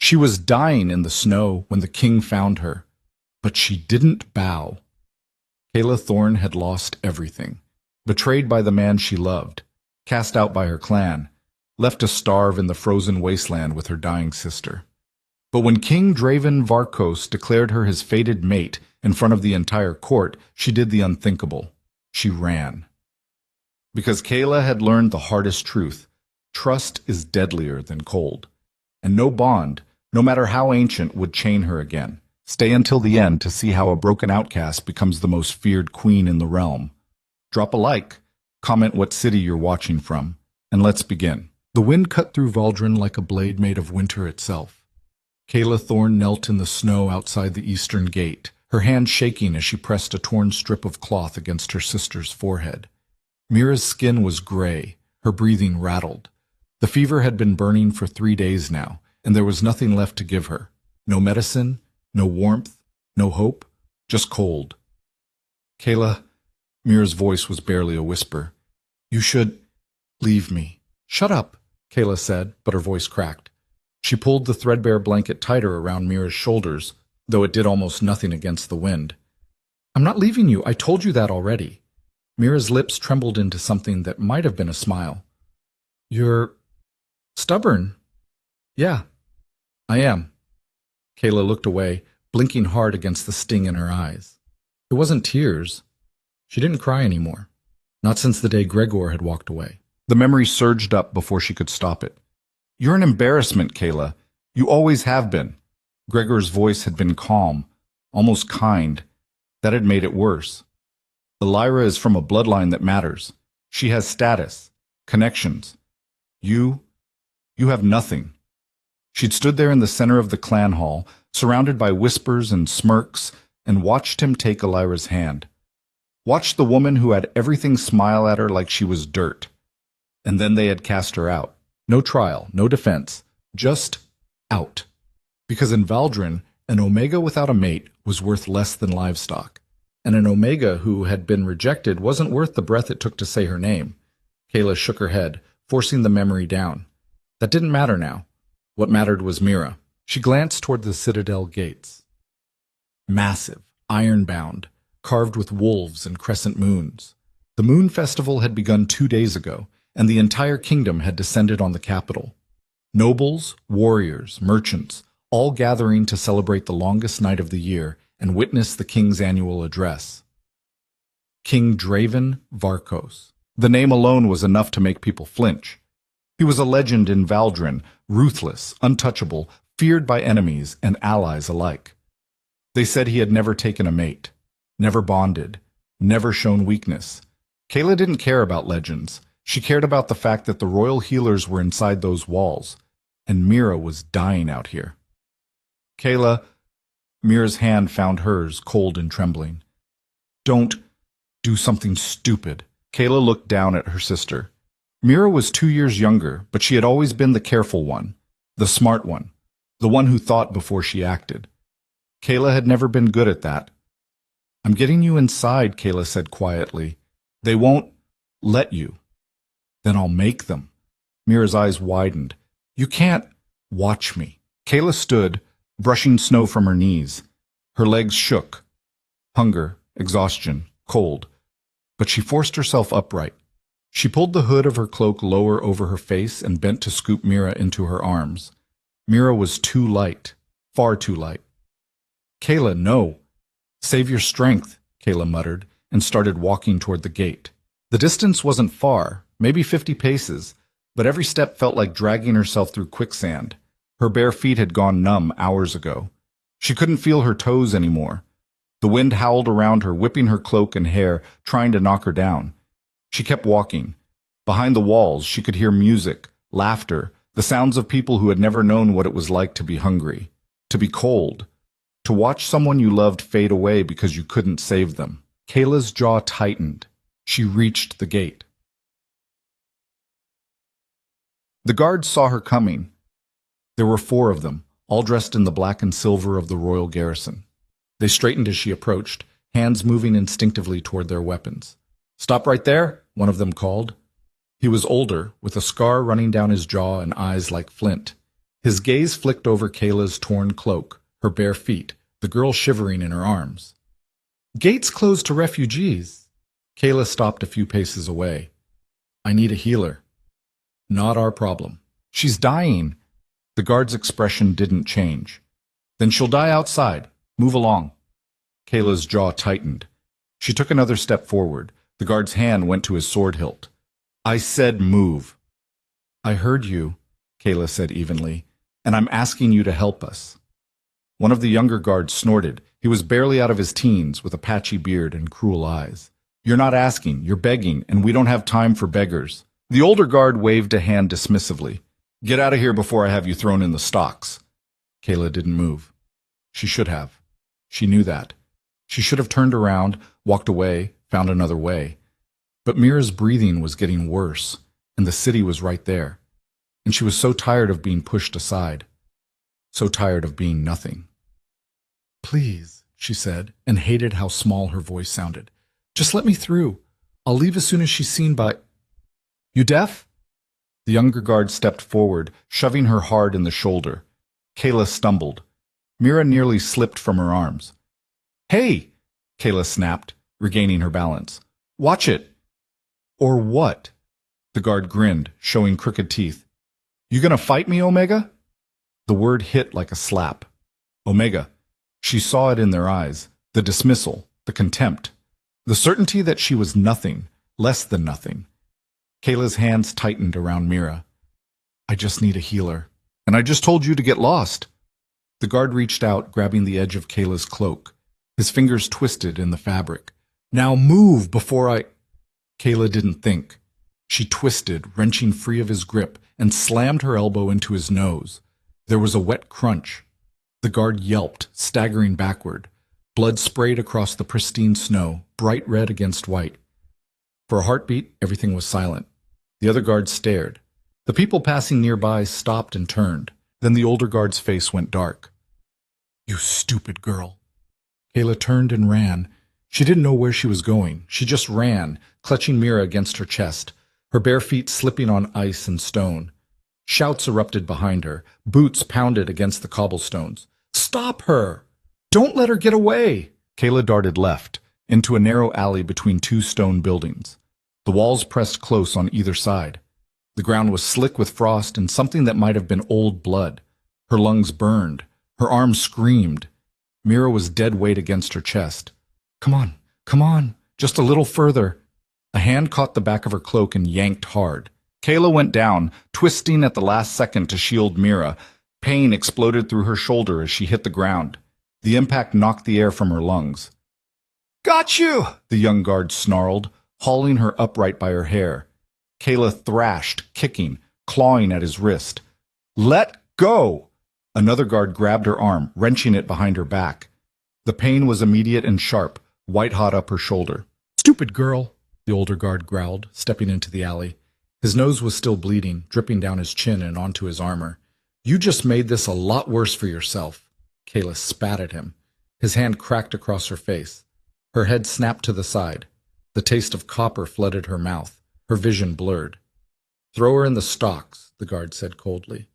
She was dying in the snow when the king found her, but she didn't bow. Kayla Thorne had lost everything, betrayed by the man she loved, cast out by her clan, left to starve in the frozen wasteland with her dying sister. But when King Draven Varkos declared her his fated mate in front of the entire court, she did the unthinkable. She ran. Because Kayla had learned the hardest truth: trust is deadlier than cold. And no bond, no matter how ancient, would chain her again. Stay until the end to see how a broken outcast becomes the most feared queen in the realm. Drop a like, comment what city you're watching from, and let's begin. The wind cut through Valdrin like a blade made of winter itself. Kayla Thorne knelt in the snow outside the eastern gate, her hand shaking as she pressed a torn strip of cloth against her sister's forehead. Mira's skin was gray, her breathing rattled. The fever had been burning for 3 days now, and there was nothing left to give her. No medicine, no warmth, no hope, just cold. Kayla, Mira's voice was barely a whisper. You should leave me. Shut up, Kayla said, but her voice cracked. She pulled the threadbare blanket tighter around Mira's shoulders, though it did almost nothing against the wind. I'm not leaving you, I told you that already. Mira's lips trembled into something that might have been a smile. You're stubborn. Yeah, I am. Kayla looked away, blinking hard against the sting in her eyes. It wasn't tears. She didn't cry anymore. Not since the day Gregor had walked away. The memory surged up before she could stop it. You're an embarrassment, Kayla. You always have been. Gregor's voice had been calm, almost kind. That had made it worse. Elira is from a bloodline that matters. She has status, connections. You have nothing. She'd stood there in the center of the clan hall, surrounded by whispers and smirks, and watched him take Elira's hand. Watched the woman who had everything smile at her like she was dirt. And then they had cast her out. No trial, no defense, just out. Because in Valdrin, an Omega without a mate was worth less than livestock. And an Omega who had been rejected wasn't worth the breath it took to say her name. Kayla shook her head, forcing the memory down. That didn't matter now. What mattered was Mira. She glanced toward the citadel gates. Massive, iron-bound, carved with wolves and crescent moons. The moon festival had begun 2 days ago, and the entire kingdom had descended on the capital. Nobles, warriors, merchants, all gathering to celebrate the longest night of the year and witness the king's annual address. King Draven Varkos. The name alone was enough to make people flinch. He was a legend in Valdrin, ruthless, untouchable, feared by enemies and allies alike. They said he had never taken a mate, never bonded, never shown weakness. Kayla didn't care about legends. She cared about the fact that the royal healers were inside those walls, and Mira was dying out here. Kayla, Mira's hand found hers, cold and trembling. Don't do something stupid. Kayla looked down at her sister. Mira was 2 years younger, but she had always been the careful one, the smart one, the one who thought before she acted. Kayla had never been good at that. I'm getting you inside, Kayla said quietly. They won't let you. Then I'll make them. Mira's eyes widened. You can't watch me. Kayla stood, brushing snow from her knees. Her legs shook. Hunger, exhaustion, cold. But she forced herself upright. She pulled the hood of her cloak lower over her face and bent to scoop Mira into her arms. Mira was too light, far too light. Kayla, no. Save your strength, Kayla muttered, and started walking toward the gate. The distance wasn't far, maybe 50 paces, but every step felt like dragging herself through quicksand. Her bare feet had gone numb hours ago. She couldn't feel her toes anymore. The wind howled around her, whipping her cloak and hair, trying to knock her down. She kept walking. Behind the walls, she could hear music, laughter, the sounds of people who had never known what it was like to be hungry, to be cold, to watch someone you loved fade away because you couldn't save them. Kayla's jaw tightened. She reached the gate. The guards saw her coming. There were 4 of them, all dressed in the black and silver of the royal garrison. They straightened as she approached, hands moving instinctively toward their weapons. Stop right there, one of them called. He was older, with a scar running down his jaw and eyes like flint. His gaze flicked over Kayla's torn cloak, her bare feet, the girl shivering in her arms. Gates closed to refugees. Kayla stopped a few paces away. I need a healer. Not our problem. She's dying. The guard's expression didn't change. Then she'll die outside. Move along. Kayla's jaw tightened. She took another step forward. The guard's hand went to his sword hilt. I said move. I heard you, Kayla said evenly, and I'm asking you to help us. One of the younger guards snorted. He was barely out of his teens, with a patchy beard and cruel eyes. You're not asking, you're begging, and we don't have time for beggars. The older guard waved a hand dismissively. Get out of here before I have you thrown in the stocks. Kayla didn't move. She should have. She knew that. She should have turned around, walked away, found another way. But Mira's breathing was getting worse, and the city was right there. And she was so tired of being pushed aside. So tired of being nothing. Please, she said, and hated how small her voice sounded. Just let me through. I'll leave as soon as she's seen by... You deaf? The younger guard stepped forward, shoving her hard in the shoulder. Kayla stumbled. Mira nearly slipped from her arms. Hey, Kayla snapped, regaining her balance. Watch it. Or what? The guard grinned, showing crooked teeth. You gonna fight me, Omega? The word hit like a slap. Omega. She saw it in their eyes, the dismissal, the contempt, the certainty that she was nothing, less than nothing. Kayla's hands tightened around Mira. I just need a healer. And I just told you to get lost. The guard reached out, grabbing the edge of Kayla's cloak. His fingers twisted in the fabric. Now move before I... Kayla didn't think. She twisted, wrenching free of his grip, and slammed her elbow into his nose. There was a wet crunch. The guard yelped, staggering backward. Blood sprayed across the pristine snow, bright red against white. For a heartbeat, everything was silent. The other guards stared. The people passing nearby stopped and turned. Then the older guard's face went dark. You stupid girl. Kayla turned and ran. She didn't know where she was going. She just ran, clutching Mira against her chest, her bare feet slipping on ice and stone. Shouts erupted behind her. Boots pounded against the cobblestones. Stop her! Don't let her get away! Kayla darted left, into a narrow alley between two stone buildings. The walls pressed close on either side. The ground was slick with frost and something that might have been old blood. Her lungs burned. Her arms screamed. Mira was dead weight against her chest. Come on, just a little further. A hand caught the back of her cloak and yanked hard. Kayla went down, twisting at the last second to shield Mira. Pain exploded through her shoulder as she hit the ground. The impact knocked the air from her lungs. Got you! The young guard snarled, hauling her upright by her hair. Kayla thrashed, kicking, clawing at his wrist. Let go! Another guard grabbed her arm, wrenching it behind her back. The pain was immediate and sharp, white-hot up her shoulder. Stupid girl, the older guard growled, stepping into the alley. His nose was still bleeding, dripping down his chin and onto his armor. You just made this a lot worse for yourself. Kayla spat at him. His hand cracked across her face. Her head snapped to the side. The taste of copper flooded her mouth. Her vision blurred. Throw her in the stocks, the guard said coldly.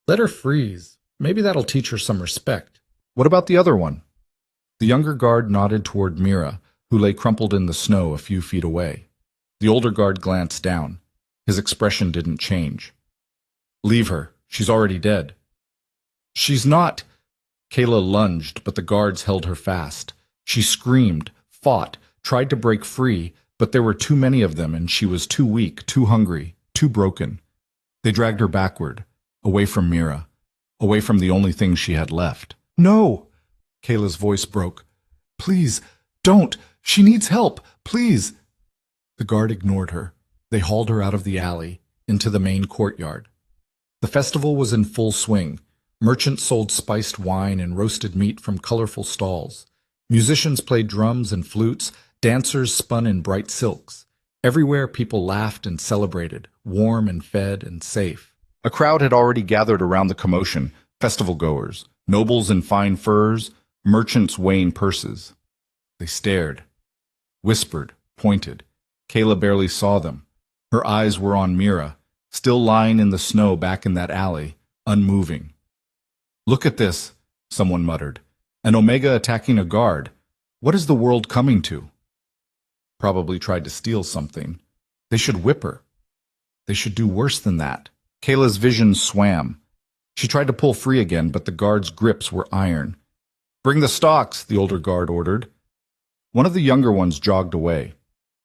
Let her freeze. Maybe that'll teach her some respect. What about the other one? The younger guard nodded toward Mira, who lay crumpled in the snow a few feet away. The older guard glanced down. His expression didn't change. Leave her. She's already dead. She's not. Kayla lunged, but the guards held her fast. She screamed, fought, tried to break free, but there were too many of them and she was too weak, too hungry, too broken. They dragged her backward, away from Mira, away from the only thing she had left. No! Kayla's voice broke. Please, don't! She needs help! Please! The guard ignored her. They hauled her out of the alley, into the main courtyard. The festival was in full swing. Merchants sold spiced wine and roasted meat from colorful stalls. Musicians played drums and flutes. Dancers spun in bright silks. Everywhere people laughed and celebrated, warm and fed and safe. A crowd had already gathered around the commotion, festival-goers, nobles in fine furs, merchants weighing purses. They stared, whispered, pointed. Kayla barely saw them. Her eyes were on Mira, still lying in the snow back in that alley, unmoving. Look at this, someone muttered. An Omega attacking a guard. What is the world coming to? Probably tried to steal something. They should whip her. They should do worse than that. Kayla's vision swam. She tried to pull free again, but the guard's grips were iron. Bring the stocks, the older guard ordered. One of the younger ones jogged away.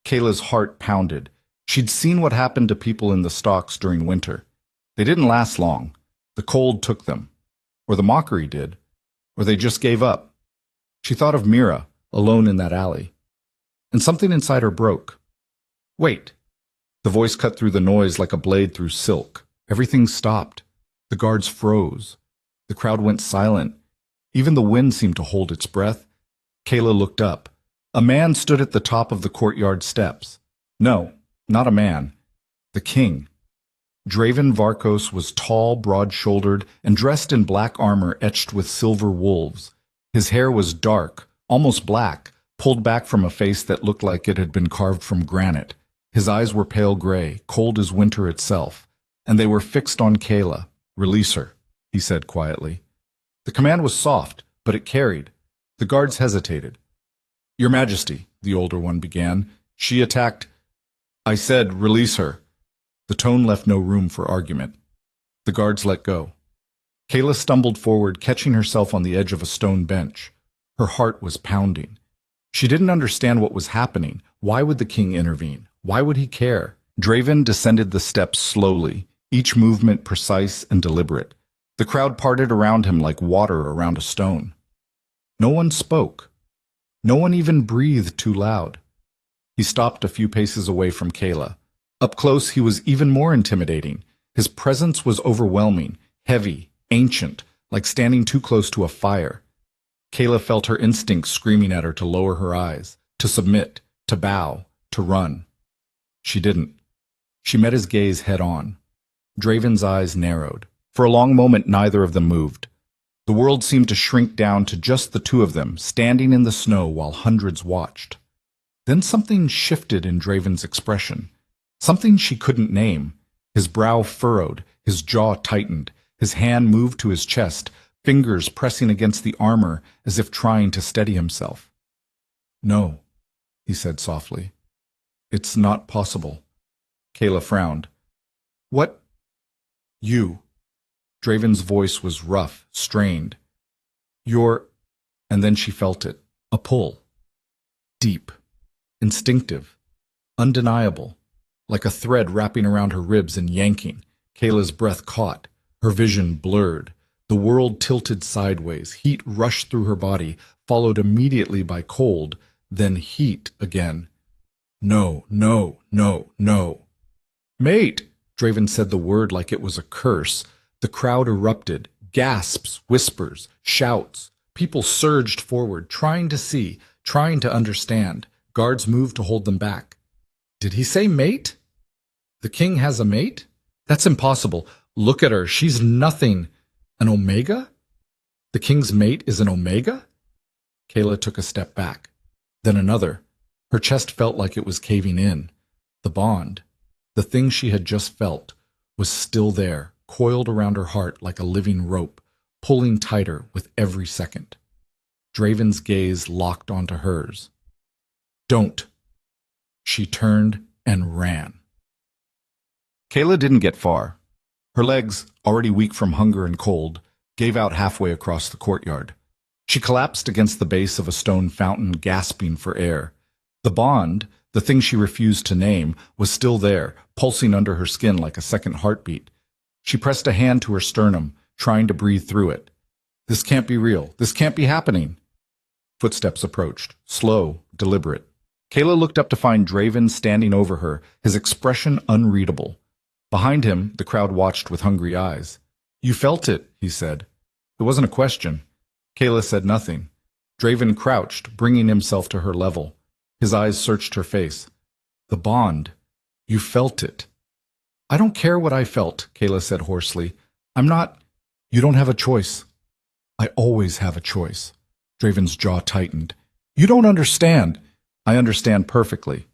Kayla's heart pounded. She'd seen what happened to people in the stocks during winter. They didn't last long. The cold took them. Or the mockery did. Or they just gave up. She thought of Mira, alone in that alley. And something inside her broke. Wait. The voice cut through the noise like a blade through silk. Everything stopped. The guards froze. The crowd went silent. Even the wind seemed to hold its breath. Kayla looked up. A man stood at the top of the courtyard steps. No, not a man. The king. Draven Varkos was tall, broad-shouldered, and dressed in black armor etched with silver wolves. His hair was dark, almost black, pulled back from a face that looked like it had been carved from granite. His eyes were pale gray, cold as winter itself, and they were fixed on Kayla. Release her, he said quietly. The command was soft, but it carried. The guards hesitated. Your Majesty, the older one began. She attacked. I said, release her. The tone left no room for argument. The guards let go. Kayla stumbled forward, catching herself on the edge of a stone bench. Her heart was pounding. She didn't understand what was happening. Why would the king intervene? Why would he care? Draven descended the steps slowly, each movement precise and deliberate. The crowd parted around him like water around a stone. No one spoke. No one even breathed too loud. He stopped a few paces away from Kayla. Up close, he was even more intimidating. His presence was overwhelming, heavy, ancient, like standing too close to a fire. Kayla felt her instincts screaming at her to lower her eyes, to submit, to bow, to run. She didn't. She met his gaze head-on. Draven's eyes narrowed. For a long moment, neither of them moved. The world seemed to shrink down to just the two of them, standing in the snow while hundreds watched. Then something shifted in Draven's expression. Something she couldn't name. His brow furrowed, his jaw tightened, his hand moved to his chest, fingers pressing against the armor as if trying to steady himself. No, he said softly. It's not possible. Kayla frowned. What? You. Draven's voice was rough, strained. You're... And then she felt it. A pull. Deep. Instinctive. Undeniable. Like a thread wrapping around her ribs and yanking. Kayla's breath caught. Her vision blurred. The world tilted sideways. Heat rushed through her body, followed immediately by cold, then heat again. No, no, no, no. Mate! Draven said the word like it was a curse. The crowd erupted. Gasps, whispers, shouts. People surged forward, trying to see, trying to understand. Guards moved to hold them back. Did he say mate? The king has a mate? That's impossible. Look at her. She's nothing. An Omega? The king's mate is an Omega? Kayla took a step back. Then another. Her chest felt like it was caving in. The bond, the thing she had just felt, was still there, coiled around her heart like a living rope, pulling tighter with every second. Draven's gaze locked onto hers. Don't. She turned and ran. Kayla didn't get far. Her legs, already weak from hunger and cold, gave out halfway across the courtyard. She collapsed against the base of a stone fountain, gasping for air. The bond, the thing she refused to name, was still there, pulsing under her skin like a second heartbeat. She pressed a hand to her sternum, trying to breathe through it. This can't be real. This can't be happening. Footsteps approached, slow, deliberate. Kayla looked up to find Draven standing over her, his expression unreadable. Behind him, the crowd watched with hungry eyes. You felt it, he said. It wasn't a question. Kayla said nothing. Draven crouched, bringing himself to her level. His eyes searched her face. The bond. You felt it. I don't care what I felt, Kayla said hoarsely. I'm not... You don't have a choice. I always have a choice. Draven's jaw tightened. You don't understand. I understand perfectly.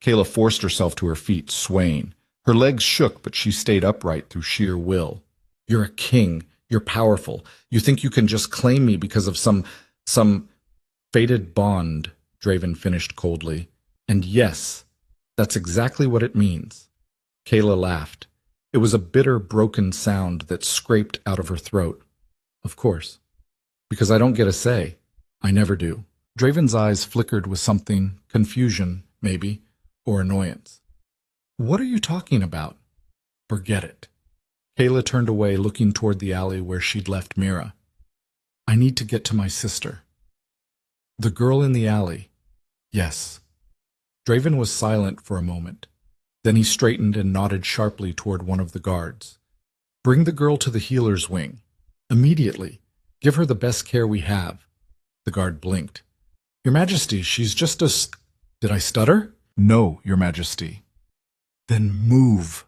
Kayla forced herself to her feet, swaying. Her legs shook, but she stayed upright through sheer will. You're a king. You're powerful. You think you can just claim me because of some fated bond, Draven finished coldly. And yes, that's exactly what it means. Kayla laughed. It was a bitter, broken sound that scraped out of her throat. Of course. Because I don't get a say. I never do. Draven's eyes flickered with something, confusion, maybe, or annoyance. What are you talking about? Forget it. Kayla turned away, looking toward the alley where she'd left Mira. I need to get to my sister. The girl in the alley. Yes. Draven was silent for a moment. Then he straightened and nodded sharply toward one of the guards. Bring the girl to the healer's wing. Immediately. Give her the best care we have. The guard blinked. Your Majesty, she's just a... Did I stutter? No, Your Majesty. Then move.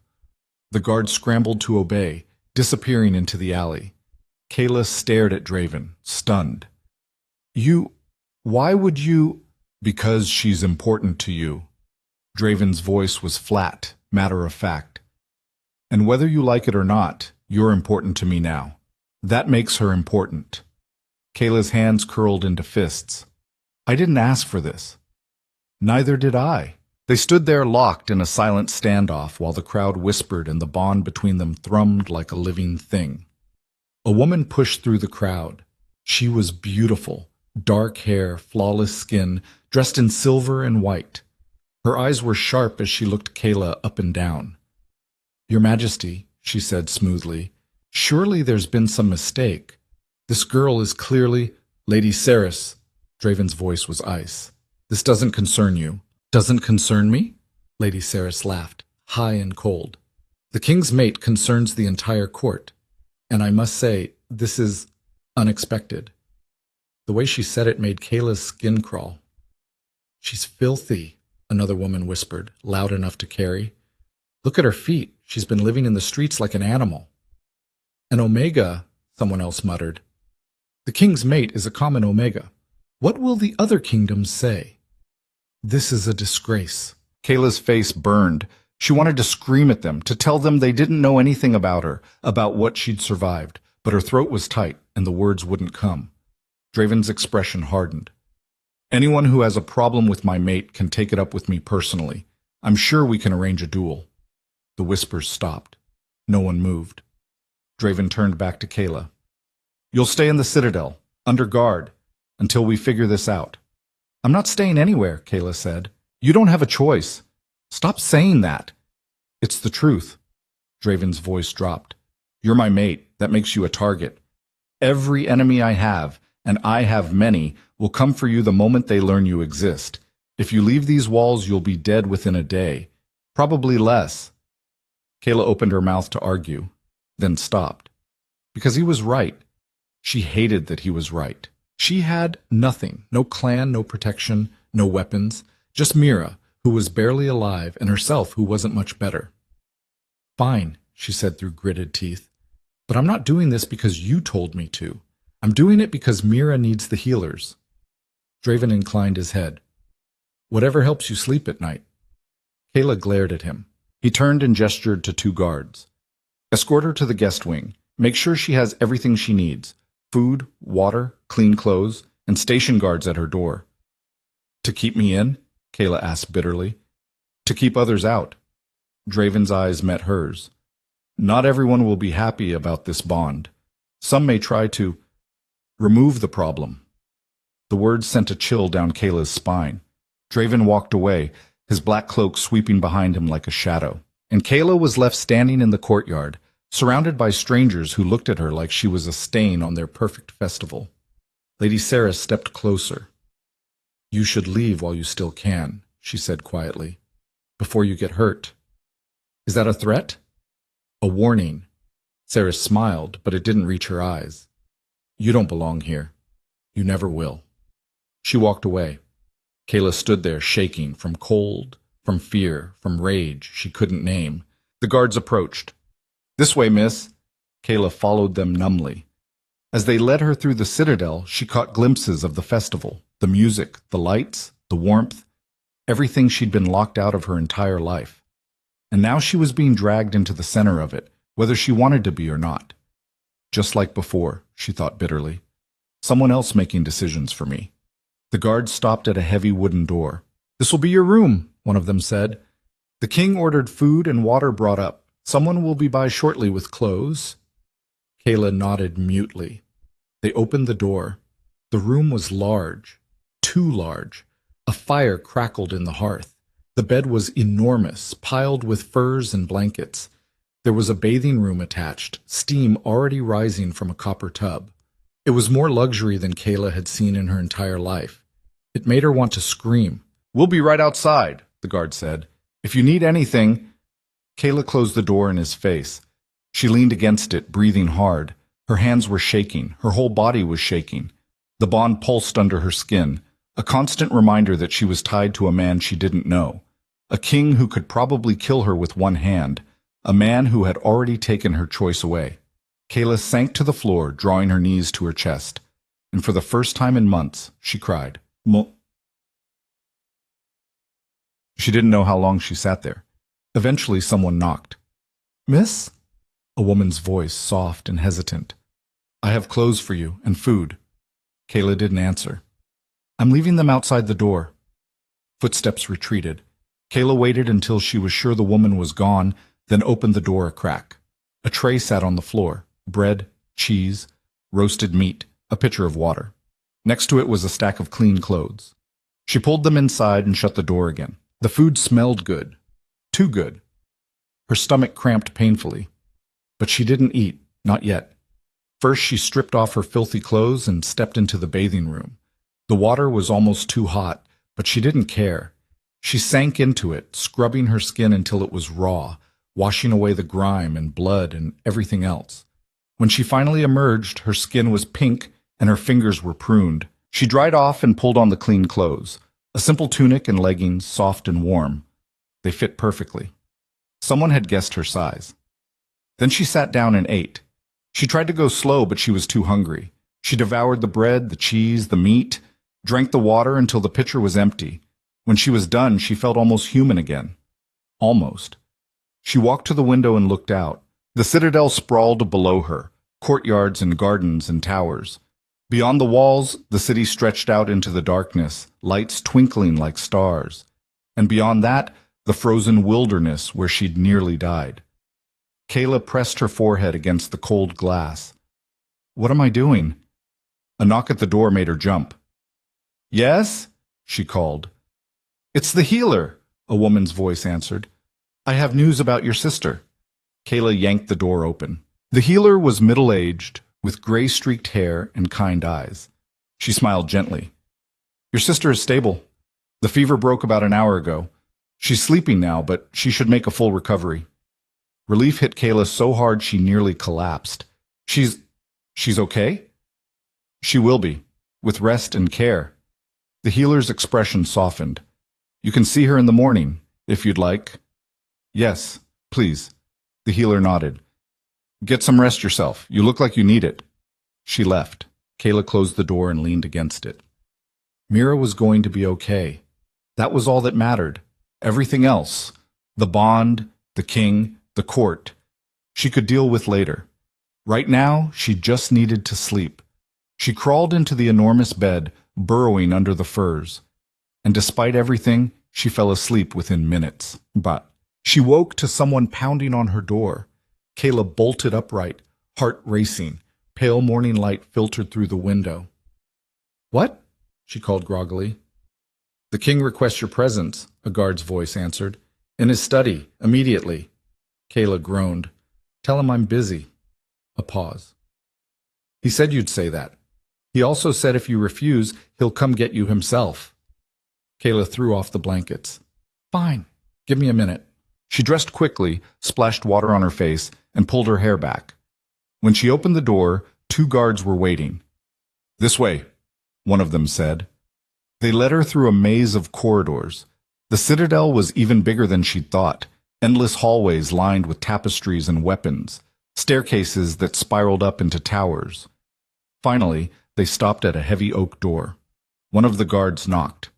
The guard scrambled to obey, disappearing into the alley. Kayla stared at Draven, stunned. Why would you... Because she's important to you. Draven's voice was flat, matter-of-fact. And whether you like it or not, you're important to me now. That makes her important. Kayla's hands curled into fists. I didn't ask for this. Neither did I. They stood there locked in a silent standoff while the crowd whispered and the bond between them thrummed like a living thing. A woman pushed through the crowd. She was beautiful, dark hair, flawless skin, dressed in silver and white. Her eyes were sharp as she looked Kayla up and down. Your Majesty, she said smoothly, surely there's been some mistake. This girl is clearly... Lady Saris. Draven's voice was ice. This doesn't concern you. Doesn't concern me? Lady Saris laughed, high and cold. The king's mate concerns the entire court, and I must say, this is unexpected. The way she said it made Kayla's skin crawl. She's filthy, another woman whispered, loud enough to carry. Look at her feet. She's been living in the streets like an animal. An Omega, someone else muttered. The king's mate is a common Omega. What will the other kingdoms say? This is a disgrace. Kayla's face burned. She wanted to scream at them, to tell them they didn't know anything about her, about what she'd survived, but her throat was tight and the words wouldn't come. Draven's expression hardened. Anyone who has a problem with my mate can take it up with me personally. I'm sure we can arrange a duel. The whispers stopped. No one moved. Draven turned back to Kayla. You'll stay in the Citadel, under guard, until we figure this out. I'm not staying anywhere, Kayla said. You don't have a choice. Stop saying that. It's the truth. Draven's voice dropped. You're my mate. That makes you a target. Every enemy I have, and I have many, will come for you the moment they learn you exist. If you leave these walls, you'll be dead within a day. Probably less. Kayla opened her mouth to argue, then stopped. Because he was right. She hated that he was right. She had nothing, no clan, no protection, no weapons, just Mira, who was barely alive, and herself, who wasn't much better. Fine, she said through gritted teeth, but I'm not doing this because you told me to. I'm doing it because Mira needs the healers. Draven inclined his head. Whatever helps you sleep at night. Kayla glared at him. He turned and gestured to two guards. Escort her to the guest wing. Make sure she has everything she needs. Food, water, clean clothes, and station guards at her door. To keep me in? Kayla asked bitterly. To keep others out. Draven's eyes met hers. Not everyone will be happy about this bond. Some may try to remove the problem. The words sent a chill down Kayla's spine. Draven walked away, his black cloak sweeping behind him like a shadow. And Kayla was left standing in the courtyard, surrounded by strangers who looked at her like she was a stain on their perfect festival. Lady Sarah stepped closer. You should leave while you still can, she said quietly, before you get hurt. Is that a threat? A warning. Sarah smiled, but it didn't reach her eyes. You don't belong here. You never will. She walked away. Kayla stood there shaking from cold, from fear, from rage she couldn't name. The guards approached. This way, miss. Kayla followed them numbly. As they led her through the citadel, she caught glimpses of the festival, the music, the lights, the warmth, everything she'd been locked out of her entire life. And now she was being dragged into the center of it, whether she wanted to be or not. Just like before, she thought bitterly. Someone else making decisions for me. The guards stopped at a heavy wooden door. "This will be your room," one of them said. "The king ordered food and water brought up. Someone will be by shortly with clothes." Kayla nodded mutely. They opened the door. The room was large, too large. A fire crackled in the hearth. The bed was enormous, piled with furs and blankets. There was a bathing room attached, steam already rising from a copper tub. It was more luxury than Kayla had seen in her entire life. It made her want to scream. "We'll be right outside," the guard said. "If you need anything—" Kayla closed the door in his face. She leaned against it, breathing hard. Her hands were shaking. Her whole body was shaking. The bond pulsed under her skin, a constant reminder that she was tied to a man she didn't know, a king who could probably kill her with one hand, a man who had already taken her choice away. Kayla sank to the floor, drawing her knees to her chest, and for the first time in months, she cried. She didn't know how long she sat there. Eventually, someone knocked. "Miss?" A woman's voice, soft and hesitant. "I have clothes for you, and food." Kayla didn't answer. "I'm leaving them outside the door." Footsteps retreated. Kayla waited until she was sure the woman was gone, then opened the door a crack. A tray sat on the floor. Bread, cheese, roasted meat, a pitcher of water. Next to it was a stack of clean clothes. She pulled them inside and shut the door again. The food smelled good. Too good. Her stomach cramped painfully. But she didn't eat, not yet. First, she stripped off her filthy clothes and stepped into the bathing room. The water was almost too hot, but she didn't care. She sank into it, scrubbing her skin until it was raw, washing away the grime and blood and everything else. When she finally emerged, her skin was pink and her fingers were pruned. She dried off and pulled on the clean clothes, a simple tunic and leggings, soft and warm. They fit perfectly. Someone had guessed her size. Then she sat down and ate. She tried to go slow, but she was too hungry. She devoured the bread, the cheese, the meat, drank the water until the pitcher was empty. When she was done, she felt almost human again. Almost. She walked to the window and looked out. The citadel sprawled below her, courtyards and gardens and towers. Beyond the walls, the city stretched out into the darkness, lights twinkling like stars. And beyond that, the frozen wilderness where she'd nearly died. Kayla pressed her forehead against the cold glass. "What am I doing?" A knock at the door made her jump. "Yes?" she called. "It's the healer," a woman's voice answered. "I have news about your sister." Kayla yanked the door open. The healer was middle-aged, with gray-streaked hair and kind eyes. She smiled gently. "Your sister is stable. The fever broke about an hour ago. She's sleeping now, but she should make a full recovery." Relief hit Kayla so hard she nearly collapsed. She's okay?" "She will be, with rest and care." The healer's expression softened. "You can see her in the morning, if you'd like." "Yes, please." The healer nodded. "Get some rest yourself. You look like you need it." She left. Kayla closed the door and leaned against it. Mira was going to be okay. That was all that mattered. Everything else, the bond, the king, the court, she could deal with later. Right now, she just needed to sleep. She crawled into the enormous bed, burrowing under the furs. And despite everything, she fell asleep within minutes. But she woke to someone pounding on her door. Kayla bolted upright, heart racing. Pale morning light filtered through the window. "What?" she called groggily. "The king requests your presence," a guard's voice answered. "In his study, immediately." Kayla groaned. "Tell him I'm busy." A pause. "He said you'd say that. He also said if you refuse, he'll come get you himself." Kayla threw off the blankets. "Fine. Give me a minute." She dressed quickly, splashed water on her face, and pulled her hair back. When she opened the door, 2 guards were waiting. "This way," one of them said. They led her through a maze of corridors. The citadel was even bigger than she'd thought. Endless hallways lined with tapestries and weapons, staircases that spiraled up into towers. Finally, they stopped at a heavy oak door. One of the guards knocked.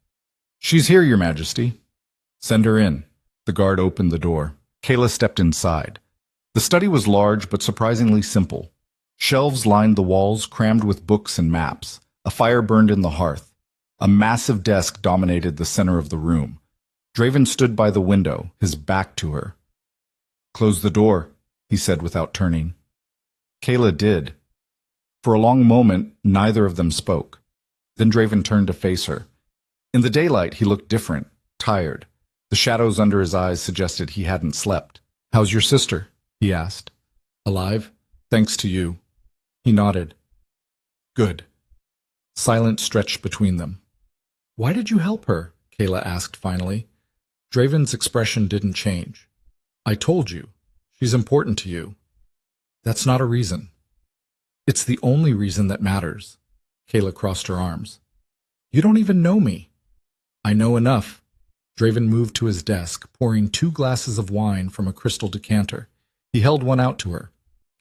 "She's here, Your Majesty." "Send her in." The guard opened the door. Kayla stepped inside. The study was large but surprisingly simple. Shelves lined the walls, crammed with books and maps. A fire burned in the hearth. A massive desk dominated the center of the room. Draven stood by the window, his back to her. "Close the door," he said without turning. Kayla did. For a long moment, neither of them spoke. Then Draven turned to face her. In the daylight, he looked different, tired. The shadows under his eyes suggested he hadn't slept. "How's your sister?" he asked. "Alive, thanks to you." He nodded. "Good." Silence stretched between them. "Why did you help her?" Kayla asked finally. Draven's expression didn't change. "I told you. She's important to you." "That's not a reason." "It's the only reason that matters." Kayla crossed her arms. "You don't even know me." "I know enough." Draven moved to his desk, pouring 2 glasses of wine from a crystal decanter. He held one out to her.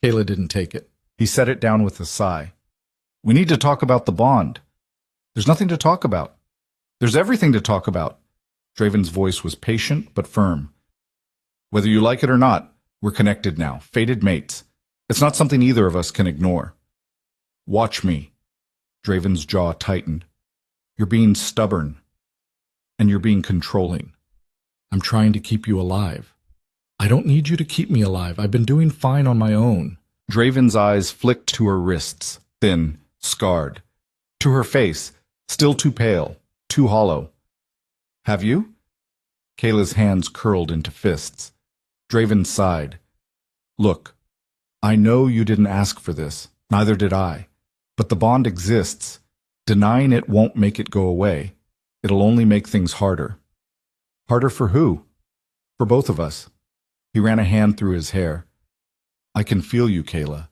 Kayla didn't take it. He set it down with a sigh. "We need to talk about the bond." "There's nothing to talk about." "There's everything to talk about." Draven's voice was patient but firm. "Whether you like it or not, we're connected now, fated mates. It's not something either of us can ignore." "Watch me." Draven's jaw tightened. "You're being stubborn. And you're being controlling." "I'm trying to keep you alive." "I don't need you to keep me alive. I've been doing fine on my own." Draven's eyes flicked to her wrists, thin, scarred. To her face, still too pale, too hollow. "Have you?" Kayla's hands curled into fists. Draven sighed. "Look, I know you didn't ask for this. Neither did I. But the bond exists. Denying it won't make it go away. It'll only make things harder." "Harder for who?" "For both of us." He ran a hand through his hair. "I can feel you, Kayla.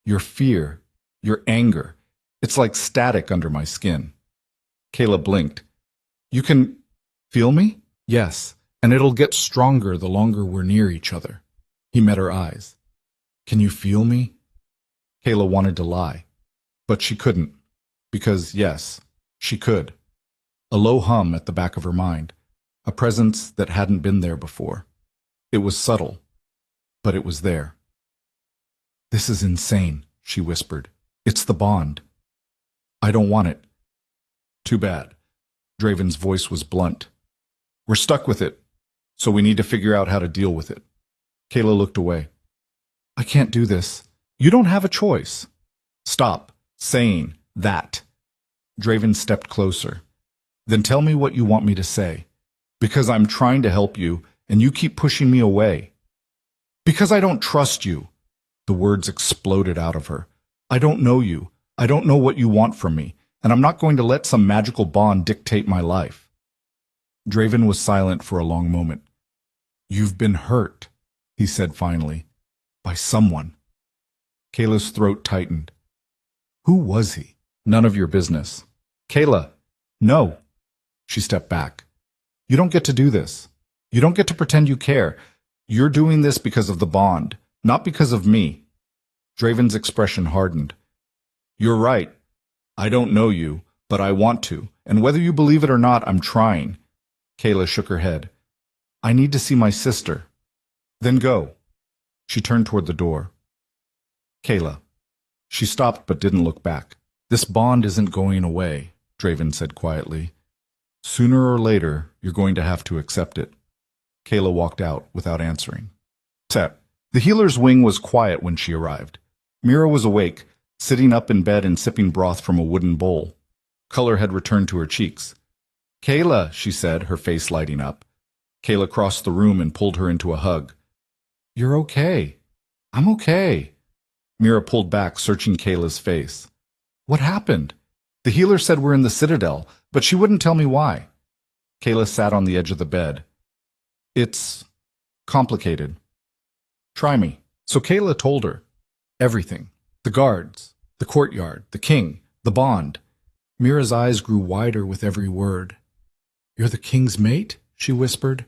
Your fear, your anger. It's like static under my skin." Kayla blinked. "You can feel me?" "Yes, and it'll get stronger the longer we're near each other." He met her eyes. "Can you feel me?" Kayla wanted to lie, but she couldn't, because, yes, she could. A low hum at the back of her mind, a presence that hadn't been there before. It was subtle, but it was there. "This is insane," she whispered. "It's the bond." "I don't want it." "Too bad." Draven's voice was blunt. "We're stuck with it, so we need to figure out how to deal with it." Kayla looked away. "I can't do this." "You don't have a choice." "Stop saying that." Draven stepped closer. "Then tell me what you want me to say. Because I'm trying to help you, and you keep pushing me away." "Because I don't trust you." The words exploded out of her. "I don't know you. I don't know what you want from me, and I'm not going to let some magical bond dictate my life." Draven was silent for a long moment. "You've been hurt," he said finally, "by someone." Kayla's throat tightened. "Who was he?" "None of your business." "Kayla, no." She stepped back. "You don't get to do this. You don't get to pretend you care. You're doing this because of the bond, not because of me." Draven's expression hardened. "You're right. I don't know you, but I want to, and whether you believe it or not, I'm trying." Kayla shook her head. "I need to see my sister." "Then go." She turned toward the door. "Kayla." She stopped but didn't look back. "This bond isn't going away," Draven said quietly. "Sooner or later, you're going to have to accept it." Kayla walked out without answering. The healer's wing was quiet when she arrived. Mira was awake, sitting up in bed and sipping broth from a wooden bowl. Color had returned to her cheeks. "Kayla," she said, her face lighting up. Kayla crossed the room and pulled her into a hug. "You're okay." "I'm okay." Mira pulled back, searching Kayla's face. "What happened?" "The healer said we're in the Citadel, but she wouldn't tell me why." Kayla sat on the edge of the bed. "It's complicated." "Try me." So Kayla told her. Everything. The guards, the courtyard, the king, the bond. Mira's eyes grew wider with every word. "You're the king's mate?" she whispered.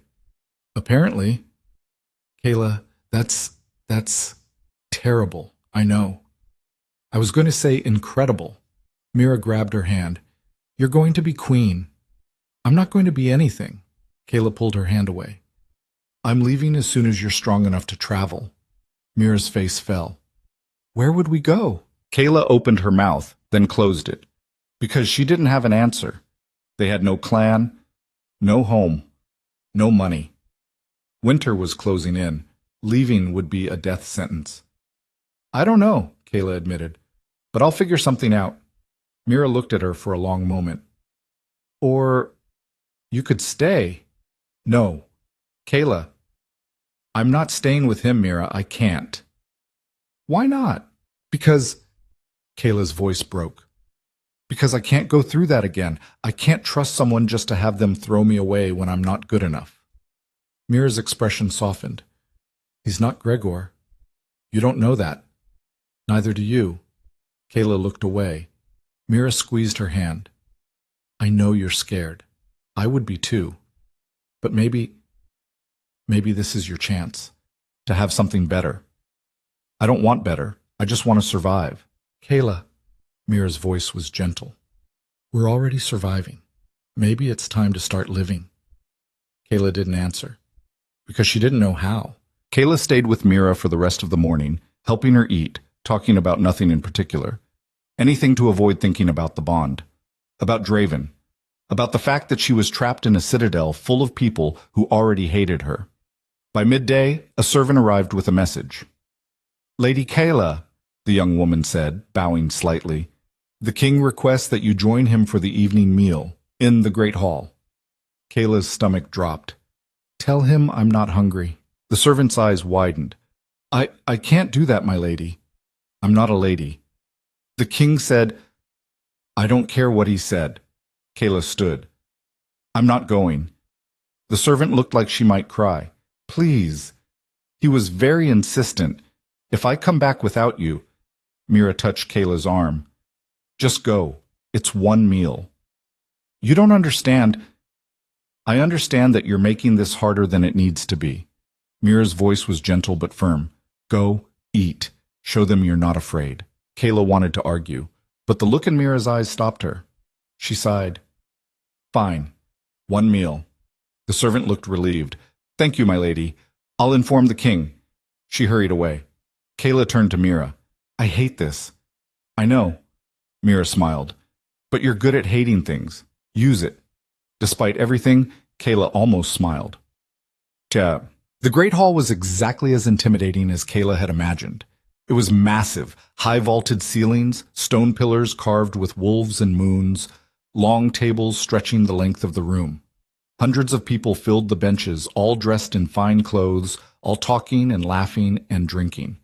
"Apparently." "Kayla, that's terrible. I know." "I was going to say incredible." Mira grabbed her hand. "You're going to be queen." "I'm not going to be anything." Kayla pulled her hand away. "I'm leaving as soon as you're strong enough to travel." Mira's face fell. Where would we go? Kayla opened her mouth, then closed it, because she didn't have an answer. They had no clan, no home, no money. Winter was closing in. Leaving would be a death sentence. I don't know, Kayla admitted, but I'll figure something out. Mira looked at her for a long moment. Or you could stay. No. Kayla, I'm not staying with him, Mira. I can't. Why not? Because... Kayla's voice broke. Because I can't go through that again. I can't trust someone just to have them throw me away when I'm not good enough. Mira's expression softened. He's not Gregor. You don't know that. Neither do you. Kayla looked away. Mira squeezed her hand. I know you're scared. I would be too. But maybe this is your chance to have something better. I don't want better. I just want to survive. Kayla, Mira's voice was gentle. We're already surviving. Maybe it's time to start living. Kayla didn't answer, because she didn't know how. Kayla stayed with Mira for the rest of the morning, helping her eat, talking about nothing in particular. Anything to avoid thinking about the bond. About Draven. About the fact that she was trapped in a citadel full of people who already hated her. By midday, a servant arrived with a message. Lady Kayla, the young woman said, bowing slightly. The king requests that you join him for the evening meal, in the great hall. Kayla's stomach dropped. Tell him I'm not hungry. The servant's eyes widened. I can't do that, my lady. I'm not a lady. The king said... I don't care what he said. Kayla stood. I'm not going. The servant looked like she might cry. Please. He was very insistent. If I come back without you... Mira touched Kayla's arm. Just go. It's one meal. You don't understand. I understand that you're making this harder than it needs to be. Mira's voice was gentle but firm. Go, eat. Show them you're not afraid. Kayla wanted to argue, but the look in Mira's eyes stopped her. She sighed. Fine. One meal. The servant looked relieved. Thank you, my lady. I'll inform the king. She hurried away. Kayla turned to Mira. I hate this. I know. Mira smiled. But you're good at hating things. Use it. Despite everything, Kayla almost smiled. The Great Hall was exactly as intimidating as Kayla had imagined. It was massive, high-vaulted ceilings, stone pillars carved with wolves and moons, long tables stretching the length of the room. Hundreds of people filled the benches, all dressed in fine clothes, all talking and laughing and drinking.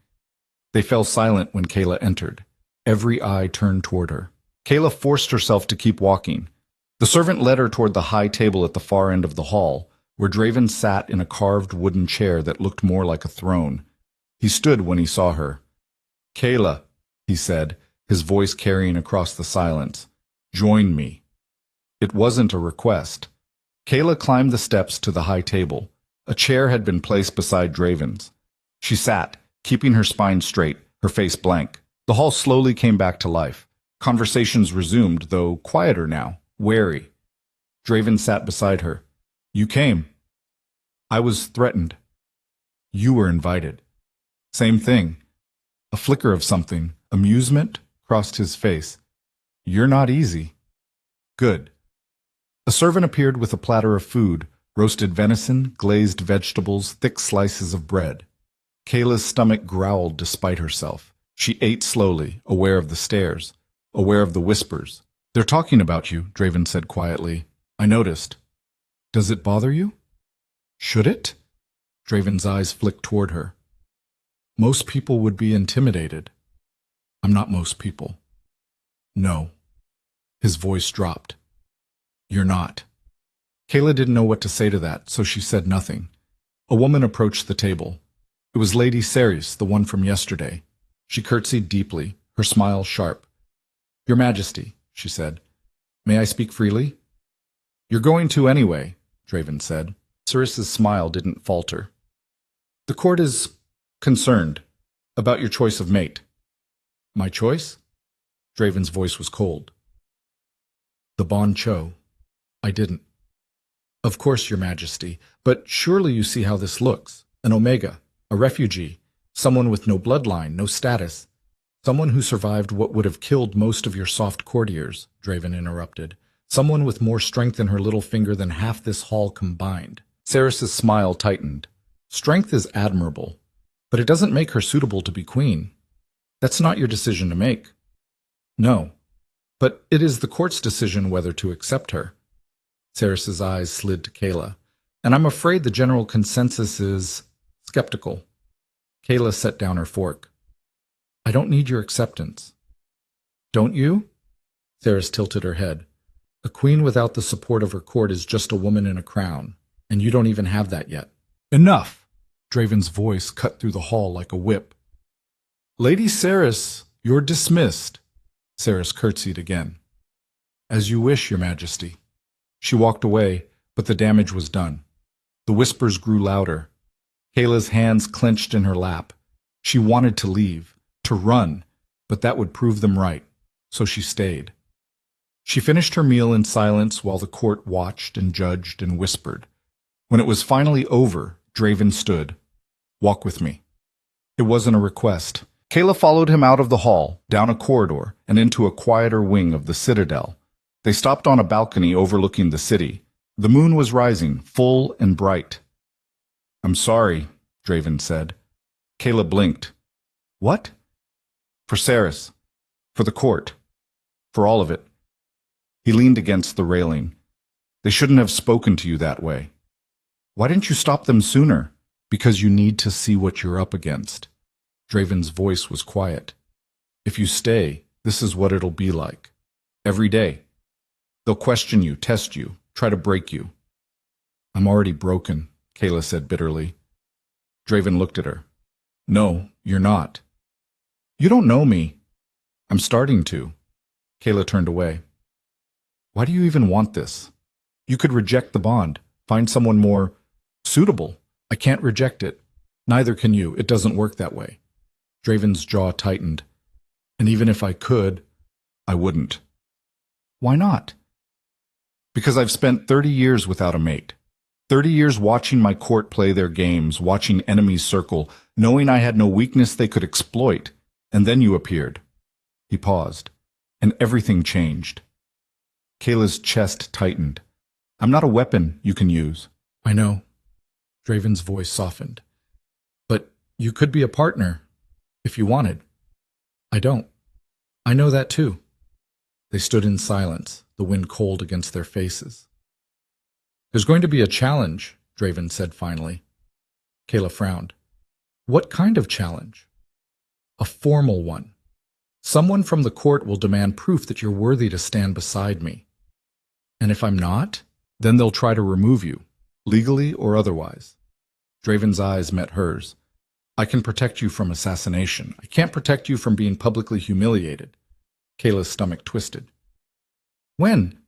They fell silent when Kayla entered. Every eye turned toward her. Kayla forced herself to keep walking. The servant led her toward the high table at the far end of the hall, where Draven sat in a carved wooden chair that looked more like a throne. He stood when he saw her. Kayla, he said, his voice carrying across the silence. Join me. It wasn't a request. Kayla climbed the steps to the high table. A chair had been placed beside Draven's. She sat, keeping her spine straight, her face blank. The hall slowly came back to life. Conversations resumed, though quieter now, wary. Draven sat beside her. You came. I was threatened. You were invited. Same thing. A flicker of something, amusement, crossed his face. You're not easy. Good. A servant appeared with a platter of food, roasted venison, glazed vegetables, thick slices of bread. Kayla's stomach growled despite herself. She ate slowly, aware of the stares, aware of the whispers. They're talking about you, Draven said quietly. I noticed. Does it bother you? Should it? Draven's eyes flicked toward her. Most people would be intimidated. I'm not most people. No. His voice dropped. You're not. Kayla didn't know what to say to that, so she said nothing. A woman approached the table. It was Lady Ceres, the one from yesterday. She curtsied deeply, her smile sharp. Your Majesty, she said. May I speak freely? You're going to anyway, Draven said. Ceres's smile didn't falter. The court is concerned about your choice of mate. My choice? Draven's voice was cold. The Bon Cho. I didn't. Of course, Your Majesty, but surely you see how this looks. An Omega, a refugee, someone with no bloodline, no status. Someone who survived what would have killed most of your soft courtiers, Draven interrupted. Someone with more strength in her little finger than half this hall combined. Cerys's smile tightened. Strength is admirable, but it doesn't make her suitable to be queen. That's not your decision to make. No, but it is the court's decision whether to accept her. Cerys's eyes slid to Kayla, and I'm afraid the general consensus is skeptical. Kayla set down her fork. I don't need your acceptance. Don't you? Cerys tilted her head. A queen without the support of her court is just a woman in a crown, and you don't even have that yet. Enough! Draven's voice cut through the hall like a whip. Lady Cerys, you're dismissed. Cerys curtsied again. As you wish, your majesty. She walked away, but the damage was done. The whispers grew louder. Kayla's hands clenched in her lap. She wanted to leave, to run, but that would prove them right, so she stayed. She finished her meal in silence while the court watched and judged and whispered. When it was finally over, Draven stood. Walk with me. It wasn't a request. Kayla followed him out of the hall, down a corridor, and into a quieter wing of the citadel. They stopped on a balcony overlooking the city. The moon was rising, full and bright. I'm sorry, Draven said. Kayla blinked. What? For Cerys. For the court. For all of it. He leaned against the railing. They shouldn't have spoken to you that way. Why didn't you stop them sooner? Because you need to see what you're up against. Draven's voice was quiet. If you stay, this is what it'll be like. Every day. They'll question you, test you, try to break you. I'm already broken, Kayla said bitterly. Draven looked at her. No, you're not. You don't know me. I'm starting to. Kayla turned away. Why do you even want this? You could reject the bond, find someone more suitable. I can't reject it. Neither can you. It doesn't work that way. Draven's jaw tightened. And even if I could, I wouldn't. Why not? Because I've spent 30 years without a mate. 30 years watching my court play their games, watching enemies circle, knowing I had no weakness they could exploit. And then you appeared. He paused, and everything changed. Kayla's chest tightened. I'm not a weapon you can use. I know. Draven's voice softened. But you could be a partner, if you wanted. I don't. I know that too. They stood in silence, the wind cold against their faces. There's going to be a challenge, Draven said finally. Kayla frowned. What kind of challenge? A formal one. Someone from the court will demand proof that you're worthy to stand beside me. And if I'm not, then they'll try to remove you, legally or otherwise. Draven's eyes met hers. I can protect you from assassination. I can't protect you from being publicly humiliated. Kayla's stomach twisted. When?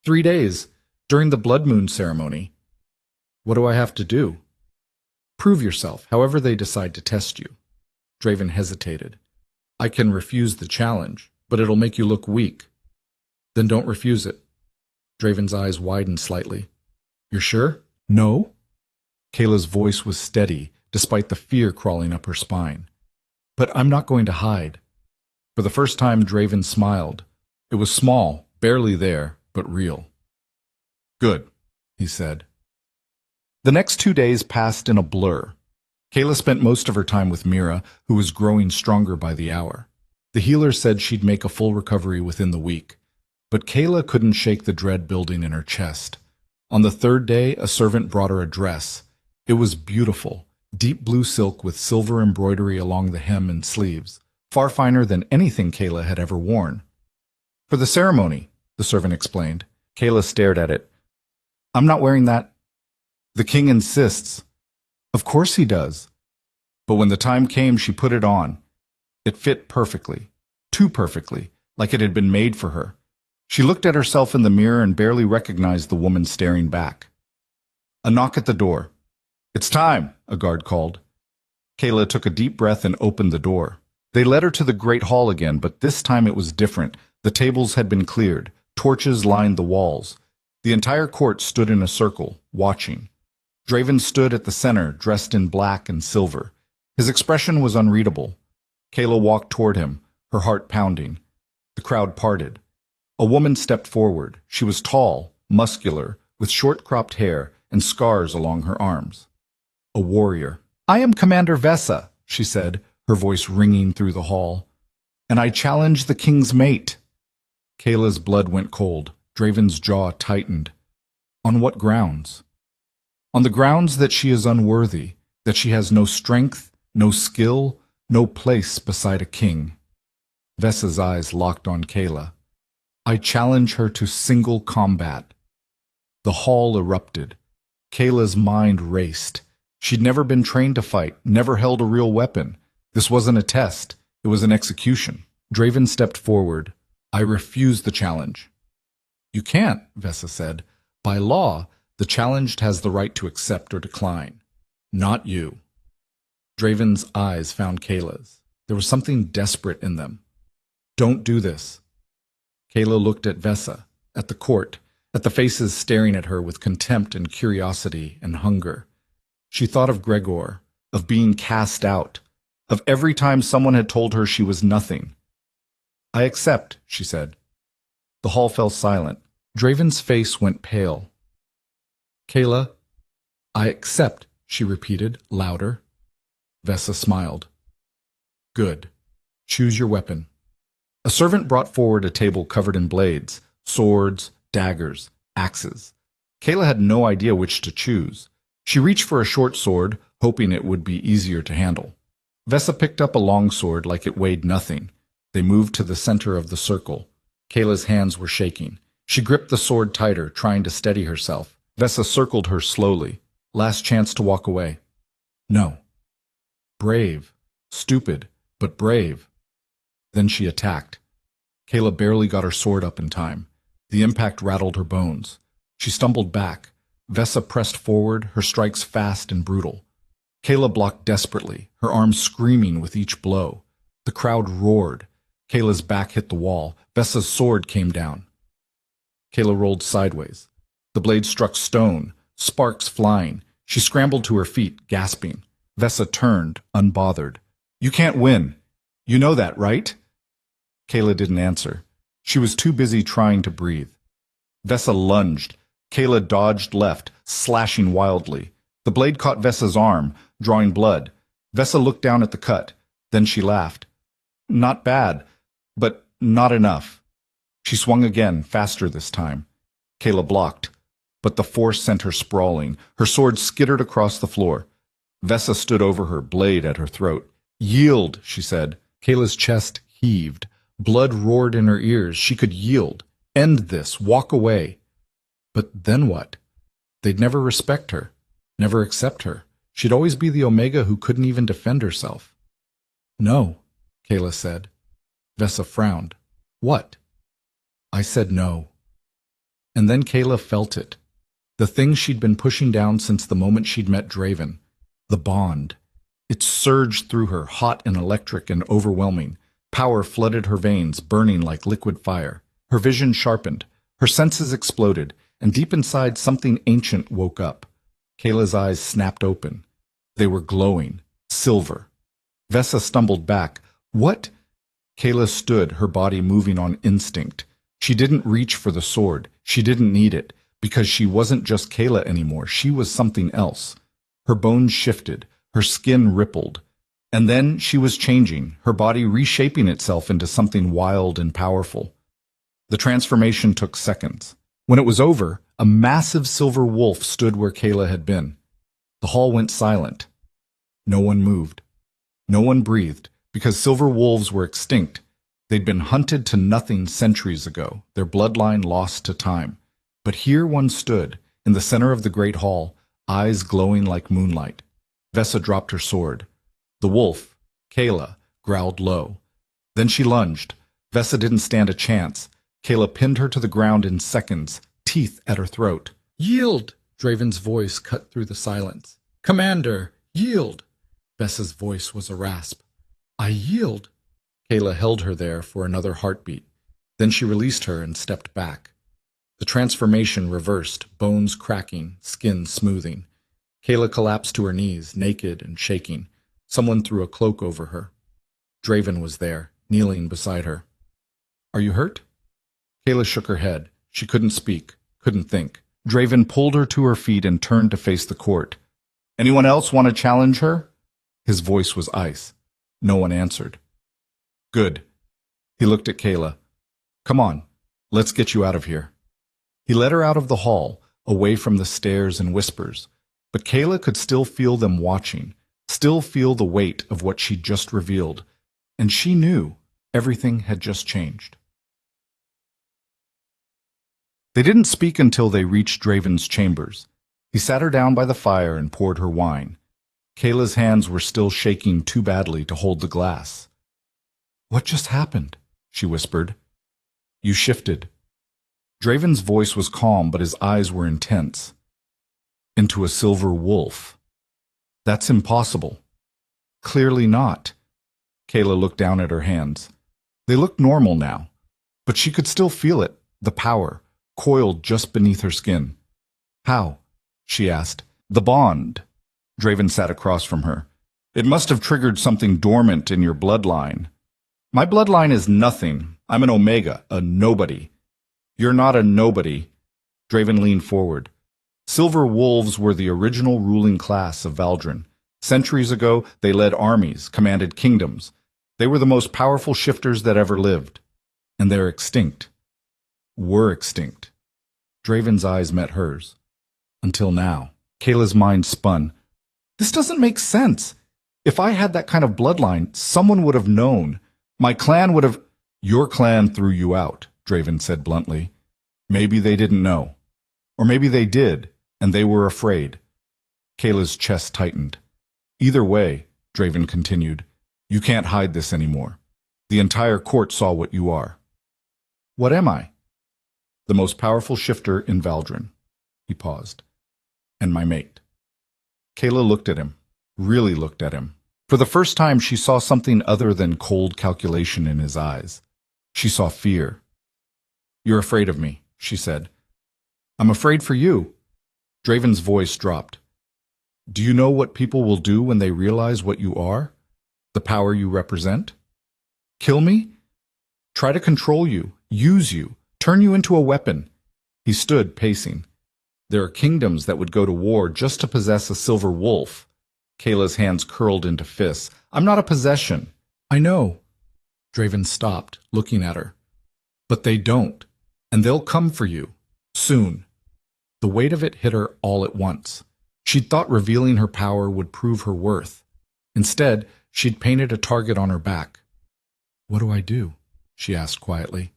3 days, during the blood moon ceremony. What do I have to do? Prove yourself, however they decide to test you. Draven hesitated. I can refuse the challenge, but it'll make you look weak. Then don't refuse it. Draven's eyes widened slightly. You're sure? No? Kayla's voice was steady, despite the fear crawling up her spine. But I'm not going to hide. For the first time, Draven smiled. It was small, barely there, but real. Good, he said. The next 2 days passed in a blur. Kayla spent most of her time with Mira, who was growing stronger by the hour. The healer said she'd make a full recovery within the week. But Kayla couldn't shake the dread building in her chest. On the 3rd day, a servant brought her a dress. It was beautiful, deep blue silk with silver embroidery along the hem and sleeves, far finer than anything Kayla had ever worn. For the ceremony, the servant explained. Kayla stared at it. I'm not wearing that. The king insists. Of course he does. But when the time came, she put it on. It fit perfectly, too perfectly, like it had been made for her. She looked at herself in the mirror and barely recognized the woman staring back. A knock at the door. It's time, a guard called. Kayla took a deep breath and opened the door. They led her to the great hall again, but this time it was different. The tables had been cleared. Torches lined the walls. The entire court stood in a circle, watching. Draven stood at the center, dressed in black and silver. His expression was unreadable. Kayla walked toward him, her heart pounding. The crowd parted. A woman stepped forward. She was tall, muscular, with short-cropped hair and scars along her arms. A warrior. "I am Commander Vessa," she said, her voice ringing through the hall. "And I challenge the king's mate." Kayla's blood went cold. Draven's jaw tightened. On what grounds? On the grounds that she is unworthy, that she has no strength, no skill, no place beside a king. Vessa's eyes locked on Kayla. "I challenge her to single combat." The hall erupted. Kayla's mind raced. She'd never been trained to fight, never held a real weapon. This wasn't a test. It was an execution. Draven stepped forward. "I refuse the challenge." "You can't," Vessa said. "By law, the challenged has the right to accept or decline. Not you." Draven's eyes found Kayla's. There was something desperate in them. "Don't do this." Kayla looked at Vessa, at the court, at the faces staring at her with contempt and curiosity and hunger. She thought of Gregor, of being cast out, of every time someone had told her she was nothing. "I accept," she said. The hall fell silent. Draven's face went pale. "Kayla, I accept," she repeated, louder. Vessa smiled. "Good. Choose your weapon." A servant brought forward a table covered in blades, swords, daggers, axes. Kayla had no idea which to choose. She reached for a short sword, hoping it would be easier to handle. Vessa picked up a long sword like it weighed nothing. They moved to the center of the circle. Kayla's hands were shaking. She gripped the sword tighter, trying to steady herself. Vessa circled her slowly. "Last chance to walk away." "No." Brave. Stupid, but brave. Then she attacked. Kayla barely got her sword up in time. The impact rattled her bones. She stumbled back. Vessa pressed forward, her strikes fast and brutal. Kayla blocked desperately, her arms screaming with each blow. The crowd roared. Kayla's back hit the wall. Vessa's sword came down. Kayla rolled sideways. The blade struck stone, sparks flying. She scrambled to her feet, gasping. Vessa turned, unbothered. "You can't win. You know that, right?" Kayla didn't answer. She was too busy trying to breathe. Vessa lunged. Kayla dodged left, slashing wildly. The blade caught Vessa's arm, drawing blood. Vessa looked down at the cut. Then she laughed. "Not bad, but not enough." She swung again, faster this time. Kayla blocked, but the force sent her sprawling. Her sword skittered across the floor. Vessa stood over her, blade at her throat. "Yield," she said. Kayla's chest heaved. Blood roared in her ears. She could yield. End this. Walk away. But then what? They'd never respect her, never accept her. She'd always be the Omega who couldn't even defend herself. "No," Kayla said. Vessa frowned. "What?" "I said no." And then Kayla felt it. The thing she'd been pushing down since the moment she'd met Draven. The bond. It surged through her, hot and electric and overwhelming. Power flooded her veins, burning like liquid fire. Her vision sharpened. Her senses exploded, and deep inside something ancient woke up. Kayla's eyes snapped open. They were glowing, silver. Vessa stumbled back. "What?" Kayla stood, her body moving on instinct. She didn't reach for the sword. She didn't need it, because she wasn't just Kayla anymore. She was something else. Her bones shifted, her skin rippled. And then she was changing, her body reshaping itself into something wild and powerful. The transformation took seconds. When it was over, a massive silver wolf stood where Kayla had been. The hall went silent. No one moved. No one breathed, because silver wolves were extinct. They'd been hunted to nothing centuries ago, their bloodline lost to time. But here one stood, in the center of the great hall, eyes glowing like moonlight. Vessa dropped her sword. The wolf, Kayla, growled low. Then she lunged. Vessa didn't stand a chance. Kayla pinned her to the ground in seconds, teeth at her throat. "Yield!" Draven's voice cut through the silence. "Commander, yield!" Vessa's voice was a rasp. "I yield." Kayla held her there for another heartbeat. Then she released her and stepped back. The transformation reversed, bones cracking, skin smoothing. Kayla collapsed to her knees, naked and shaking. Someone threw a cloak over her. Draven was there, kneeling beside her. Are you hurt? Kayla shook her head. She couldn't speak, couldn't think. Draven pulled her to her feet and turned to face the court. Anyone else want to challenge her? His voice was ice. No one answered. Good. He looked at Kayla. Come on, let's get you out of here. He led her out of the hall, away from the stares and whispers, but Kayla could still feel them watching, still feel the weight of what she'd just revealed, and she knew everything had just changed. They didn't speak until they reached Draven's chambers. He sat her down by the fire and poured her wine. Kayla's hands were still shaking too badly to hold the glass. What just happened? She whispered. You shifted. Draven's voice was calm, but his eyes were intense. Into a silver wolf. That's impossible. Clearly not. Kayla looked down at her hands. They looked normal now, but she could still feel it, the power, coiled just beneath her skin. How? She asked. The bond. Draven sat across from her. It must have triggered something dormant in your bloodline. My bloodline is nothing. I'm an omega, a nobody. You're not a nobody. Draven leaned forward. Silver wolves were the original ruling class of Valdrin. Centuries ago, they led armies, commanded kingdoms. They were the most powerful shifters that ever lived. And they're extinct. Were extinct. Draven's eyes met hers. Until now. Kayla's mind spun. This doesn't make sense. If I had that kind of bloodline, someone would have known. My clan would have... Your clan threw you out, Draven said bluntly. Maybe they didn't know. Or maybe they did, and they were afraid. Kayla's chest tightened. Either way, Draven continued, you can't hide this anymore. The entire court saw what you are. What am I? The most powerful shifter in Valdrin. He paused. And my mate. Kayla looked at him, really looked at him. For the first time, she saw something other than cold calculation in his eyes. She saw fear. You're afraid of me, she said. I'm afraid for you. Draven's voice dropped. Do you know what people will do when they realize what you are? The power you represent? Kill me? Try to control you, use you, turn you into a weapon. He stood, pacing. There are kingdoms that would go to war just to possess a silver wolf. Kayla's hands curled into fists. I'm not a possession. I know. Draven stopped, looking at her. But they don't, and they'll come for you. Soon. The weight of it hit her all at once. She'd thought revealing her power would prove her worth. Instead, she'd painted a target on her back. What do I do? She asked quietly.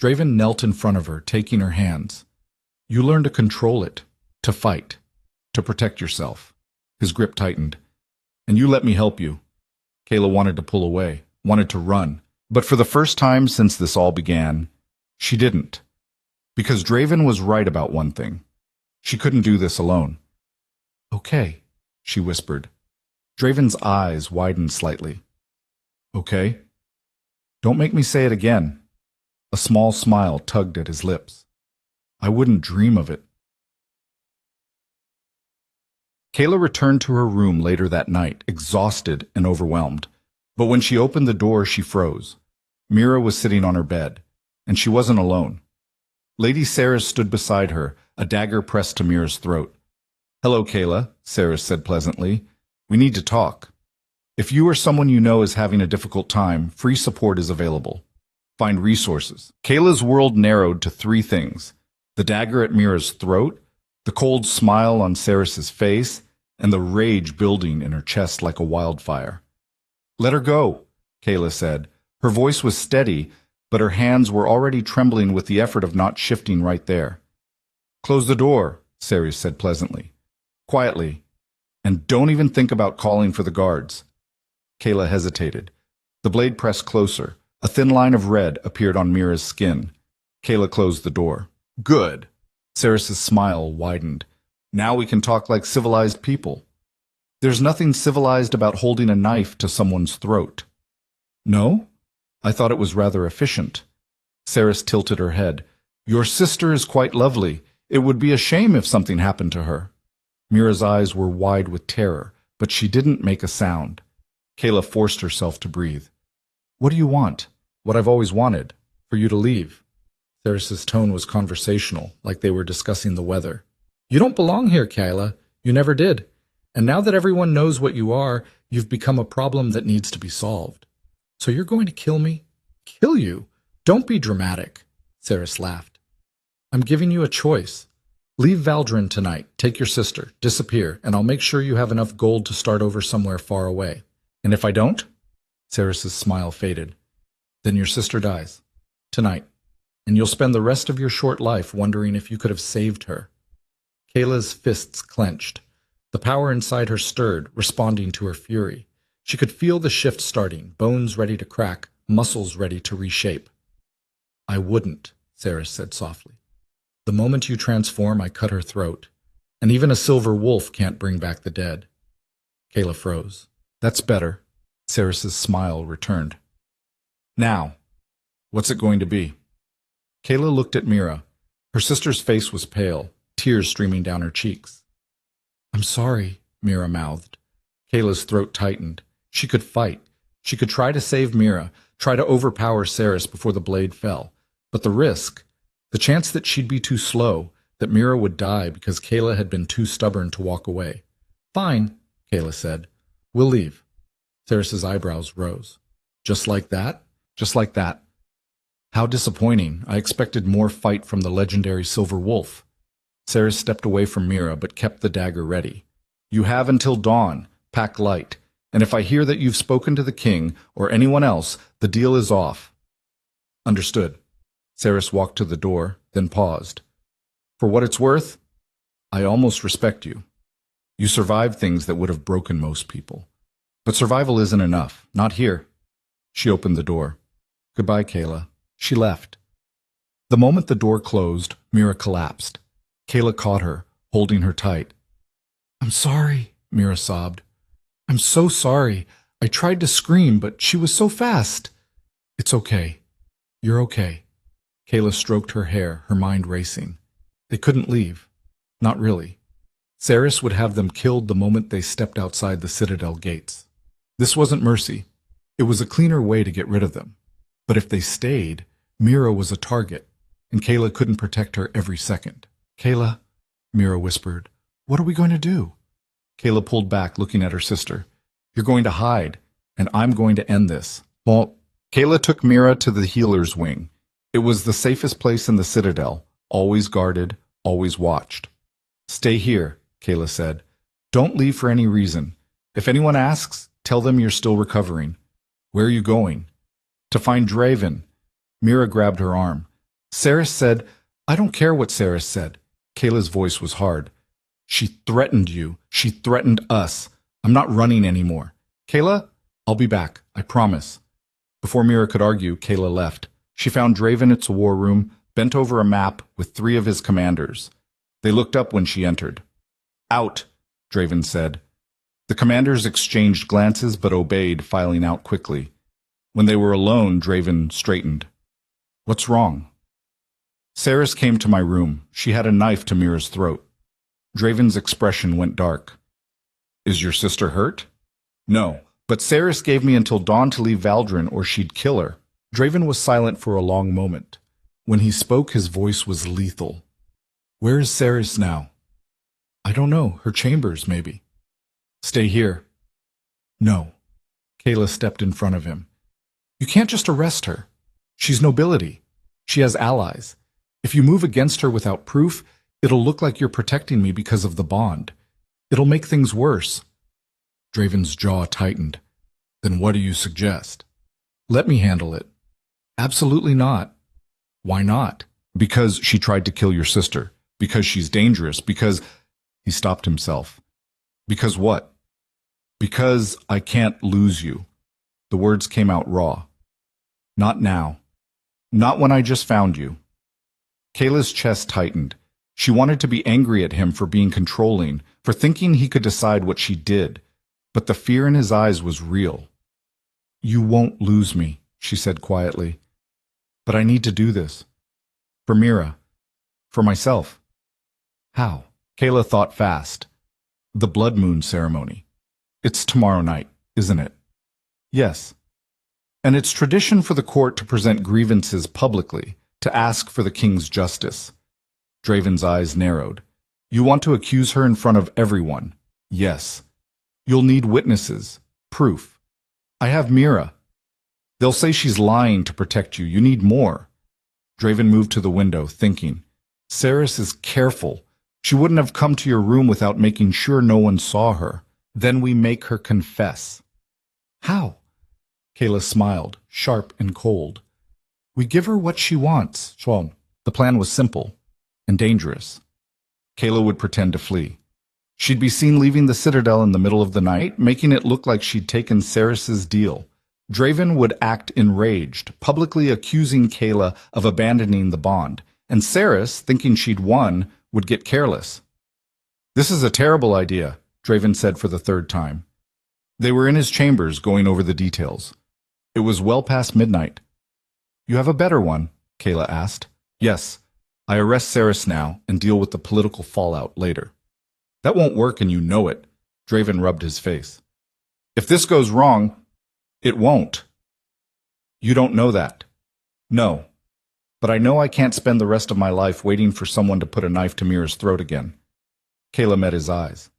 Draven knelt in front of her, taking her hands. You learn to control it, to fight, to protect yourself. His grip tightened. And you let me help you. Kayla wanted to pull away, wanted to run. But for the first time since this all began, she didn't. Because Draven was right about one thing. She couldn't do this alone. Okay, she whispered. Draven's eyes widened slightly. Okay? Don't make me say it again. A small smile tugged at his lips. I wouldn't dream of it. Kayla returned to her room later that night, exhausted and overwhelmed. But when she opened the door, she froze. Mira was sitting on her bed, and she wasn't alone. Lady Sarah stood beside her, a dagger pressed to Mira's throat. Hello, Kayla, Sarah said pleasantly. We need to talk. If you or someone you know is having a difficult time, free support is available. Find resources. Kayla's world narrowed to three things. The dagger at Mira's throat, the cold smile on Sarah's face, and the rage building in her chest like a wildfire. Let her go, Kayla said. Her voice was steady, but her hands were already trembling with the effort of not shifting right there. Close the door, Sarah said pleasantly. Quietly. And don't even think about calling for the guards. Kayla hesitated. The blade pressed closer. A thin line of red appeared on Mira's skin. Kayla closed the door. Good. Sarah's smile widened. Now we can talk like civilized people. There's nothing civilized about holding a knife to someone's throat. No? I thought it was rather efficient. Saris tilted her head. Your sister is quite lovely. It would be a shame if something happened to her. Mira's eyes were wide with terror, but she didn't make a sound. Kayla forced herself to breathe. What do you want? What I've always wanted. For you to leave. Theris's tone was conversational, like they were discussing the weather. You don't belong here, Kayla. You never did. And now that everyone knows what you are, you've become a problem that needs to be solved. So you're going to kill me? Kill you? Don't be dramatic. Theris laughed. I'm giving you a choice. Leave Valdrin tonight, take your sister, disappear, and I'll make sure you have enough gold to start over somewhere far away. And if I don't? Theris's smile faded. Then your sister dies. Tonight. And you'll spend the rest of your short life wondering if you could have saved her. Kayla's fists clenched. The power inside her stirred, responding to her fury. She could feel the shift starting, bones ready to crack, muscles ready to reshape. I wouldn't, Theris said softly. The moment you transform, I cut her throat. And even a silver wolf can't bring back the dead. Kayla froze. That's better. Theris's smile returned. Now, what's it going to be? Kayla looked at Mira. Her sister's face was pale, tears streaming down her cheeks. I'm sorry, Mira mouthed. Kayla's throat tightened. She could fight. She could try to save Mira, try to overpower Theris before the blade fell. But the risk, the chance that she'd be too slow, that Mira would die because Kayla had been too stubborn to walk away. Fine, Kayla said. We'll leave. Theris's eyebrows rose. Just like that? Just like that. How disappointing. I expected more fight from the legendary Silver Wolf. Theris stepped away from Mira, but kept the dagger ready. You have until dawn. Pack light. And if I hear that you've spoken to the king, or anyone else, the deal is off. Understood. Theris walked to the door, then paused. For what it's worth, I almost respect you. You survived things that would have broken most people. But survival isn't enough. Not here. She opened the door. Goodbye, Kayla. She left. The moment the door closed, Mira collapsed. Kayla caught her, holding her tight. I'm sorry, Mira sobbed. I'm so sorry. I tried to scream, but she was so fast. It's okay. You're okay. Kayla stroked her hair, her mind racing. They couldn't leave. Not really. Theris would have them killed the moment they stepped outside the Citadel gates. This wasn't mercy. It was a cleaner way to get rid of them. But if they stayed, Mira was a target, and Kayla couldn't protect her every second. Kayla, Mira whispered, what are we going to do? Kayla pulled back, looking at her sister. You're going to hide, and I'm going to end this. Well, Kayla took Mira to the healer's wing. It was the safest place in the Citadel, always guarded, always watched. Stay here, Kayla said. Don't leave for any reason. If anyone asks, tell them you're still recovering. Where are you going? To find Draven. Mira grabbed her arm. Theris said, I don't care what Theris said. Kayla's voice was hard. She threatened you. She threatened us. I'm not running anymore. Kayla, I'll be back. I promise. Before Mira could argue, Kayla left. She found Draven at the war room, bent over a map with 3 of his commanders. They looked up when she entered. Out, Draven said. The commanders exchanged glances but obeyed, filing out quickly. When they were alone, Draven straightened. What's wrong? Theris came to my room. She had a knife to Mira's throat. Draven's expression went dark. Is your sister hurt? No, but Theris gave me until dawn to leave Valdrin or she'd kill her. Draven was silent for a long moment. When he spoke, his voice was lethal. Where is Theris now? I don't know. Her chambers, maybe. Stay here. No. Kayla stepped in front of him. You can't just arrest her. She's nobility. She has allies. If you move against her without proof, it'll look like you're protecting me because of the bond. It'll make things worse. Draven's jaw tightened. Then what do you suggest? Let me handle it. Absolutely not. Why not? Because she tried to kill your sister. Because she's dangerous. Because... He stopped himself. Because what? Because I can't lose you. The words came out raw. Not now. Not when I just found you. Kayla's chest tightened. She wanted to be angry at him for being controlling, for thinking he could decide what she did. But the fear in his eyes was real. You won't lose me, she said quietly. But I need to do this. For Mira. For myself. How? Kayla thought fast. The blood moon ceremony. It's tomorrow night, isn't it? Yes. And it's tradition for the court to present grievances publicly, to ask for the king's justice. Draven's eyes narrowed. You want to accuse her in front of everyone? Yes. You'll need witnesses, proof. I have Mira. They'll say she's lying to protect you. You need more. Draven moved to the window, thinking. Cerys is careful. She wouldn't have come to your room without making sure no one saw her. Then we make her confess. How? Kayla smiled, sharp and cold. We give her what she wants. Schwalm. The plan was simple and dangerous. Kayla would pretend to flee. She'd be seen leaving the citadel in the middle of the night, making it look like she'd taken Cerys's deal. Draven would act enraged, publicly accusing Kayla of abandoning the bond, and Cerys, thinking she'd won, would get careless. This is a terrible idea, Draven said for the third time. They were in his chambers going over the details. It was well past midnight. You have a better one? Kayla asked. Yes. I arrest Cerys now and deal with the political fallout later. That won't work and you know it. Draven rubbed his face. If this goes wrong, it won't. You don't know that. No. But I know I can't spend the rest of my life waiting for someone to put a knife to Mira's throat again. Kayla met his eyes.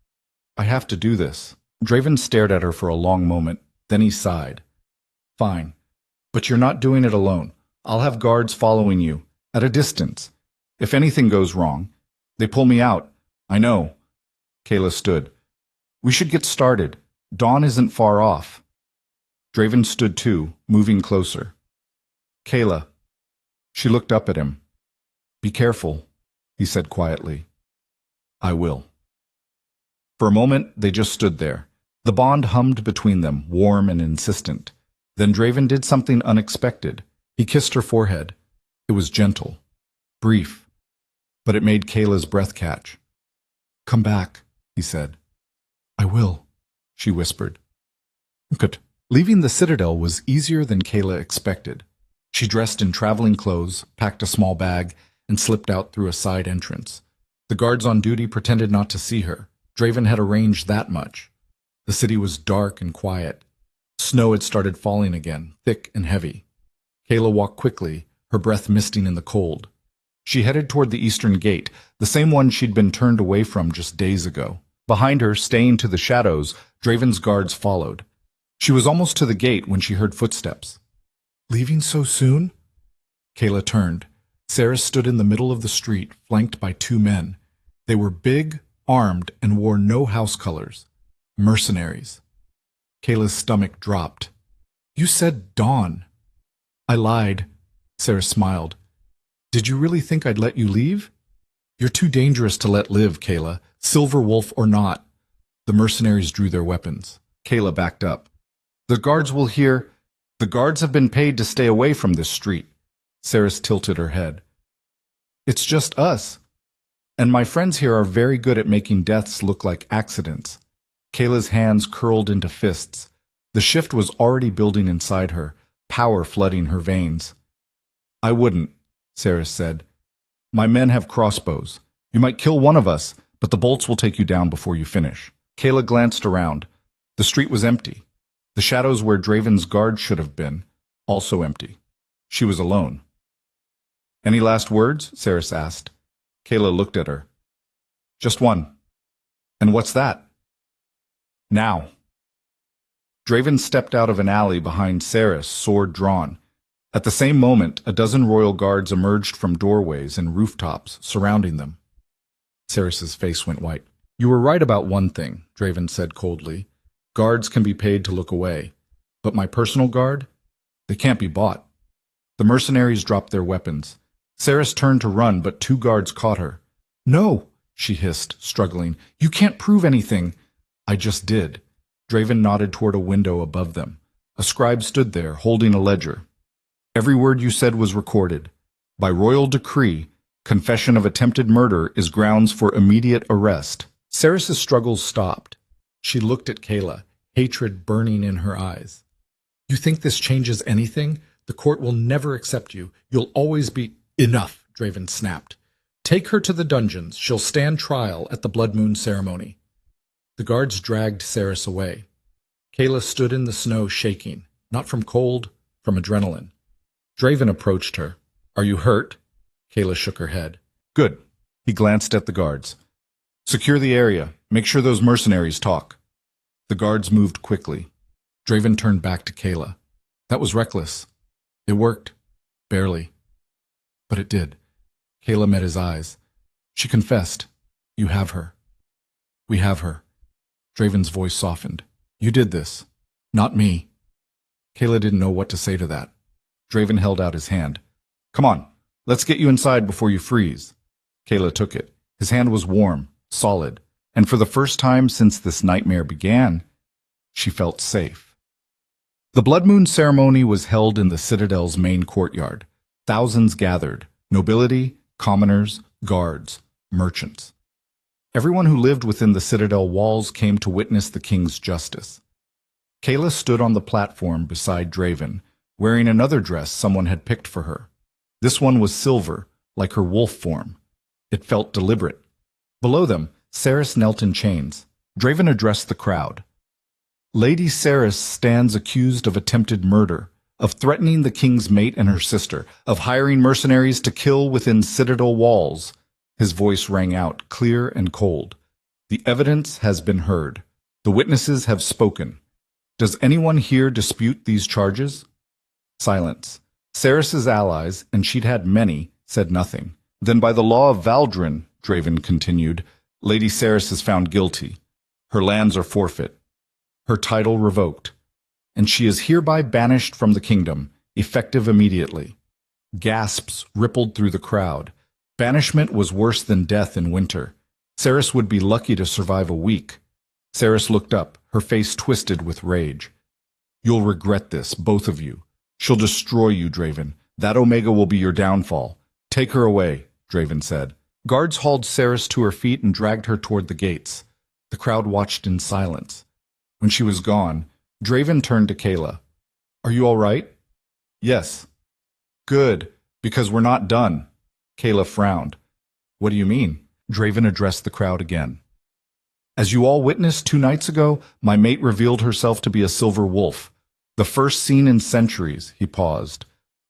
I have to do this. Draven stared at her for a long moment, then he sighed. Fine. But you're not doing it alone. I'll have guards following you, at a distance. If anything goes wrong, they pull me out. I know. Kayla stood. We should get started. Dawn isn't far off. Draven stood too, moving closer. Kayla. She looked up at him. Be careful, he said quietly. I will. For a moment, they just stood there. The bond hummed between them, warm and insistent. Then Draven did something unexpected. He kissed her forehead. It was gentle, brief, but it made Kayla's breath catch. Come back, he said. I will, she whispered. Good. Leaving the citadel was easier than Kayla expected. She dressed in traveling clothes, packed a small bag, and slipped out through a side entrance. The guards on duty pretended not to see her. Draven had arranged that much. The city was dark and quiet. Snow had started falling again, thick and heavy. Kayla walked quickly, her breath misting in the cold. She headed toward the eastern gate, the same one she'd been turned away from just days ago. Behind her, staying to the shadows, Draven's guards followed. She was almost to the gate when she heard footsteps. Leaving so soon? Kayla turned. Cerys stood in the middle of the street, flanked by two men. They were big, armed, and wore no house colors. Mercenaries. Kayla's stomach dropped. You said dawn. I lied. Cerys smiled. Did you really think I'd let you leave? You're too dangerous to let live, Kayla, silver wolf or not. The mercenaries drew their weapons. Kayla backed up. The guards will hear. The guards have been paid to stay away from this street. Cerys tilted her head. It's just us. And my friends here are very good at making deaths look like accidents. Kayla's hands curled into fists. The shift was already building inside her, power flooding her veins. I wouldn't, Cerys said. My men have crossbows. You might kill one of us, but the bolts will take you down before you finish. Kayla glanced around. The street was empty. The shadows where Draven's guard should have been, also empty. She was alone. Any last words? Cerys asked. Kayla looked at her. Just one. And what's that? Now. Draven stepped out of an alley behind Cerys, sword drawn. At the same moment, a dozen royal guards emerged from doorways and rooftops surrounding them. Cerys's face went white. You were right about one thing, Draven said coldly. Guards can be paid to look away. But my personal guard? They can't be bought. The mercenaries dropped their weapons. Cerys turned to run, but two guards caught her. No, she hissed, struggling. You can't prove anything. I just did. Draven nodded toward a window above them. A scribe stood there, holding a ledger. Every word you said was recorded. By royal decree, confession of attempted murder is grounds for immediate arrest. Cerys' struggles stopped. She looked at Kayla, hatred burning in her eyes. You think this changes anything? The court will never accept you. You'll always be— Enough, Draven snapped. Take her to the dungeons. She'll stand trial at the Blood Moon ceremony. The guards dragged Cerys away. Kayla stood in the snow shaking, not from cold, from adrenaline. Draven approached her. "Are you hurt?" Kayla shook her head. "Good." He glanced at the guards. "Secure the area. Make sure those mercenaries talk." The guards moved quickly. Draven turned back to Kayla. "That was reckless. It worked. Barely. But it did." Kayla met his eyes. She confessed. "You have her." "We have her." Draven's voice softened. "You did this. Not me." Kayla didn't know what to say to that. Draven held out his hand. "Come on, let's get you inside before you freeze." Kayla took it. His hand was warm, solid, and for the first time since this nightmare began, she felt safe. The Blood Moon ceremony was held in the Citadel's main courtyard. Thousands gathered, nobility, commoners, guards, merchants. Everyone who lived within the Citadel walls came to witness the king's justice. Kayla stood on the platform beside Draven, wearing another dress someone had picked for her. This one was silver, like her wolf form. It felt deliberate. Below them, Cerys knelt in chains. Draven addressed the crowd. "Lady Cerys stands accused of attempted murder, of threatening the king's mate and her sister, of hiring mercenaries to kill within Citadel walls." His voice rang out, clear and cold. "The evidence has been heard. The witnesses have spoken. Does anyone here dispute these charges?" Silence. Cerys's allies, and she'd had many, said nothing. "Then by the law of Valdrin," Draven continued, "Lady Cerys is found guilty. Her lands are forfeit. Her title revoked. And she is hereby banished from the kingdom, effective immediately." Gasps rippled through the crowd. Banishment was worse than death in winter. Cerys would be lucky to survive a week. Cerys looked up, her face twisted with rage. "You'll regret this, both of you. She'll destroy you, Draven. That Omega will be your downfall. Take her away," Draven said. Guards hauled Cerys to her feet and dragged her toward the gates. The crowd watched in silence. When she was gone, Draven turned to Kayla. "Are you all right?" "Yes." "Good, because we're not done." Kayla frowned. "What do you mean?" Draven addressed the crowd again. "As you all witnessed 2 nights ago, my mate revealed herself to be a silver wolf. The first seen in centuries." He paused.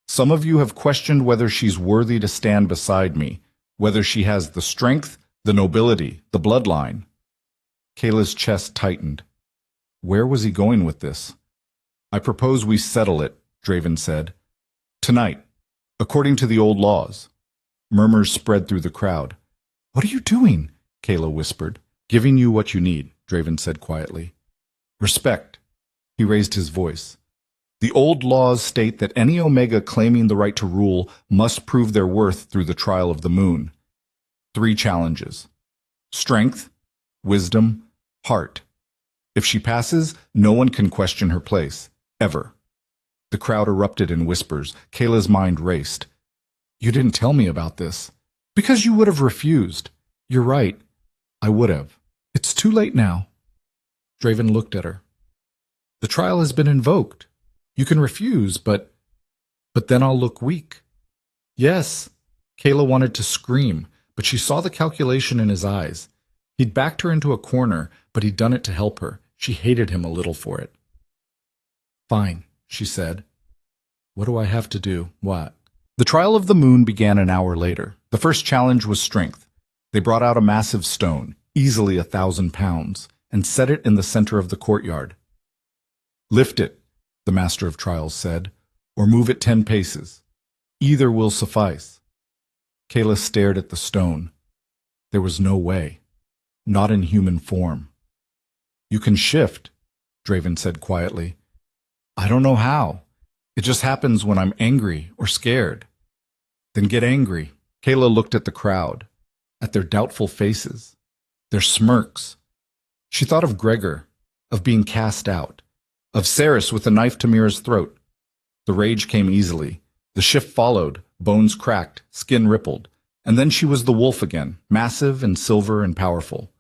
"Some of you have questioned whether she's worthy to stand beside me, whether she has the strength, the nobility, the bloodline." Kayla's chest tightened. Where was he going with this? "I propose we settle it," Draven said. "Tonight, according to the old laws." Murmurs spread through the crowd. "What are you doing?" Kayla whispered. "Giving you what you need," Draven said quietly. "Respect." He raised his voice. "The old laws state that any Omega claiming the right to rule must prove their worth through the trial of the moon. 3 challenges. Strength, wisdom, heart. If she passes, no one can question her place, ever." The crowd erupted in whispers. Kayla's mind raced. "You didn't tell me about this." "Because you would have refused." "You're right. I would have. It's too late now." Draven looked at her. "The trial has been invoked. You can refuse, but then I'll look weak." "Yes." Kayla wanted to scream, but she saw the calculation in his eyes. He'd backed her into a corner, but he'd done it to help her. She hated him a little for it. "Fine," she said. "What do I have to do?" "What?" The trial of the moon began an hour later. The first challenge was strength. They brought out a massive stone, easily 1,000 pounds, and set it in the center of the courtyard. "Lift it," the master of trials said, "or move it 10 paces. Either will suffice." Kayla stared at the stone. There was no way. Not in human form. "You can shift," Draven said quietly. "I don't know how. It just happens when I'm angry or scared." "Then get angry." Kayla looked at the crowd, at their doubtful faces, their smirks. She thought of Gregor, of being cast out, of Cerys with a knife to Mira's throat. The rage came easily. The shift followed, bones cracked, skin rippled, and then she was the wolf again, massive and silver and powerful.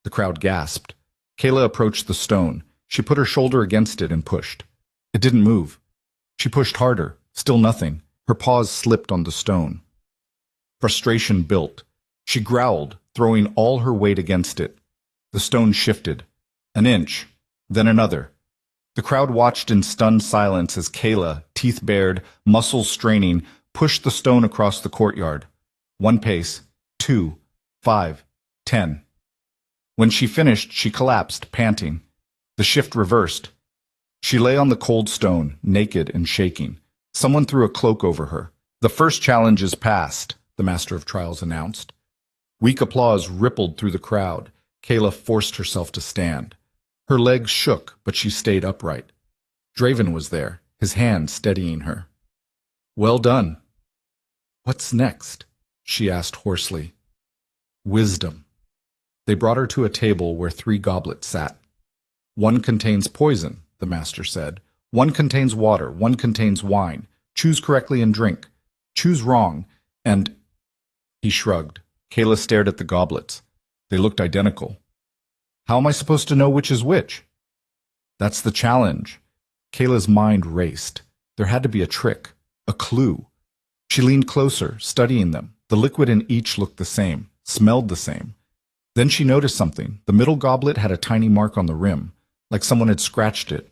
The crowd gasped. Kayla approached the stone. She put her shoulder against it and pushed. It didn't move. She pushed harder, still nothing. Her paws slipped on the stone. Frustration built. She growled, throwing all her weight against it. The stone shifted. An inch, then another. The crowd watched in stunned silence as Kayla, teeth bared, muscles straining, pushed the stone across the courtyard. 1 pace, 2, 5, 10. When she finished, she collapsed, panting. The shift reversed. She lay on the cold stone, naked and shaking. Someone threw a cloak over her. "The first challenge is past," the Master of Trials announced. Weak applause rippled through the crowd. Kayla forced herself to stand. Her legs shook, but she stayed upright. Draven was there, his hand steadying her. "Well done." "What's next?" she asked hoarsely. "Wisdom." They brought her to a table where 3 goblets sat. "One contains poison," the Master said. "One contains water, one contains wine. Choose correctly and drink. Choose wrong, and—" He shrugged. Kayla stared at the goblets. They looked identical. "How am I supposed to know which is which?" "That's the challenge." Kayla's mind raced. There had to be a trick, a clue. She leaned closer, studying them. The liquid in each looked the same, smelled the same. Then she noticed something. The middle goblet had a tiny mark on the rim, like someone had scratched it.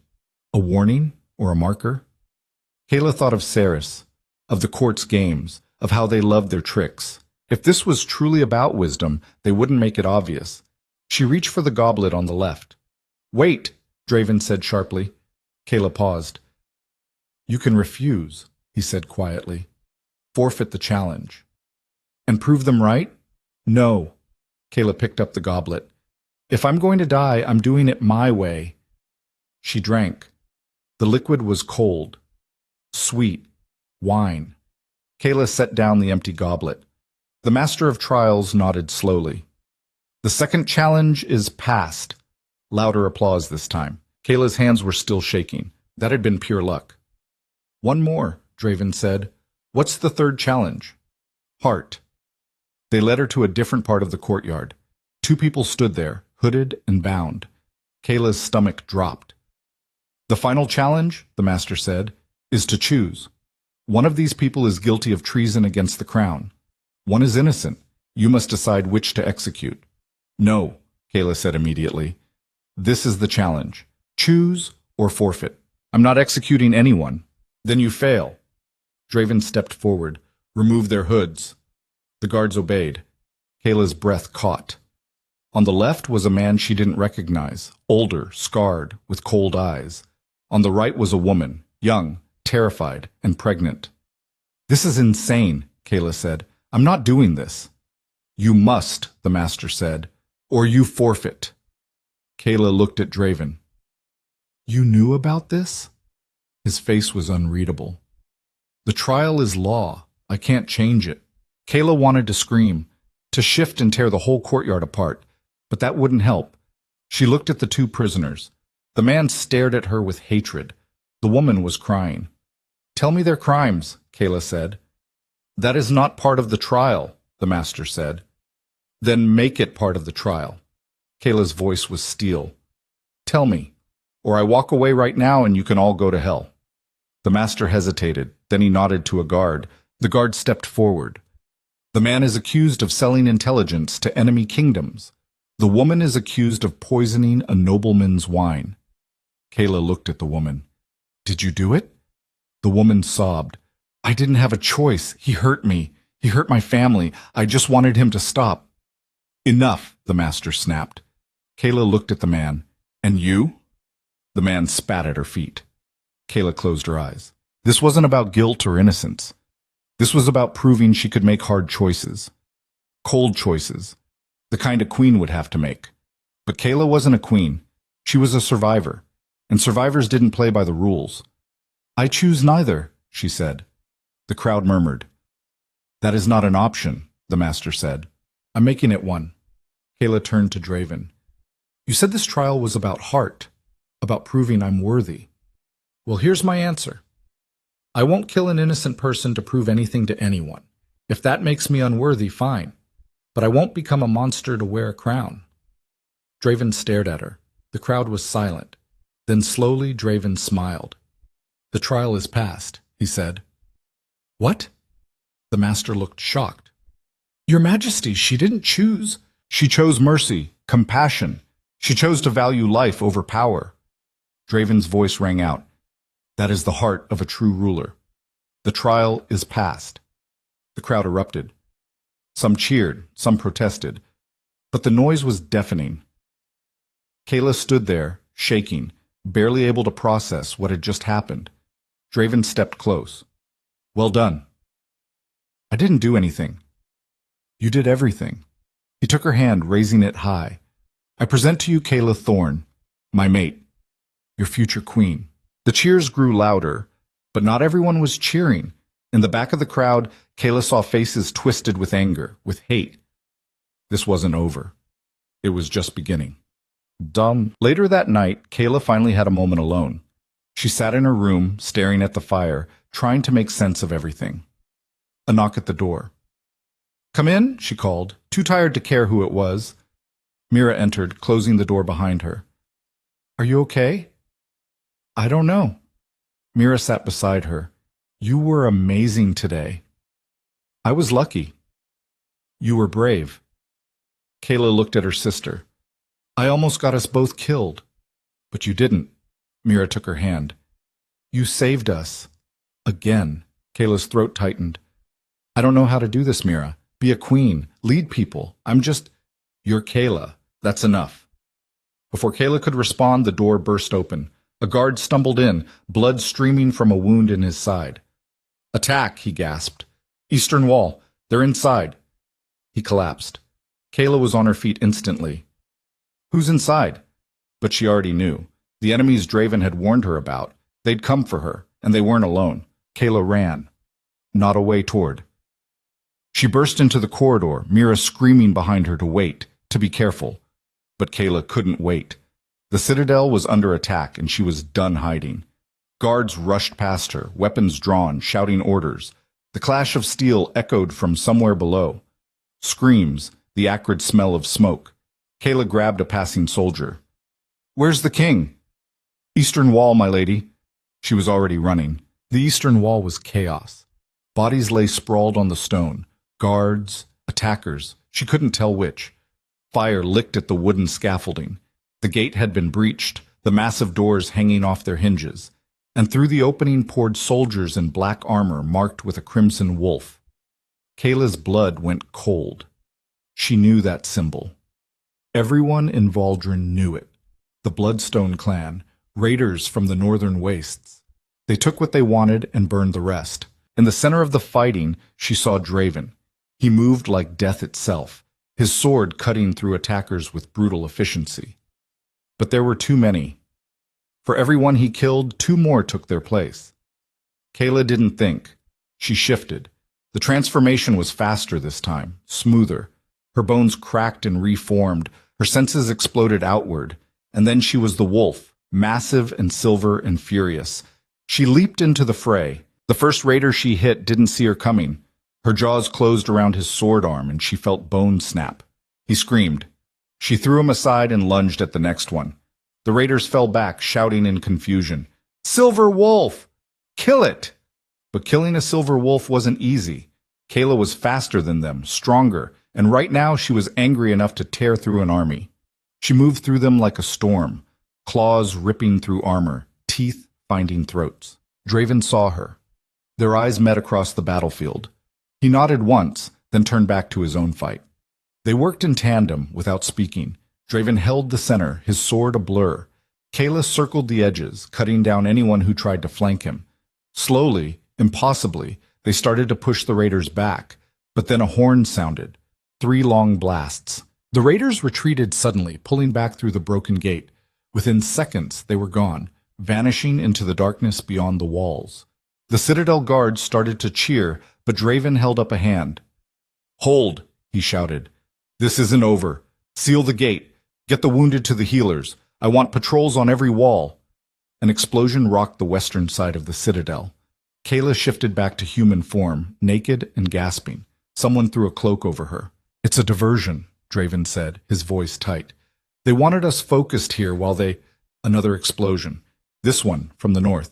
A warning or a marker? Kayla thought of Ceres, of the court's games, of how they loved their tricks. If this was truly about wisdom, they wouldn't make it obvious. She reached for the goblet on the left. "Wait," Draven said sharply. Kayla paused. "You can refuse," he said quietly. "Forfeit the challenge." "And prove them right?" "No." Kayla picked up the goblet. "If I'm going to die, I'm doing it my way." She drank. The liquid was cold. Sweet. Wine. Kayla set down the empty goblet. The Master of Trials nodded slowly. "The second challenge is past." Louder applause this time. Kayla's hands were still shaking. That had been pure luck. "One more," Draven said. "What's the third challenge?" "Heart." They led her to a different part of the courtyard. 2 people stood there, hooded and bound. Kayla's stomach dropped. "The final challenge," the Master said, "is to choose. One of these people is guilty of treason against the crown. One is innocent. You must decide which to execute." "No," Kayla said immediately. "This is the challenge. Choose or forfeit. I'm not executing anyone." "Then you fail." Draven stepped forward, removed their hoods. The guards obeyed. Kayla's breath caught. On the left was a man she didn't recognize, older, scarred, with cold eyes. On the right was a woman, young, terrified, and pregnant. "This is insane," Kayla said. "I'm not doing this." "You must," the Master said, "or you forfeit." Kayla looked at Draven. "You knew about this?" His face was unreadable. "The trial is law. I can't change it." Kayla wanted to scream, to shift and tear the whole courtyard apart, but that wouldn't help. She looked at the 2 prisoners. The man stared at her with hatred. The woman was crying. "Tell me their crimes," Kayla said. "That is not part of the trial," the Master said. "Then make it part of the trial." Kayla's voice was steel. "Tell me, or I walk away right now and you can all go to hell." The Master hesitated, then he nodded to a guard. The guard stepped forward. "The man is accused of selling intelligence to enemy kingdoms. The woman is accused of poisoning a nobleman's wine." Kayla looked at the woman. "Did you do it?" The woman sobbed. "I didn't have a choice. He hurt me. He hurt my family. I just wanted him to stop." "Enough," the Master snapped. Kayla looked at the man. "And you?" The man spat at her feet. Kayla closed her eyes. This wasn't about guilt or innocence. This was about proving she could make hard choices. Cold choices. The kind a queen would have to make. But Kayla wasn't a queen. She was a survivor. And survivors didn't play by the rules. "I choose neither," she said. The crowd murmured. "That is not an option," the Master said. "I'm making it one." Kayla turned to Draven. "You said this trial was about heart, about proving I'm worthy. Well, here's my answer. I won't kill an innocent person to prove anything to anyone. If that makes me unworthy, fine. But I won't become a monster to wear a crown." Draven stared at her. The crowd was silent. Then slowly Draven smiled. "The trial is past," he said. "What?" The Master looked shocked. "Your Majesty, she didn't choose." "She chose mercy, compassion. She chose to value life over power." Draven's voice rang out. That is the heart of a true ruler. The trial is past. The crowd erupted. Some cheered, some protested, but the noise was deafening. Kayla stood there, shaking, barely able to process what had just happened. Draven stepped close. Well done. I didn't do anything. You did everything. He took her hand, raising it high. I present to you Kayla Thorne, my mate, your future queen. The cheers grew louder, but not everyone was cheering. In the back of the crowd, Kayla saw faces twisted with anger, with hate. This wasn't over. It was just beginning. Later that night, Kayla finally had a moment alone. She sat in her room, staring at the fire, trying to make sense of everything. A knock at the door. Come in, she called, too tired to care who it was. Mira entered, closing the door behind her. Are you okay? I don't know. Mira sat beside her. You were amazing today. I was lucky. You were brave. Kayla looked at her sister. I almost got us both killed. But you didn't. Mira took her hand. You saved us. Again. Kayla's throat tightened. I don't know how to do this, Mira. Be a queen. Lead people. You're Kayla. That's enough. Before Kayla could respond, the door burst open. A guard stumbled in, blood streaming from a wound in his side. Attack, he gasped. Eastern wall. They're inside. He collapsed. Kayla was on her feet instantly. Who's inside? But she already knew. The enemies Draven had warned her about. They'd come for her, and they weren't alone. Kayla ran. Not a way toward. She burst into the corridor, Mira screaming behind her to wait, to be careful. But Kayla couldn't wait. The citadel was under attack, and she was done hiding. Guards rushed past her, weapons drawn, shouting orders. The clash of steel echoed from somewhere below. Screams, the acrid smell of smoke. Kayla grabbed a passing soldier. Where's the king? Eastern wall, my lady. She was already running. The eastern wall was chaos. Bodies lay sprawled on the stone. Guards, attackers, she couldn't tell which. Fire licked at the wooden scaffolding. The gate had been breached, the massive doors hanging off their hinges, and through the opening poured soldiers in black armor marked with a crimson wolf. Kayla's blood went cold. She knew that symbol. Everyone in Valdrin knew it. The Bloodstone clan, raiders from the northern wastes. They took what they wanted and burned the rest. In the center of the fighting, she saw Draven. He moved like death itself, his sword cutting through attackers with brutal efficiency. But there were too many. For every one he killed, 2 more took their place. Kayla didn't think. She shifted. The transformation was faster this time, smoother. Her bones cracked and reformed, her senses exploded outward, and then she was the wolf, massive and silver and furious. She leaped into the fray. The first raider she hit didn't see her coming. Her jaws closed around his sword arm, and she felt bones snap. He screamed. She threw him aside and lunged at the next one. The raiders fell back, shouting in confusion. Silver wolf! Kill it! But killing a silver wolf wasn't easy. Kayla was faster than them, stronger, and right now she was angry enough to tear through an army. She moved through them like a storm, claws ripping through armor, teeth finding throats. Draven saw her. Their eyes met across the battlefield. He nodded once, then turned back to his own fight. They worked in tandem, without speaking. Draven held the center, his sword a blur. Kayla circled the edges, cutting down anyone who tried to flank him. Slowly, impossibly, they started to push the raiders back, but then a horn sounded. 3 long blasts. The raiders retreated suddenly, pulling back through the broken gate. Within seconds, they were gone, vanishing into the darkness beyond the walls. The citadel guards started to cheer, but Draven held up a hand. Hold, he shouted. This isn't over. Seal the gate. Get the wounded to the healers. I want patrols on every wall. An explosion rocked the western side of the citadel. Kayla shifted back to human form, naked and gasping. Someone threw a cloak over her. It's a diversion, Draven said, his voice tight. They wanted us focused here while they... Another explosion. This one, from the north.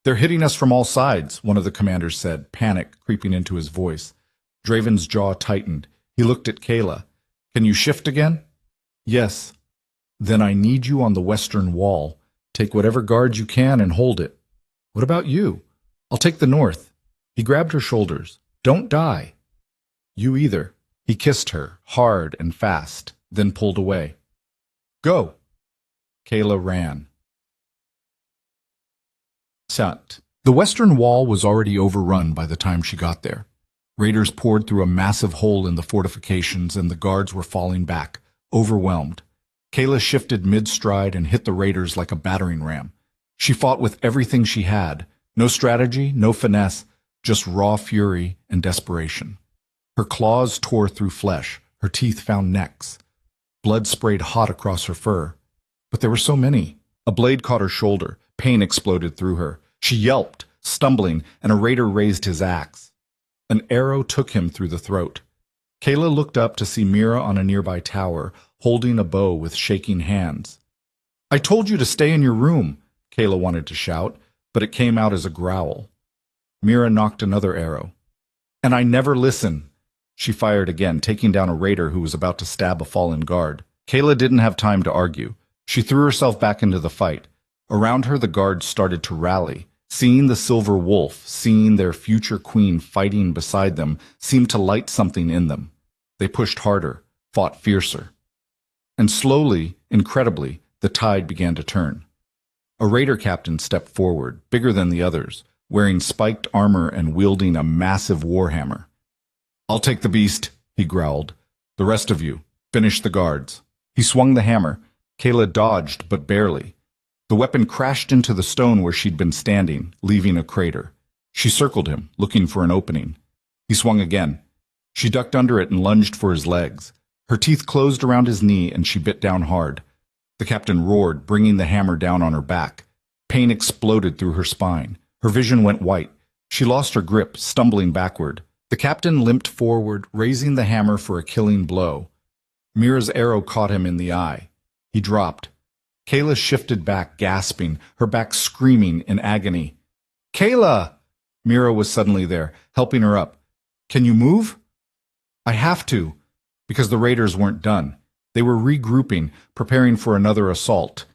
They're hitting us from all sides, one of the commanders said, panic creeping into his voice. Draven's jaw tightened. He looked at Kayla. Can you shift again? Yes. Then I need you on the western wall. Take whatever guards you can and hold it. What about you? I'll take the north. He grabbed her shoulders. Don't die. You either. He kissed her, hard and fast, then pulled away. Go. Kayla ran. Sat. The western wall was already overrun by the time she got there. Raiders poured through a massive hole in the fortifications and the guards were falling back, overwhelmed. Kayla shifted mid-stride and hit the raiders like a battering ram. She fought with everything she had. No strategy, no finesse, just raw fury and desperation. Her claws tore through flesh. Her teeth found necks. Blood sprayed hot across her fur. But there were so many. A blade caught her shoulder. Pain exploded through her. She yelped, stumbling, and a raider raised his axe. An arrow took him through the throat. Kayla looked up to see Mira on a nearby tower, holding a bow with shaking hands. I told you to stay in your room, Kayla wanted to shout, but it came out as a growl. Mira knocked another arrow. And I never listen. She fired again, taking down a raider who was about to stab a fallen guard. Kayla didn't have time to argue. She threw herself back into the fight. Around her, the guards started to rally. Seeing the silver wolf, seeing their future queen fighting beside them, seemed to light something in them. They pushed harder, fought fiercer. And slowly, incredibly, the tide began to turn. A raider captain stepped forward, bigger than the others, wearing spiked armor and wielding a massive warhammer. I'll take the beast, he growled. The rest of you, finish the guards. He swung the hammer. Kayla dodged, but barely. The weapon crashed into the stone where she'd been standing, leaving a crater. She circled him, looking for an opening. He swung again. She ducked under it and lunged for his legs. Her teeth closed around his knee and she bit down hard. The captain roared, bringing the hammer down on her back. Pain exploded through her spine. Her vision went white. She lost her grip, stumbling backward. The captain limped forward, raising the hammer for a killing blow. Mira's arrow caught him in the eye. He dropped. Kayla shifted back, gasping, her back screaming in agony. Kayla! Mira was suddenly there, helping her up. Can you move? I have to, because the raiders weren't done. They were regrouping, preparing for another assault.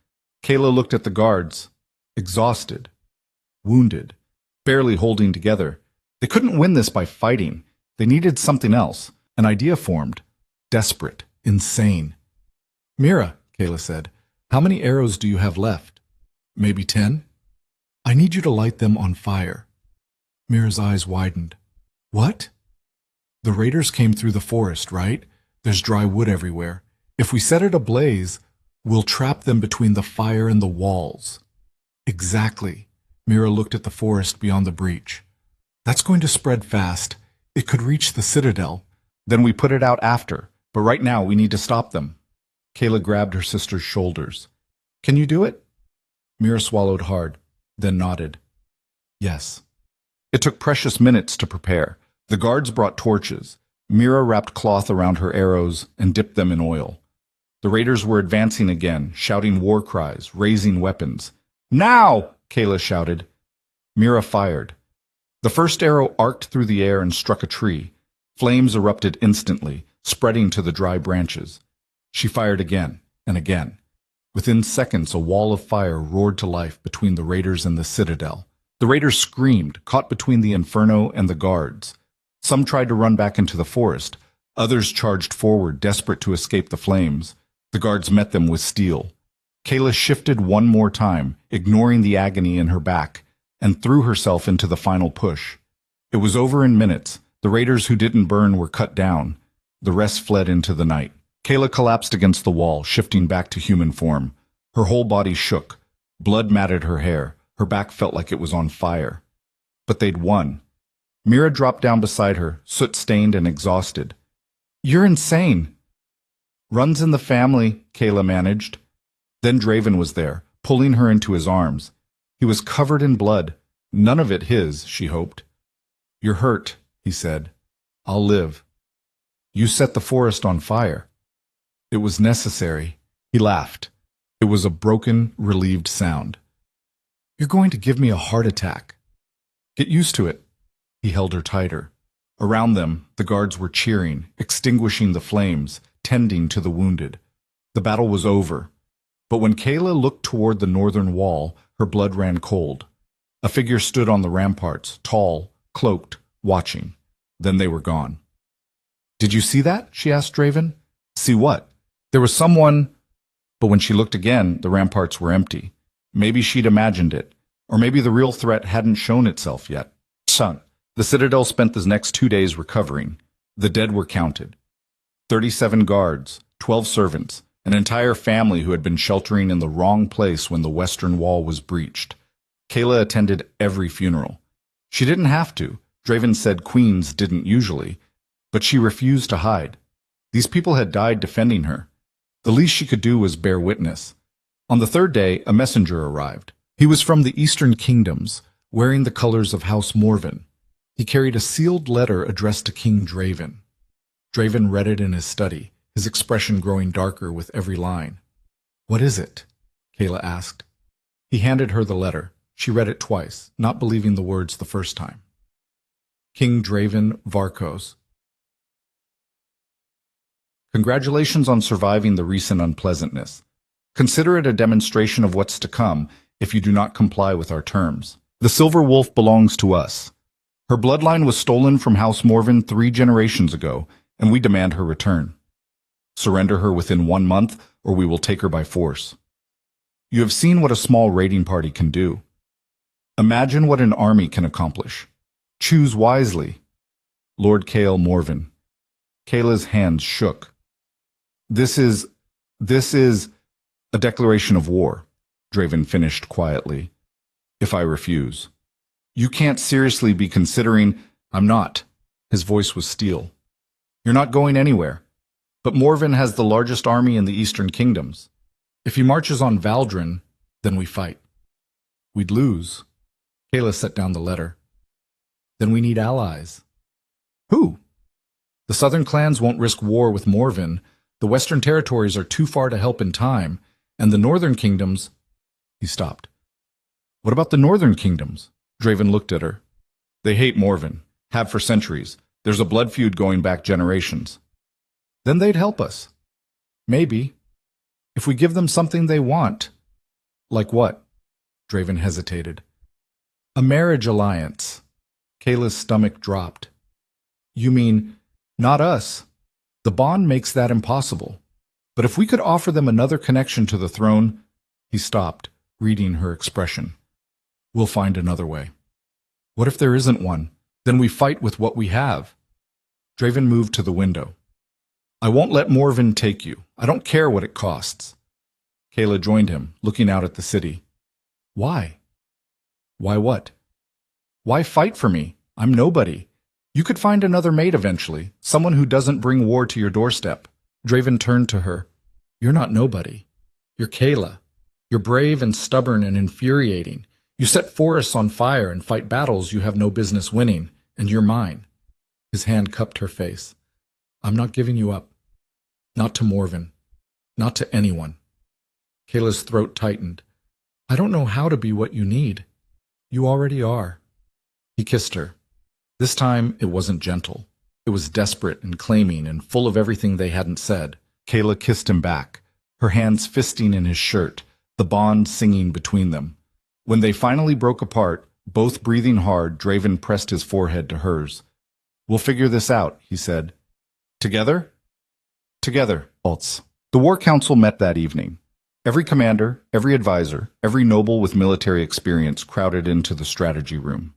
Kayla looked at the guards, exhausted, wounded, barely holding together. They couldn't win this by fighting. They needed something else. An idea formed. Desperate, insane. Mira, Kayla said, how many arrows do you have left? Maybe 10? I need you to light them on fire. Mira's eyes widened. What? The raiders came through the forest, right? There's dry wood everywhere. If we set it ablaze, we'll trap them between the fire and the walls. Exactly. Mira looked at the forest beyond the breach. That's going to spread fast. It could reach the citadel. Then we put it out after, but right now we need to stop them. Kayla grabbed her sister's shoulders. Can you do it? Mira swallowed hard, then nodded. Yes. It took precious minutes to prepare. The guards brought torches. Mira wrapped cloth around her arrows and dipped them in oil. The raiders were advancing again, shouting war cries, raising weapons. Now! Kayla shouted. Mira fired. The first arrow arced through the air and struck a tree. Flames erupted instantly, spreading to the dry branches. She fired again and again. Within seconds, a wall of fire roared to life between the raiders and the citadel. The raiders screamed, caught between the inferno and the guards. Some tried to run back into the forest. Others charged forward, desperate to escape the flames. The guards met them with steel. Kayla shifted one more time, ignoring the agony in her back, and threw herself into the final push. It was over in minutes. The raiders who didn't burn were cut down. The rest fled into the night. Kayla collapsed against the wall, shifting back to human form. Her whole body shook. Blood matted her hair. Her back felt like it was on fire. But they'd won. Mira dropped down beside her, soot-stained and exhausted. You're insane. Runs in the family, Kayla managed. Then Draven was there, pulling her into his arms. He was covered in blood, none of it his, she hoped. You're hurt, he said. I'll live. You set the forest on fire. It was necessary. He laughed. It was a broken, relieved sound. You're going to give me a heart attack. Get used to it. He held her tighter. Around them, the guards were cheering, extinguishing the flames, tending to the wounded. The battle was over. But when Kayla looked toward the northern wall, her blood ran cold. A figure stood on the ramparts, tall, cloaked, watching. Then they were gone. "Did you see that?" she asked Draven. "See what?" "There was someone—" But when she looked again, the ramparts were empty. Maybe she'd imagined it, or maybe the real threat hadn't shown itself yet. Son. The Citadel spent the next 2 days recovering. The dead were counted. 37 guards, 12 servants, an entire family who had been sheltering in the wrong place when the Western Wall was breached. Kayla attended every funeral. She didn't have to. Draven said queens didn't usually, but she refused to hide. These people had died defending her. The least she could do was bear witness. On the third day, a messenger arrived. He was from the Eastern Kingdoms, wearing the colors of House Morven. He carried a sealed letter addressed to King Draven. Draven read it in his study, his expression growing darker with every line. "What is it?" Kayla asked. He handed her the letter. She read it twice, not believing the words the first time. King Draven Varkos. Congratulations on surviving the recent unpleasantness. Consider it a demonstration of what's to come if you do not comply with our terms. The Silver Wolf belongs to us. Her bloodline was stolen from House Morven 3 generations ago, and we demand her return. Surrender her within 1 month, or we will take her by force. You have seen what a small raiding party can do. Imagine what an army can accomplish. Choose wisely. Lord Kael Morven. Kayla's hands shook. This is a declaration of war, Draven finished quietly. If I refuse. You can't seriously be considering— I'm not. His voice was steel. You're not going anywhere. But Morven has the largest army in the Eastern Kingdoms. If he marches on Valdrin, then we fight. We'd lose. Kayla set down the letter. Then we need allies. Who? The southern clans won't risk war with Morven. The western territories are too far to help in time, and the northern kingdoms— He stopped. What about the northern kingdoms? Draven looked at her. They hate Morven, have for centuries. There's a blood feud going back generations. Then they'd help us. Maybe. If we give them something they want. Like what? Draven hesitated. A marriage alliance. Kayla's stomach dropped. You mean, not us. The bond makes that impossible. But if we could offer them another connection to the throne— He stopped, reading her expression. We'll find another way. What if there isn't one? Then we fight with what we have. Draven moved to the window. I won't let Morven take you. I don't care what it costs. Kayla joined him, looking out at the city. Why? Why what? Why fight for me? I'm nobody. You could find another mate eventually, someone who doesn't bring war to your doorstep. Draven turned to her. You're not nobody. You're Kayla. You're brave and stubborn and infuriating. You set forests on fire and fight battles you have no business winning, and you're mine. His hand cupped her face. I'm not giving you up. Not to Morven. Not to anyone. Kayla's throat tightened. I don't know how to be what you need. You already are. He kissed her. This time it wasn't gentle. It was desperate and claiming and full of everything they hadn't said. Kayla kissed him back, her hands fisting in his shirt, the bond singing between them. When they finally broke apart, both breathing hard, Draven pressed his forehead to hers. We'll figure this out, he said. Together? Together, Alts. The War Council met that evening. Every commander, every advisor, every noble with military experience crowded into the strategy room.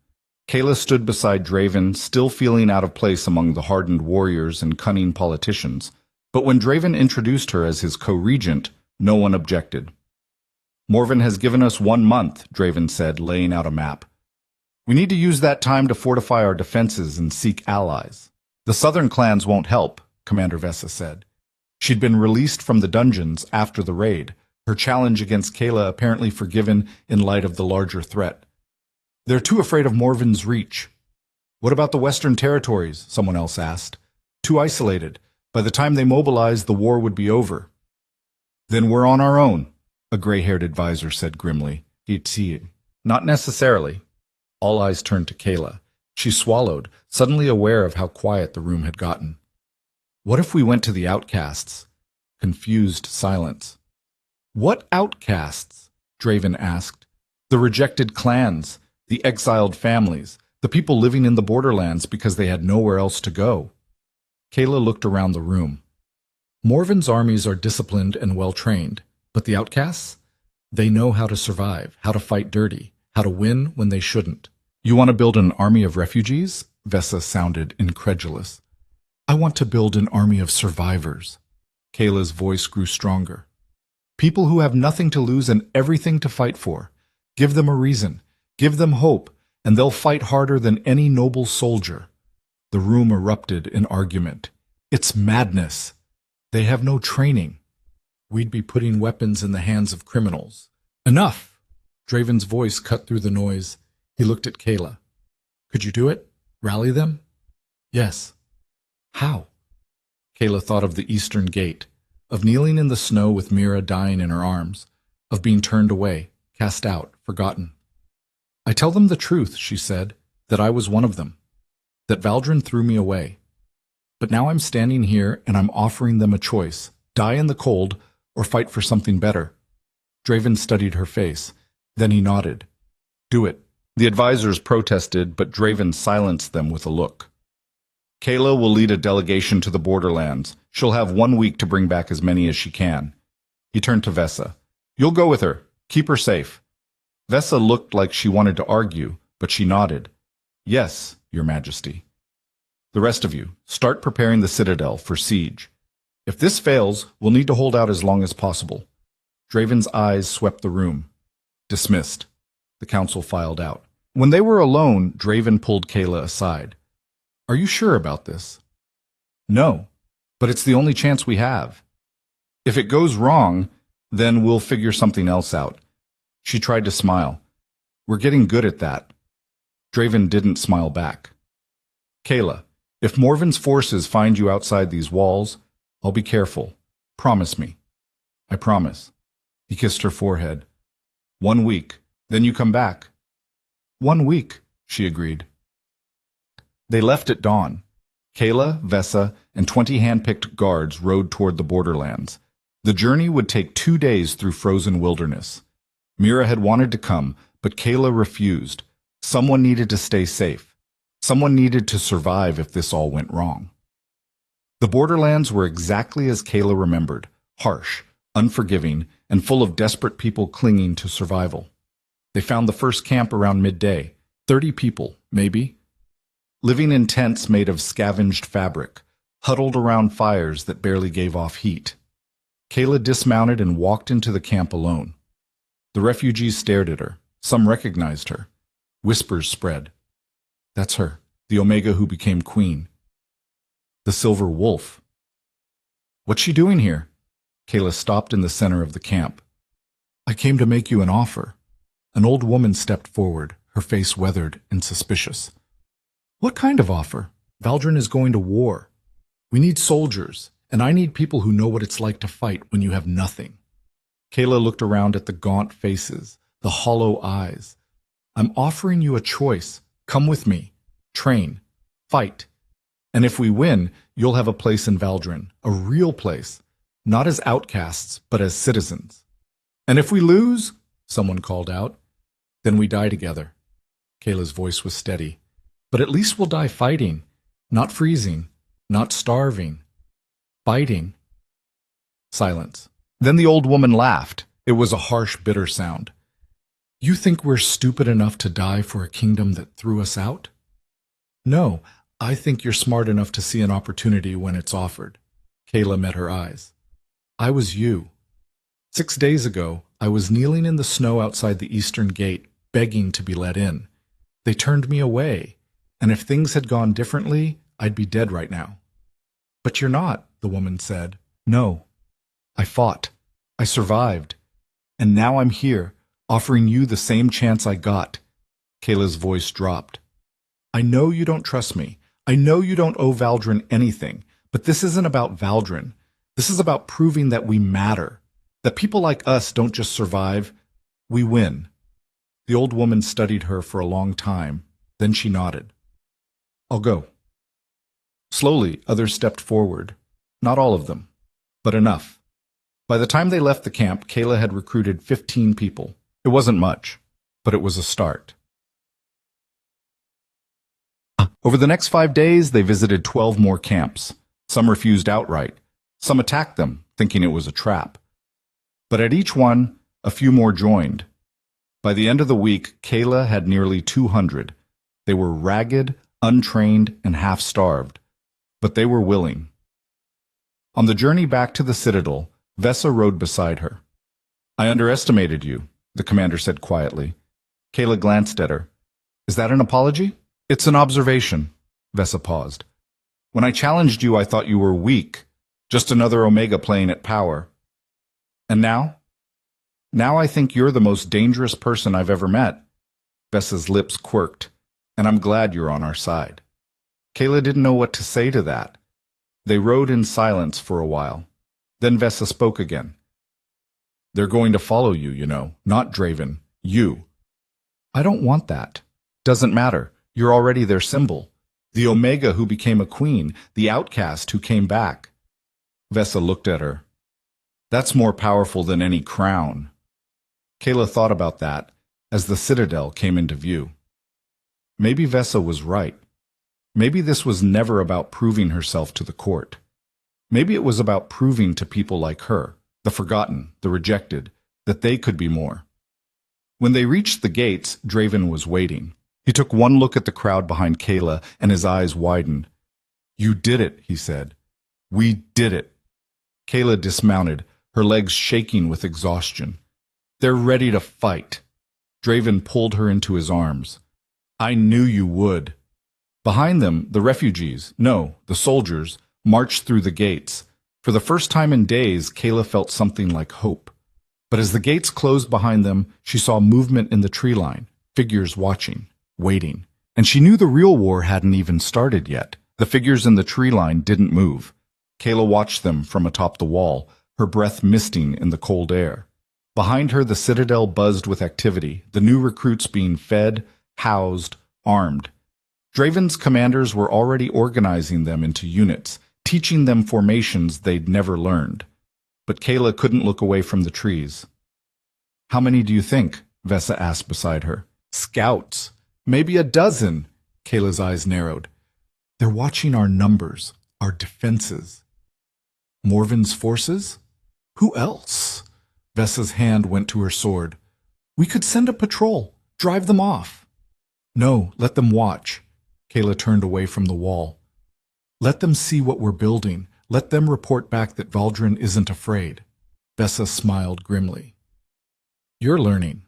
Kayla stood beside Draven, still feeling out of place among the hardened warriors and cunning politicians. But when Draven introduced her as his co-regent, no one objected. Morven has given us 1 month, Draven said, laying out a map. We need to use that time to fortify our defenses and seek allies. The southern clans won't help, Commander Vessa said. She'd been released from the dungeons after the raid, her challenge against Kayla apparently forgiven in light of the larger threat. They're too afraid of Morven's reach. What about the western territories? Someone else asked. Too isolated. By the time they mobilized, the war would be over. Then we're on our own, a gray-haired advisor said grimly. He'd see it. Not necessarily. All eyes turned to Kayla. She swallowed, suddenly aware of how quiet the room had gotten. What if we went to the outcasts? Confused silence. What outcasts? Draven asked. The rejected clans. The exiled families, the people living in the borderlands because they had nowhere else to go. Kayla looked around the room. Morven's armies are disciplined and well-trained, but the outcasts? They know how to survive, how to fight dirty, how to win when they shouldn't. You want to build an army of refugees? Vesa sounded incredulous. I want to build an army of survivors. Kayla's voice grew stronger. People who have nothing to lose and everything to fight for. Give them a reason. Give them hope, and they'll fight harder than any noble soldier. The room erupted in argument. It's madness. They have no training. We'd be putting weapons in the hands of criminals. Enough! Draven's voice cut through the noise. He looked at Kayla. Could you do it? Rally them? Yes. How? Kayla thought of the eastern gate, of kneeling in the snow with Mira dying in her arms, of being turned away, cast out, forgotten. I tell them the truth, she said, that I was one of them, that Valdrin threw me away. But now I'm standing here and I'm offering them a choice, die in the cold or fight for something better. Draven studied her face. Then he nodded. Do it. The advisors protested, but Draven silenced them with a look. Kayla will lead a delegation to the borderlands. She'll have 1 week to bring back as many as she can. He turned to Vesa. You'll go with her. Keep her safe. Vesa looked like she wanted to argue, but she nodded. Yes, Your Majesty. The rest of you, start preparing the citadel for siege. If this fails, we'll need to hold out as long as possible. Draven's eyes swept the room. Dismissed. The council filed out. When they were alone, Draven pulled Kayla aside. Are you sure about this? No, but it's the only chance we have. If it goes wrong, then we'll figure something else out. She tried to smile. We're getting good at that. Draven didn't smile back. Kayla, if Morven's forces find you outside these walls, I'll be careful. Promise me. I promise. He kissed her forehead. 1 week, then you come back. 1 week, she agreed. They left at dawn. Kayla, Vesa, and 20 hand-picked guards rode toward the borderlands. The journey would take 2 days through frozen wilderness. Mira had wanted to come, but Kayla refused. Someone needed to stay safe. Someone needed to survive if this all went wrong. The borderlands were exactly as Kayla remembered, harsh, unforgiving, and full of desperate people clinging to survival. They found the first camp around midday, 30 people, maybe, living in tents made of scavenged fabric, huddled around fires that barely gave off heat. Kayla dismounted and walked into the camp alone. The refugees stared at her. Some recognized her. Whispers spread. That's her, the Omega who became queen. The Silver Wolf. What's she doing here? Kayla stopped in the center of the camp. I came to make you an offer. An old woman stepped forward, her face weathered and suspicious. What kind of offer? Valdrin is going to war. We need soldiers, and I need people who know what it's like to fight when you have nothing. Kayla looked around at the gaunt faces, the hollow eyes. I'm offering you a choice. Come with me. Train. Fight. And if we win, you'll have a place in Valdrin, a real place, not as outcasts, but as citizens. And if we lose, someone called out, then we die together. Kayla's voice was steady. But at least we'll die fighting, not freezing, not starving, fighting. Silence. Then the old woman laughed. It was a harsh, bitter sound. You think we're stupid enough to die for a kingdom that threw us out? No, I think you're smart enough to see an opportunity when it's offered. Kayla met her eyes. I was you. 6 days ago, I was kneeling in the snow outside the eastern gate, begging to be let in. They turned me away, and if things had gone differently, I'd be dead right now. But you're not, the woman said. No. I fought. I survived. And now I'm here, offering you the same chance I got. Kayla's voice dropped. I know you don't trust me. I know you don't owe Valdrin anything, but this isn't about Valdrin. This is about proving that we matter, that people like us don't just survive, we win. The old woman studied her for a long time, then she nodded. I'll go. Slowly, others stepped forward. Not all of them, but enough. By the time they left the camp, Kayla had recruited 15 people. It wasn't much, but it was a start. Over the next 5 days, they visited 12 more camps. Some refused outright. Some attacked them, thinking it was a trap. But at each one, a few more joined. By the end of the week, Kayla had nearly 200. They were ragged, untrained, and half-starved. But they were willing. On the journey back to the Citadel, Vesa rode beside her. "I underestimated you," the commander said quietly. Kayla glanced at her. "Is that an apology?" "It's an observation." Vesa paused. "When I challenged you, I thought you were weak. Just another Omega playing at power. And now? Now I think you're the most dangerous person I've ever met." Vesa's lips quirked. "And I'm glad you're on our side." Kayla didn't know what to say to that. They rode in silence for a while. Then Vesa spoke again. "They're going to follow you, you know, not Draven. You." "I don't want that." "Doesn't matter. You're already their symbol. The Omega who became a queen, the outcast who came back." Vesa looked at her. "That's more powerful than any crown." Kayla thought about that as the Citadel came into view. Maybe Vesa was right. Maybe this was never about proving herself to the court. Maybe it was about proving to people like her, the forgotten, the rejected, that they could be more. When they reached the gates, Draven was waiting. He took one look at the crowd behind Kayla, and his eyes widened. "You did it," he said. "We did it." Kayla dismounted, her legs shaking with exhaustion. "They're ready to fight." Draven pulled her into his arms. "I knew you would." Behind them, the refugees, no, the soldiers, marched through the gates. For the first time in days, Kayla felt something like hope. But as the gates closed behind them, she saw movement in the tree line, figures watching, waiting. And she knew the real war hadn't even started yet. The figures in the tree line didn't move. Kayla watched them from atop the wall, her breath misting in the cold air. Behind her, the Citadel buzzed with activity, the new recruits being fed, housed, armed. Draven's commanders were already organizing them into units, teaching them formations they'd never learned. But Kayla couldn't look away from the trees. "How many do you think?" Vesa asked beside her. "Scouts. Maybe a dozen." Kayla's eyes narrowed. "They're watching our numbers, our defenses." "Morven's forces? Who else?" Vesa's hand went to her sword. "We could send a patrol, drive them off." "No, let them watch." Kayla turned away from the wall. "Let them see what we're building. Let them report back that Valdrin isn't afraid." Vesa smiled grimly. "You're learning."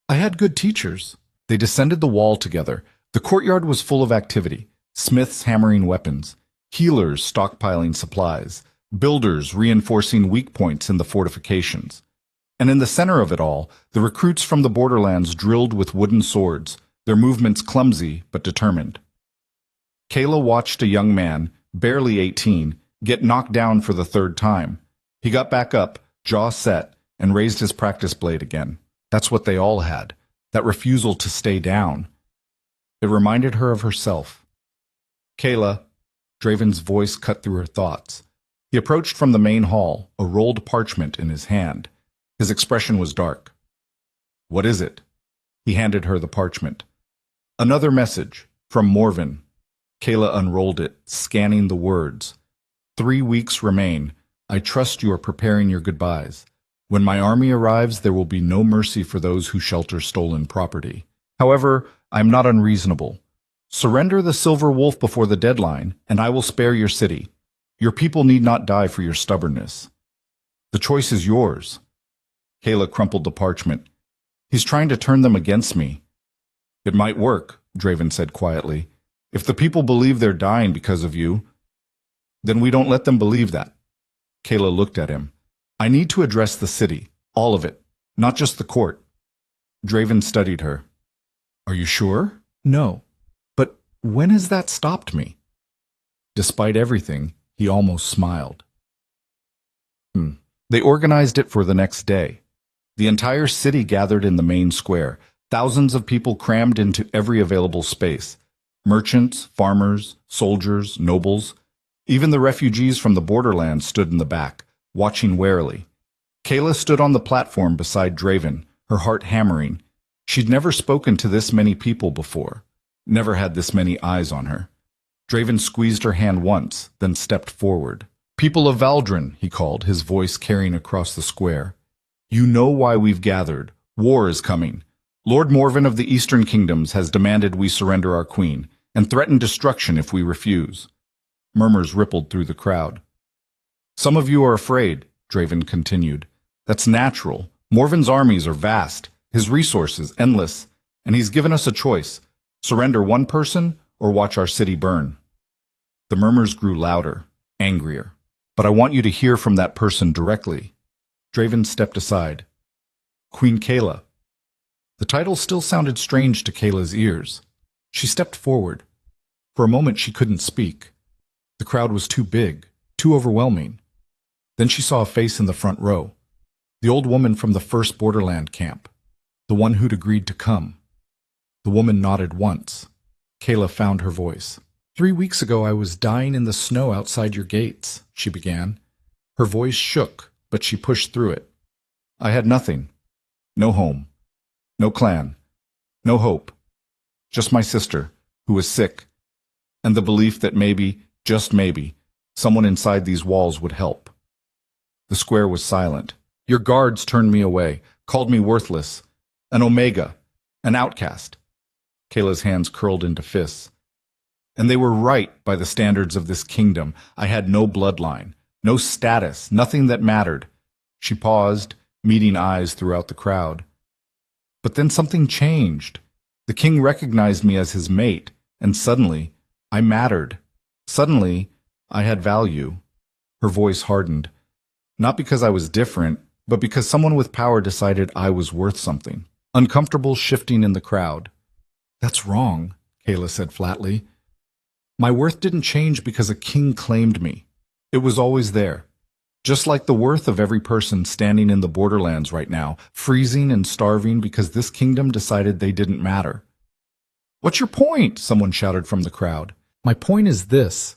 "I had good teachers." They descended the wall together. The courtyard was full of activity. Smiths hammering weapons, healers stockpiling supplies, builders reinforcing weak points in the fortifications. And in the center of it all, the recruits from the borderlands drilled with wooden swords, their movements clumsy but determined. Kayla watched a young man, barely 18, get knocked down for the third time. He got back up, jaw set, and raised his practice blade again. That's what they all had, that refusal to stay down. It reminded her of herself. "Kayla," Draven's voice cut through her thoughts. He approached from the main hall, a rolled parchment in his hand. His expression was dark. "What is it?" He handed her the parchment. "Another message, from Morven." Kayla unrolled it, scanning the words. 3 weeks remain. I trust you are preparing your goodbyes. When my army arrives, there will be no mercy for those who shelter stolen property. However, I am not unreasonable. Surrender the Silver Wolf before the deadline, and I will spare your city. Your people need not die for your stubbornness. The choice is yours." Kayla crumpled the parchment. "He's trying to turn them against me." "It might work," Draven said quietly. "If the people believe they're dying because of you, then we don't let them believe that." Kayla looked at him. "I need to address the city, all of it, not just the court." Draven studied her. "Are you sure?" "No. But when has that stopped me?" Despite everything, he almost smiled. They organized it for the next day. The entire city gathered in the main square, thousands of people crammed into every available space. Merchants, farmers, soldiers, nobles. Even the refugees from the borderlands stood in the back, watching warily. Kayla stood on the platform beside Draven, her heart hammering. She'd never spoken to this many people before. Never had this many eyes on her. Draven squeezed her hand once, then stepped forward. "People of Valdrin," he called, his voice carrying across the square. "You know why we've gathered. War is coming. Lord Morven of the Eastern Kingdoms has demanded we surrender our queen, and threatened destruction if we refuse." Murmurs rippled through the crowd. "Some of you are afraid," Draven continued. "That's natural. Morven's armies are vast, his resources endless, and he's given us a choice: surrender one person or watch our city burn." The murmurs grew louder, angrier. "But I want you to hear from that person directly." Draven stepped aside. "Queen Kayla." The title still sounded strange to Kayla's ears. She stepped forward. For a moment she couldn't speak. The crowd was too big, too overwhelming. Then she saw a face in the front row. The old woman from the first Borderland camp. The one who'd agreed to come. The woman nodded once. Kayla found her voice. "3 weeks ago I was dying in the snow outside your gates," she began. Her voice shook, but she pushed through it. "I had nothing. No home. No clan. No hope. Just my sister, who was sick, and the belief that maybe, just maybe, someone inside these walls would help." The square was silent. "Your guards turned me away, called me worthless, an omega, an outcast." Kayla's hands curled into fists. "And they were right by the standards of this kingdom. I had no bloodline, no status, nothing that mattered." She paused, meeting eyes throughout the crowd. "But then something changed. The king recognized me as his mate, and suddenly, I mattered. Suddenly, I had value." Her voice hardened. "Not because I was different, but because someone with power decided I was worth something." Uncomfortable shifting in the crowd. "That's wrong," Kayla said flatly. "My worth didn't change because a king claimed me. It was always there. Just like the worth of every person standing in the borderlands right now, freezing and starving because this kingdom decided they didn't matter." "What's your point?" someone shouted from the crowd. "My point is this.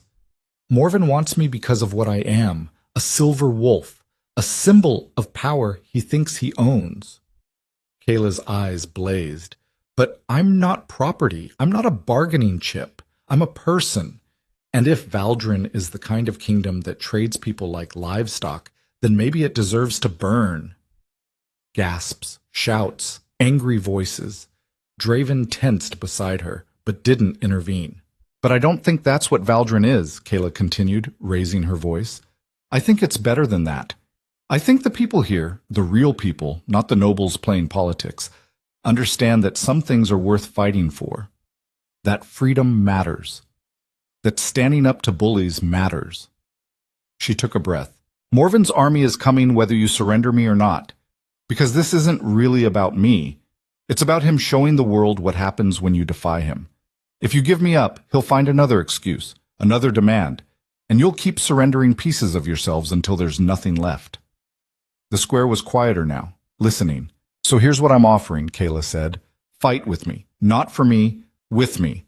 Morven wants me because of what I am, a silver wolf, a symbol of power he thinks he owns." Kayla's eyes blazed. "But I'm not property. I'm not a bargaining chip. I'm a person. And if Valdrin is the kind of kingdom that trades people like livestock, then maybe it deserves to burn." Gasps, shouts, angry voices. Draven tensed beside her, but didn't intervene. "But I don't think that's what Valdrin is," Kayla continued, raising her voice. "I think it's better than that. I think the people here, the real people, not the nobles playing politics, understand that some things are worth fighting for. That freedom matters. That standing up to bullies matters." She took a breath. "Morven's army is coming whether you surrender me or not. Because this isn't really about me. It's about him showing the world what happens when you defy him. If you give me up, he'll find another excuse, another demand, and you'll keep surrendering pieces of yourselves until there's nothing left." The square was quieter now, listening. "So here's what I'm offering," Kayla said. "Fight with me. Not for me, with me.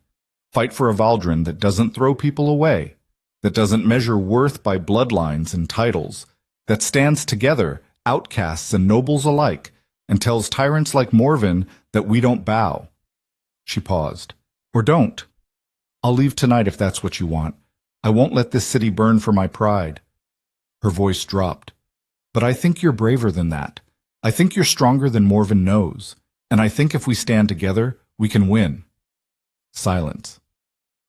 Fight for a Valdrin that doesn't throw people away, that doesn't measure worth by bloodlines and titles, that stands together, outcasts and nobles alike, and tells tyrants like Morven that we don't bow." She paused. "Or don't. I'll leave tonight if that's what you want. I won't let this city burn for my pride." Her voice dropped. "But I think you're braver than that. I think you're stronger than Morven knows. And I think if we stand together, we can win." Silence.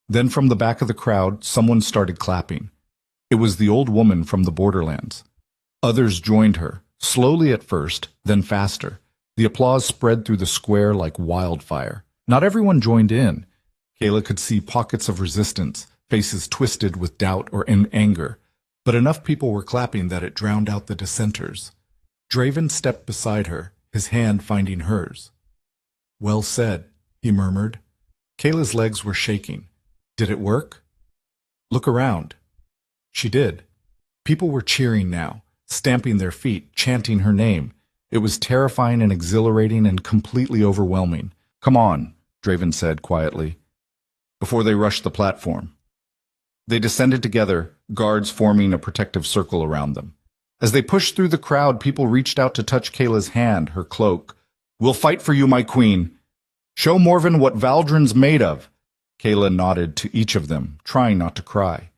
Then from the back of the crowd, someone started clapping. It was the old woman from the borderlands. Others joined her, slowly at first, then faster. The applause spread through the square like wildfire. Not everyone joined in. Kayla could see pockets of resistance, faces twisted with doubt or in anger. But enough people were clapping that it drowned out the dissenters. Draven stepped beside her, his hand finding hers. "Well said," he murmured. Kayla's legs were shaking. "Did it work?" "Look around." She did. People were cheering now, stamping their feet, chanting her name. It was terrifying and exhilarating and completely overwhelming. "Come on," Draven said quietly, before they rushed the platform. They descended together, guards forming a protective circle around them. As they pushed through the crowd, people reached out to touch Kayla's hand, her cloak. "We'll fight for you, my queen. Show Morven what Valdrin's made of. Kayla nodded to each of them, trying not to cry.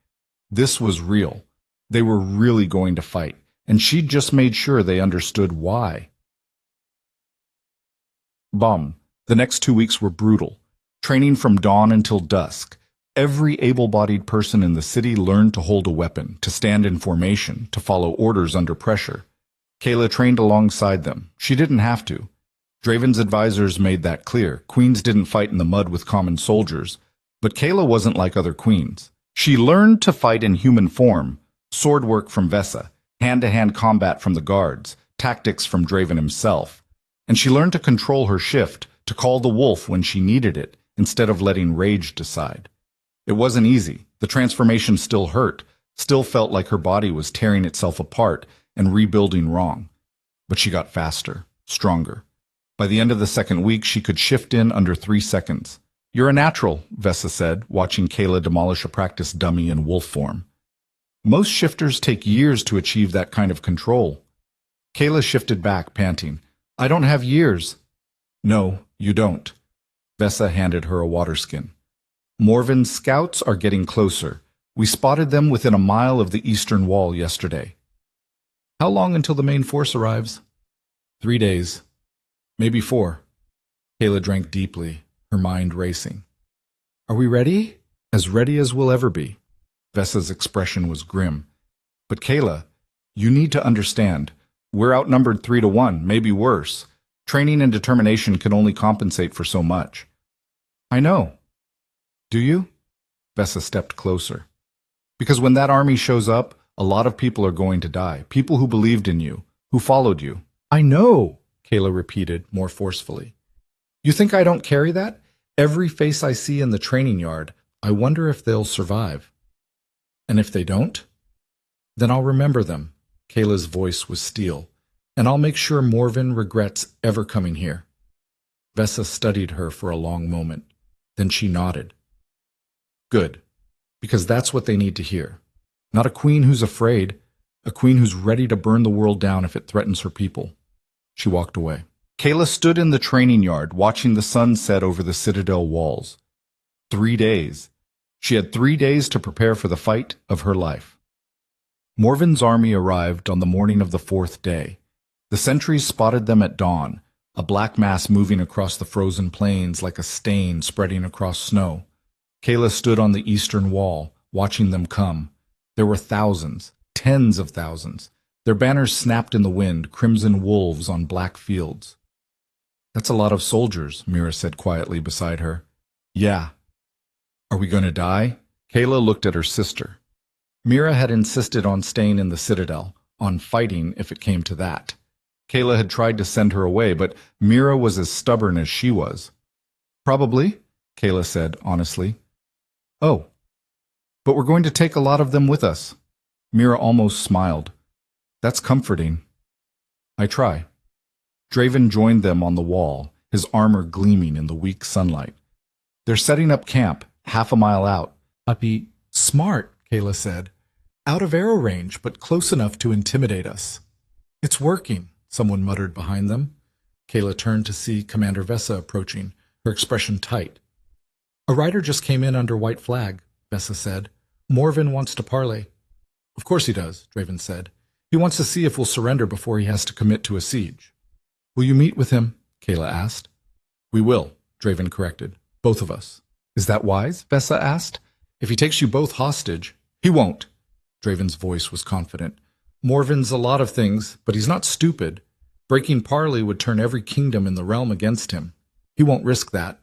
This was real. They were really going to fight, and she'd just made sure they understood why. Bomb. The next 2 weeks were brutal. Training from dawn until dusk. Every able-bodied person in the city learned to hold a weapon, to stand in formation, to follow orders under pressure. Kayla trained alongside them. She didn't have to. Draven's advisors made that clear. Queens didn't fight in the mud with common soldiers. But Kayla wasn't like other queens. She learned to fight in human form, sword work from Vesa, hand-to-hand combat from the guards, tactics from Draven himself. And she learned to control her shift, to call the wolf when she needed it, instead of letting rage decide. It wasn't easy. The transformation still hurt, still felt like her body was tearing itself apart and rebuilding wrong. But she got faster, stronger. By the end of the second week, she could shift in under 3 seconds. "You're a natural," Vesa said, watching Kayla demolish a practice dummy in wolf form. "Most shifters take years to achieve that kind of control." Kayla shifted back, panting. "I don't have years." "No, you don't." Vesa handed her a water skin. "Morven's scouts are getting closer. We spotted them within a mile of the eastern wall yesterday." "How long until the main force arrives?" 3 days. Maybe 4. Kayla drank deeply, her mind racing. "Are we ready?" "As ready as we'll ever be." Vesa's expression was grim. "But Kayla, you need to understand. We're outnumbered 3-1, maybe worse. Training and determination can only compensate for so much." "I know." "Do you?" Vesa stepped closer. "Because when that army shows up, a lot of people are going to die. People who believed in you, who followed you." "I know," Kayla repeated, more forcefully. "You think I don't carry that? Every face I see in the training yard, I wonder if they'll survive." "And if they don't?" "Then I'll remember them." Kayla's voice was steel. "And I'll make sure Morven regrets ever coming here." Vesa studied her for a long moment. Then she nodded. "Good. Because that's what they need to hear. Not a queen who's afraid, a queen who's ready to burn the world down if it threatens her people." She walked away. Kayla stood in the training yard, watching the sun set over the citadel walls. 3 days. She had 3 days to prepare for the fight of her life. Morven's army arrived on the morning of the 4th day. The sentries spotted them at dawn, a black mass moving across the frozen plains like a stain spreading across snow. Kayla stood on the eastern wall, watching them come. There were thousands, tens of thousands. Their banners snapped in the wind, crimson wolves on black fields. "That's a lot of soldiers," Mira said quietly beside her. "Yeah." "Are we going to die?" Kayla looked at her sister. Mira had insisted on staying in the citadel, on fighting if it came to that. Kayla had tried to send her away, but Mira was as stubborn as she was. "Probably," Kayla said honestly. "Oh. But we're going to take a lot of them with us." Mira almost smiled. "That's comforting." "I try." Draven joined them on the wall, his armor gleaming in the weak sunlight. "They're setting up camp, half a mile out." "Uppy, smart," Kayla said. "Out of arrow range, but close enough to intimidate us." "It's working," someone muttered behind them. Kayla turned to see Commander Vesa approaching, her expression tight. "A rider just came in under white flag," Vesa said. "Morven wants to parley." "Of course he does," Draven said. "He wants to see if we'll surrender before he has to commit to a siege." "Will you meet with him?" Kayla asked. "We will," Draven corrected. "Both of us." "Is that wise?" Vesa asked. "If he takes you both hostage—" "He won't." Draven's voice was confident. "Morven's a lot of things, but he's not stupid. Breaking parley would turn every kingdom in the realm against him. He won't risk that."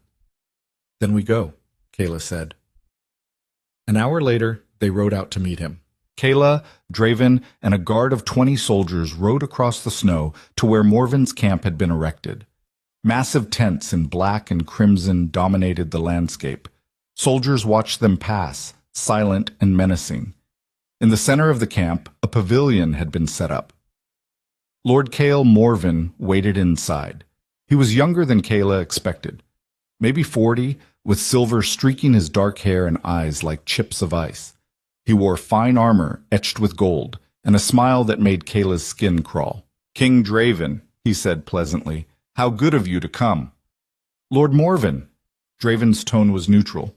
"Then we go," Kayla said. An hour later, they rode out to meet him. Kayla, Draven, and a guard of 20 soldiers rode across the snow to where Morven's camp had been erected. Massive tents in black and crimson dominated the landscape. Soldiers watched them pass, silent and menacing. In the center of the camp, a pavilion had been set up. Lord Kael Morven waited inside. He was younger than Kayla expected. Maybe 40, with silver streaking his dark hair and eyes like chips of ice. He wore fine armor etched with gold, and a smile that made Kayla's skin crawl. "King Draven," he said pleasantly, "how good of you to come." "Lord Morven." Draven's tone was neutral.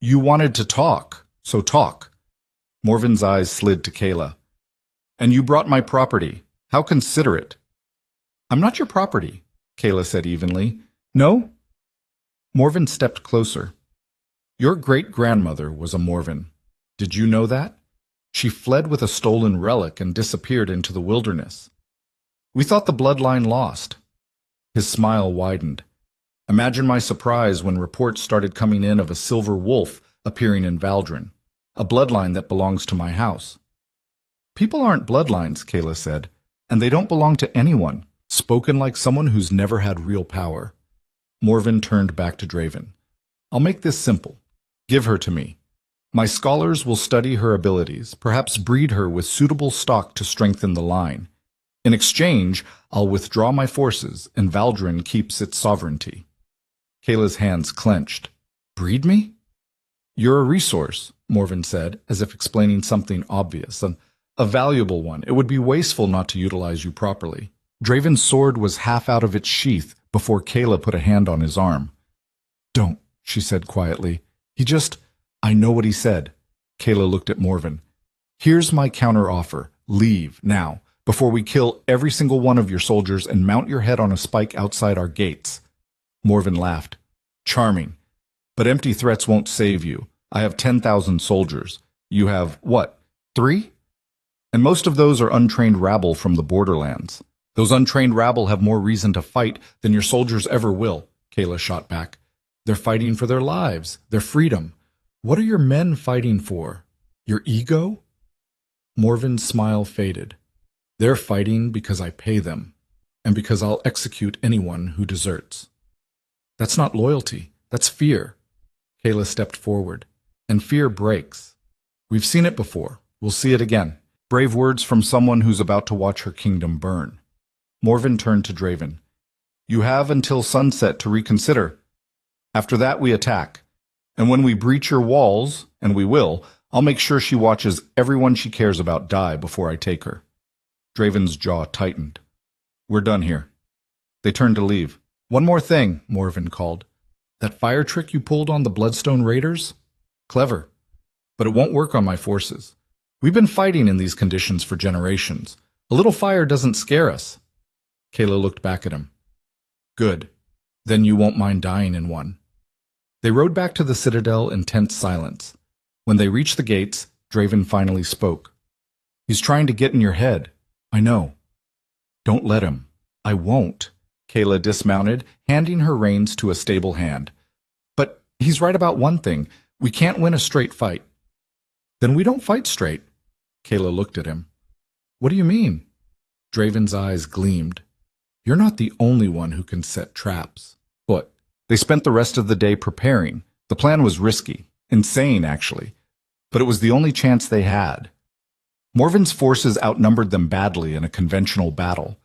You wanted to talk, so talk. Morven's eyes slid to Kayla. And you brought my property. How considerate. I'm not your property, Kayla said evenly. No? Morven stepped closer. Your great-grandmother was a Morven. Did you know that? She fled with a stolen relic and disappeared into the wilderness. We thought the bloodline lost. His smile widened. Imagine my surprise when reports started coming in of a silver wolf appearing in Valdrin, a bloodline that belongs to my house. People aren't bloodlines, Kayla said, and they don't belong to anyone, spoken like someone who's never had real power. Morven turned back to Draven. I'll make this simple. Give her to me. My scholars will study her abilities, perhaps breed her with suitable stock to strengthen the line. In exchange, I'll withdraw my forces, and Valdrin keeps its sovereignty. Kayla's hands clenched. Breed me? You're a resource, Morven said, as if explaining something obvious, a valuable one. It would be wasteful not to utilize you properly. Draven's sword was half out of its sheath before Kayla put a hand on his arm. Don't, she said quietly. I know what he said. Kayla looked at Morven. Here's my counter-offer. Leave, now, before we kill every single one of your soldiers and mount your head on a spike outside our gates. Morven laughed. Charming. But empty threats won't save you. I have 10,000 soldiers. You have, what, 3? And most of those are untrained rabble from the borderlands. Those untrained rabble have more reason to fight than your soldiers ever will, Kayla shot back. They're fighting for their lives, their freedom. What are your men fighting for? Your ego? Morven's smile faded. They're fighting because I pay them, and because I'll execute anyone who deserts. That's not loyalty, that's fear. Kayla stepped forward. And fear breaks. We've seen it before. We'll see it again. Brave words from someone who's about to watch her kingdom burn. Morven turned to Draven. You have until sunset to reconsider. After that, we attack. And when we breach your walls, and we will, I'll make sure she watches everyone she cares about die before I take her. Draven's jaw tightened. We're done here. They turned to leave. One more thing, Morven called. That fire trick you pulled on the Bloodstone Raiders? Clever. But it won't work on my forces. We've been fighting in these conditions for generations. A little fire doesn't scare us. Kayla looked back at him. Good. Then you won't mind dying in one. They rode back to the Citadel in tense silence. When they reached the gates, Draven finally spoke. He's trying to get in your head. I know. Don't let him. I won't. Kayla dismounted, handing her reins to a stable hand. But he's right about one thing. We can't win a straight fight. Then we don't fight straight. Kayla looked at him. What do you mean? Draven's eyes gleamed. You're not the only one who can set traps. What? They spent the rest of the day preparing. The plan was risky. Insane, actually. But it was the only chance they had. Morven's forces outnumbered them badly in a conventional battle.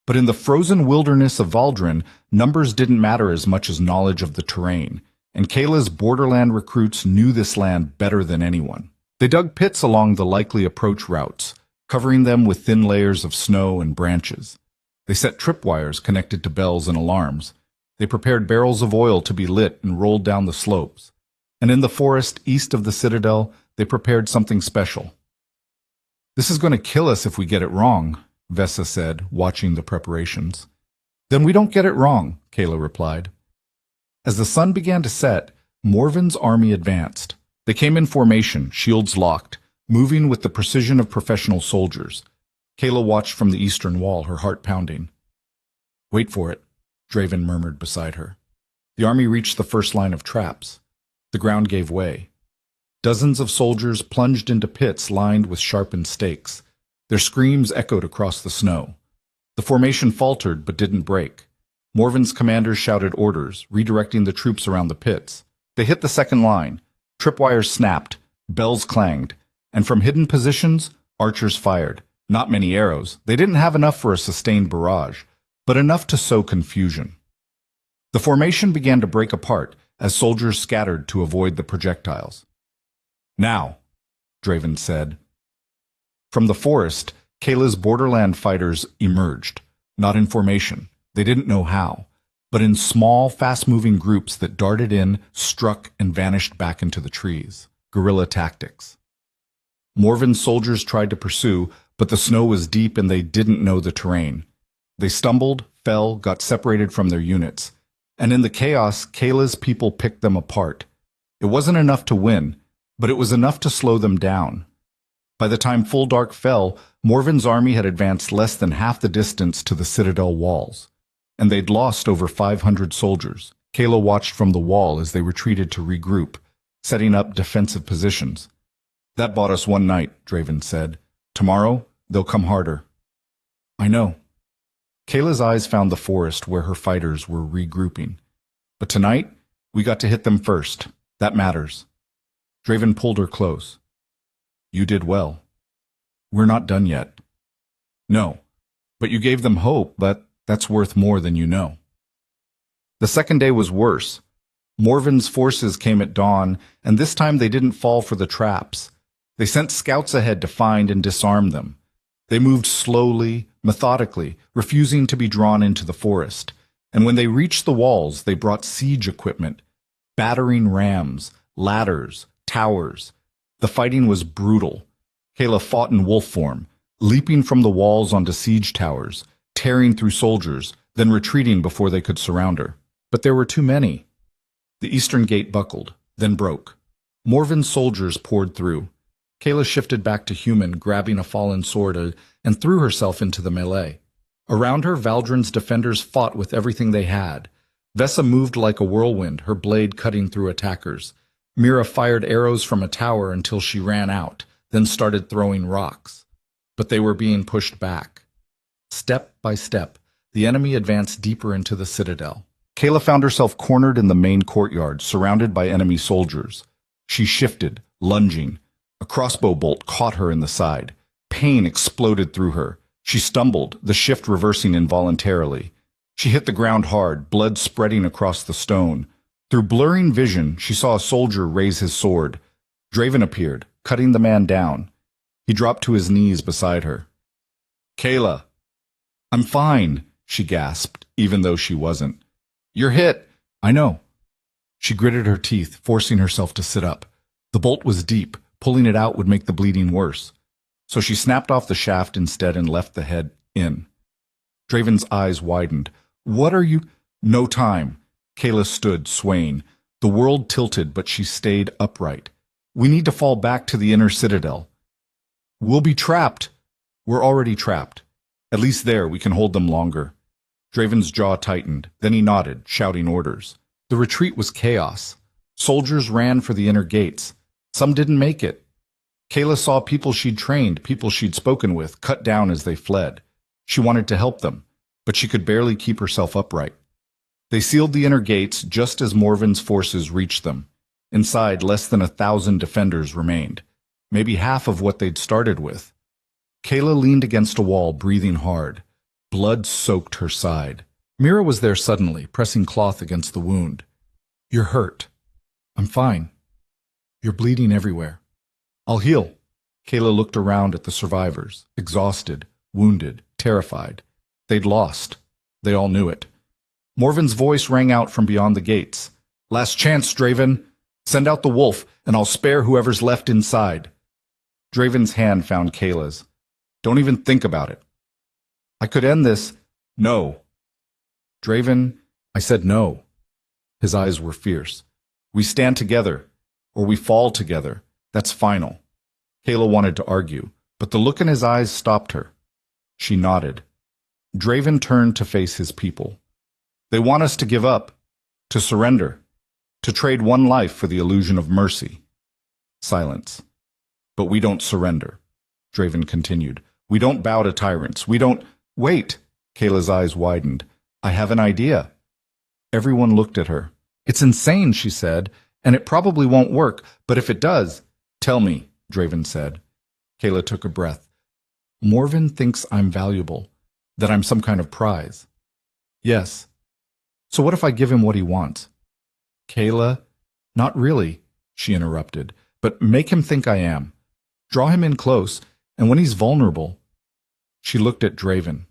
But in the frozen wilderness of Valdrin, numbers didn't matter as much as knowledge of the terrain, and Kayla's borderland recruits knew this land better than anyone. They dug pits along the likely approach routes, covering them with thin layers of snow and branches. They set tripwires connected to bells and alarms. They prepared barrels of oil to be lit and rolled down the slopes. And in the forest east of the Citadel, they prepared something special. This is going to kill us if we get it wrong, Vesa said, watching the preparations. Then we don't get it wrong, Kayla replied. As the sun began to set, Morven's army advanced. They came in formation, shields locked, moving with the precision of professional soldiers. Kayla watched from the eastern wall, her heart pounding. Wait for it, Draven murmured beside her. The army reached the first line of traps. The ground gave way. Dozens of soldiers plunged into pits lined with sharpened stakes. Their screams echoed across the snow. The formation faltered but didn't break. Morven's commanders shouted orders, redirecting the troops around the pits. They hit the second line. Tripwires snapped, bells clanged, and from hidden positions, archers fired. Not many arrows. They didn't have enough for a sustained barrage, but enough to sow confusion. The formation began to break apart as soldiers scattered to avoid the projectiles. Now, Draven said. From the forest, Kayla's borderland fighters emerged, not in formation. They didn't know how. but in small, fast-moving groups that darted in, struck, and vanished back into the trees. Guerrilla tactics. Morven's soldiers tried to pursue, but the snow was deep and they didn't know the terrain. They stumbled, fell, got separated from their units. And in the chaos, Kayla's people picked them apart. It wasn't enough to win, but it was enough to slow them down. By the time full dark fell, Morven's army had advanced less than half the distance to the citadel walls, and they'd lost over 500 soldiers. Kayla watched from the wall as they retreated to regroup, setting up defensive positions. "That bought us one night," Draven said. "Tomorrow, they'll come harder." "I know." Kayla's eyes found the forest where her fighters were regrouping. "But tonight, we got to hit them first. That matters." Draven pulled her close. "You did well. We're not done yet." "No, but you gave them hope, but that's worth more than you know." The second day was worse. Morven's forces came at dawn, and this time they didn't fall for the traps. They sent scouts ahead to find and disarm them. They moved slowly, methodically, refusing to be drawn into the forest. And when they reached the walls, they brought siege equipment, battering rams, ladders, towers. The fighting was brutal. Kayla fought in wolf form, leaping from the walls onto siege towers, tearing through soldiers, then retreating before they could surround her. But there were too many. The eastern gate buckled, then broke. Morven's soldiers poured through. Kayla shifted back to human, grabbing a fallen sword, and threw herself into the melee. Around her, Valdrin's defenders fought with everything they had. Vesa moved like a whirlwind, her blade cutting through attackers. Mira fired arrows from a tower until she ran out, then started throwing rocks. But they were being pushed back. Step by step, the enemy advanced deeper into the citadel. Kayla found herself cornered in the main courtyard, surrounded by enemy soldiers. She shifted, lunging. A crossbow bolt caught her in the side. Pain exploded through her. She stumbled, the shift reversing involuntarily. She hit the ground hard, blood spreading across the stone. Through blurring vision, she saw a soldier raise his sword. Draven appeared, cutting the man down. He dropped to his knees beside her. "Kayla." "I'm fine," she gasped, even though she wasn't. "You're hit." "I know." She gritted her teeth, forcing herself to sit up. The bolt was deep. Pulling it out would make the bleeding worse. So she snapped off the shaft instead and left the head in. Draven's eyes widened. "What are you—" "No time." Kayla stood, swaying. The world tilted, but she stayed upright. "We need to fall back to the inner citadel." "We'll be trapped." "We're already trapped. At least there, we can hold them longer." Draven's jaw tightened. Then he nodded, shouting orders. The retreat was chaos. Soldiers ran for the inner gates. Some didn't make it. Kayla saw people she'd trained, people she'd spoken with, cut down as they fled. She wanted to help them, but she could barely keep herself upright. They sealed the inner gates just as Morven's forces reached them. Inside, less than 1,000 defenders remained, maybe half of what they'd started with. Kayla leaned against a wall, breathing hard. Blood soaked her side. Mira was there suddenly, pressing cloth against the wound. "You're hurt." "I'm fine." "You're bleeding everywhere." "I'll heal." Kayla looked around at the survivors, exhausted, wounded, terrified. They'd lost. They all knew it. Morven's voice rang out from beyond the gates. "Last chance, Draven. Send out the wolf, and I'll spare whoever's left inside." Draven's hand found Kayla's. "Don't even think about it." "I could end this." "No." "Draven," I said no. His eyes were fierce. "We stand together. Or we fall together. That's final." Kayla wanted to argue, but the look in his eyes stopped her. She nodded. Draven turned to face his people. "They want us to give up, to surrender, to trade one life for the illusion of mercy." Silence. "But we don't surrender," Draven continued. "We don't bow to tyrants. We don't—" "Wait!" Kayla's eyes widened. "I have an idea." Everyone looked at her. "It's insane," she said. "And it probably won't work, but if it does—" "Tell me," Draven said. Kayla took a breath. "Morven thinks I'm valuable, that I'm some kind of prize." "Yes. So what if I give him what he wants?" "Kayla, not really," she interrupted, "but make him think I am. Draw him in close, and when he's vulnerable—" She looked at Draven.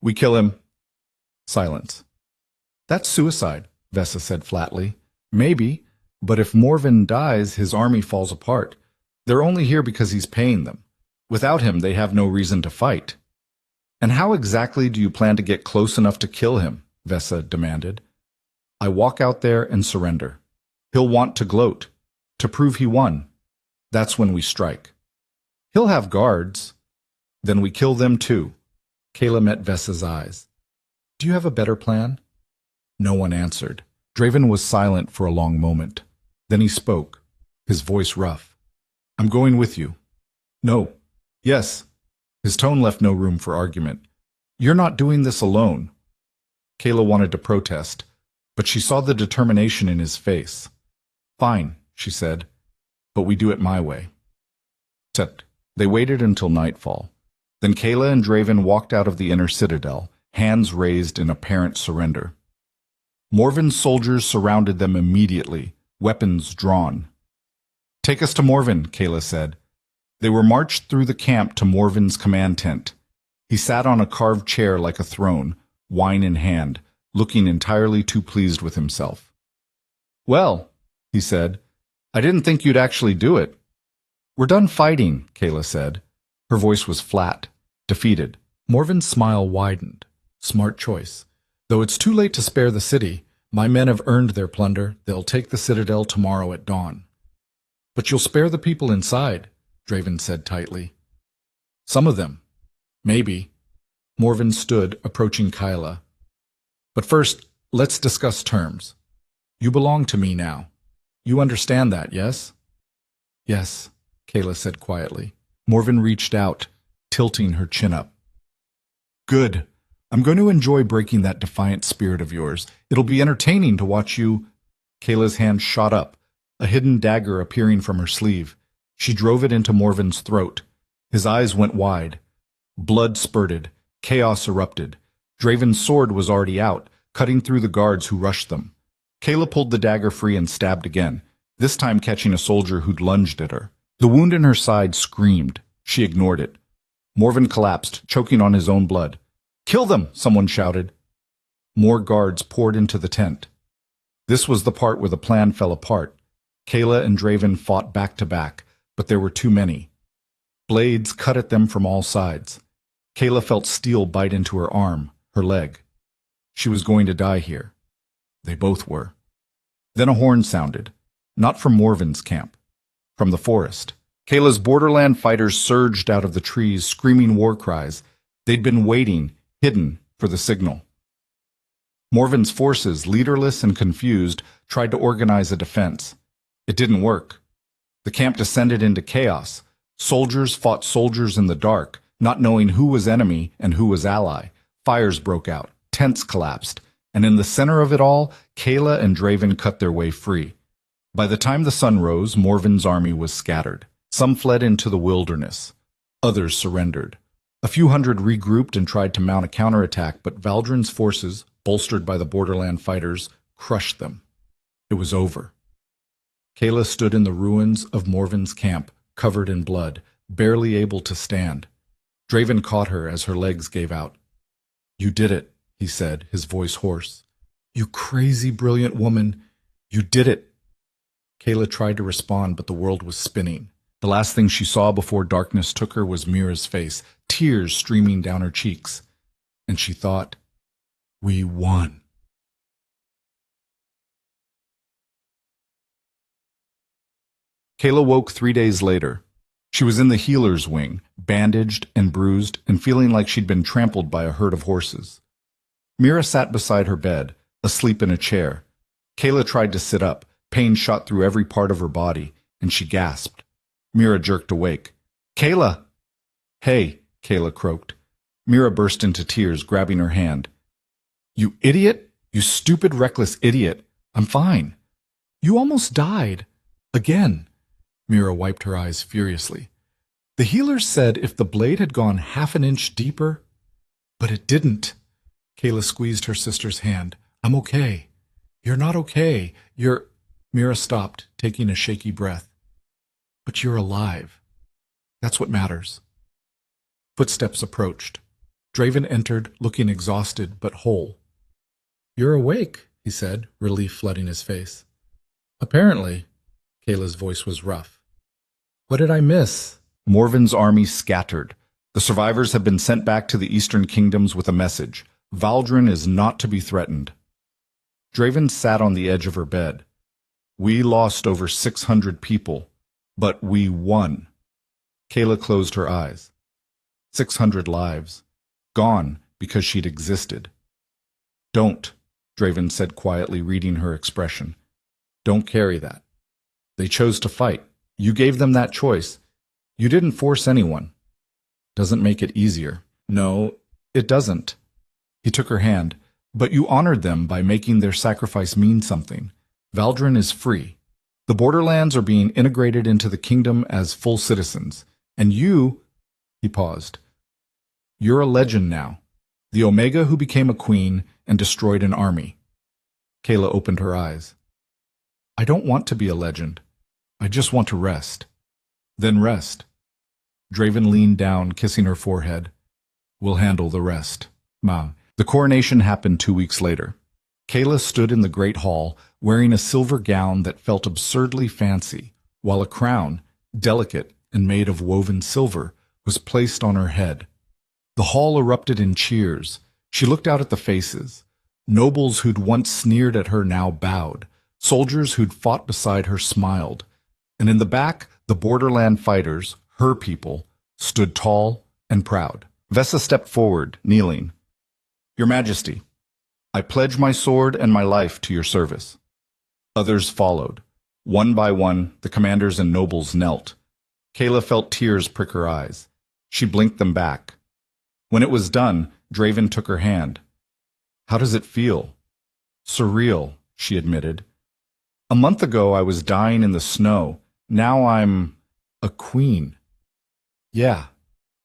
"We kill him." Silence. That's suicide, Vesa said flatly. Maybe, but if Morven dies, his army falls apart. They're only here because he's paying them. Without him, they have no reason to fight. And how exactly do you plan to get close enough to kill him? Vesa demanded. I walk out there and surrender. He'll want to gloat, to prove he won. That's when we strike. He'll have guards. Then we kill them too. Kayla met Vesa's eyes. Do you have a better plan? No one answered. Draven was silent for a long moment. Then he spoke, his voice rough. I'm going with you. No. Yes. His tone left no room for argument. You're not doing this alone. Kayla wanted to protest, but she saw the determination in his face. Fine, she said, but we do it my way. They waited until nightfall. Then Kayla and Draven walked out of the inner citadel, hands raised in apparent surrender. Morven's soldiers surrounded them immediately, weapons drawn. Take us to Morven, Kayla said. They were marched through the camp to Morven's command tent. He sat on a carved chair like a throne, wine in hand, looking entirely too pleased with himself. Well, he said, I didn't think you'd actually do it. We're done fighting, Kayla said. Her voice was flat, defeated. Morven's smile widened. Smart choice. Though it's too late to spare the city, my men have earned their plunder. They'll take the citadel tomorrow at dawn. But you'll spare the people inside, Draven said tightly. Some of them. Maybe. Morven stood, approaching Kayla. But first, let's discuss terms. You belong to me now. You understand that, yes? Yes, Kayla said quietly. Morven reached out, tilting her chin up. Good. I'm going to enjoy breaking that defiant spirit of yours. It'll be entertaining to watch you. Kayla's hand shot up, a hidden dagger appearing from her sleeve. She drove it into Morven's throat. His eyes went wide. Blood spurted. Chaos erupted. Draven's sword was already out, cutting through the guards who rushed them. Kayla pulled the dagger free and stabbed again, this time catching a soldier who'd lunged at her. The wound in her side screamed. She ignored it. Morven collapsed, choking on his own blood. Kill them, someone shouted. More guards poured into the tent. This was the part where the plan fell apart. Kayla and Draven fought back to back, but there were too many. Blades cut at them from all sides. Kayla felt steel bite into her arm, her leg. She was going to die here. They both were. Then a horn sounded, not from Morven's camp, from the forest. Kayla's borderland fighters surged out of the trees, screaming war cries. They'd been waiting, hidden, for the signal. Morven's forces, leaderless and confused, tried to organize a defense. It didn't work. The camp descended into chaos. Soldiers fought soldiers in the dark, not knowing who was enemy and who was ally. Fires broke out. Tents collapsed. And in the center of it all, Kayla and Draven cut their way free. By the time the sun rose, Morven's army was scattered. Some fled into the wilderness. Others surrendered. A few hundred regrouped and tried to mount a counterattack, but Valdrin's forces, bolstered by the borderland fighters, crushed them. It was over. Kayla stood in the ruins of Morven's camp, covered in blood, barely able to stand. Draven caught her as her legs gave out. You did it, he said, his voice hoarse. You crazy, brilliant woman. You did it. Kayla tried to respond, but the world was spinning. The last thing she saw before darkness took her was Mira's face, tears streaming down her cheeks. And she thought, we won. Kayla woke 3 days later. She was in the healer's wing, bandaged and bruised and feeling like she'd been trampled by a herd of horses. Mira sat beside her bed, asleep in a chair. Kayla tried to sit up. Pain shot through every part of her body, and she gasped. Mira jerked awake. Kayla! Hey, Kayla croaked. Mira burst into tears, grabbing her hand. You idiot! You stupid, reckless idiot! I'm fine. You almost died. Again. Mira wiped her eyes furiously. The healer said if the blade had gone half an inch deeper, but it didn't. Kayla squeezed her sister's hand. I'm okay. You're not okay. You're... Mira stopped, taking a shaky breath. But you're alive. That's what matters. Footsteps approached. Draven entered, looking exhausted but whole. You're awake, he said, relief flooding his face. Apparently. Kayla's voice was rough. What did I miss? Morven's army scattered. The survivors have been sent back to the Eastern Kingdoms with a message. Valdrin is not to be threatened. Draven sat on the edge of her bed. We lost over 600 people, but we won. Kayla closed her eyes. 600 lives. Gone because she'd existed. Don't, Draven said quietly, reading her expression. Don't carry that. They chose to fight. You gave them that choice. You didn't force anyone. Doesn't make it easier. No, it doesn't. He took her hand. But you honored them by making their sacrifice mean something. Valdrin is free. The borderlands are being integrated into the kingdom as full citizens. And you, he paused, you're a legend now. The Omega who became a queen and destroyed an army. Kayla opened her eyes. I don't want to be a legend. I just want to rest. Then rest. Draven leaned down, kissing her forehead. We'll handle the rest. Ma. The coronation happened 2 weeks later. Kayla stood in the great hall, wearing a silver gown that felt absurdly fancy, while a crown, delicate and made of woven silver, was placed on her head. The hall erupted in cheers. She looked out at the faces. Nobles who'd once sneered at her now bowed. Soldiers who'd fought beside her smiled. And in the back, the borderland fighters, her people, stood tall and proud. Vesa stepped forward, kneeling. Your Majesty, I pledge my sword and my life to your service. Others followed. One by one, the commanders and nobles knelt. Kayla felt tears prick her eyes. She blinked them back. When it was done, Draven took her hand. How does it feel? Surreal, she admitted. A month ago I was dying in the snow. Now I'm a queen. Yeah,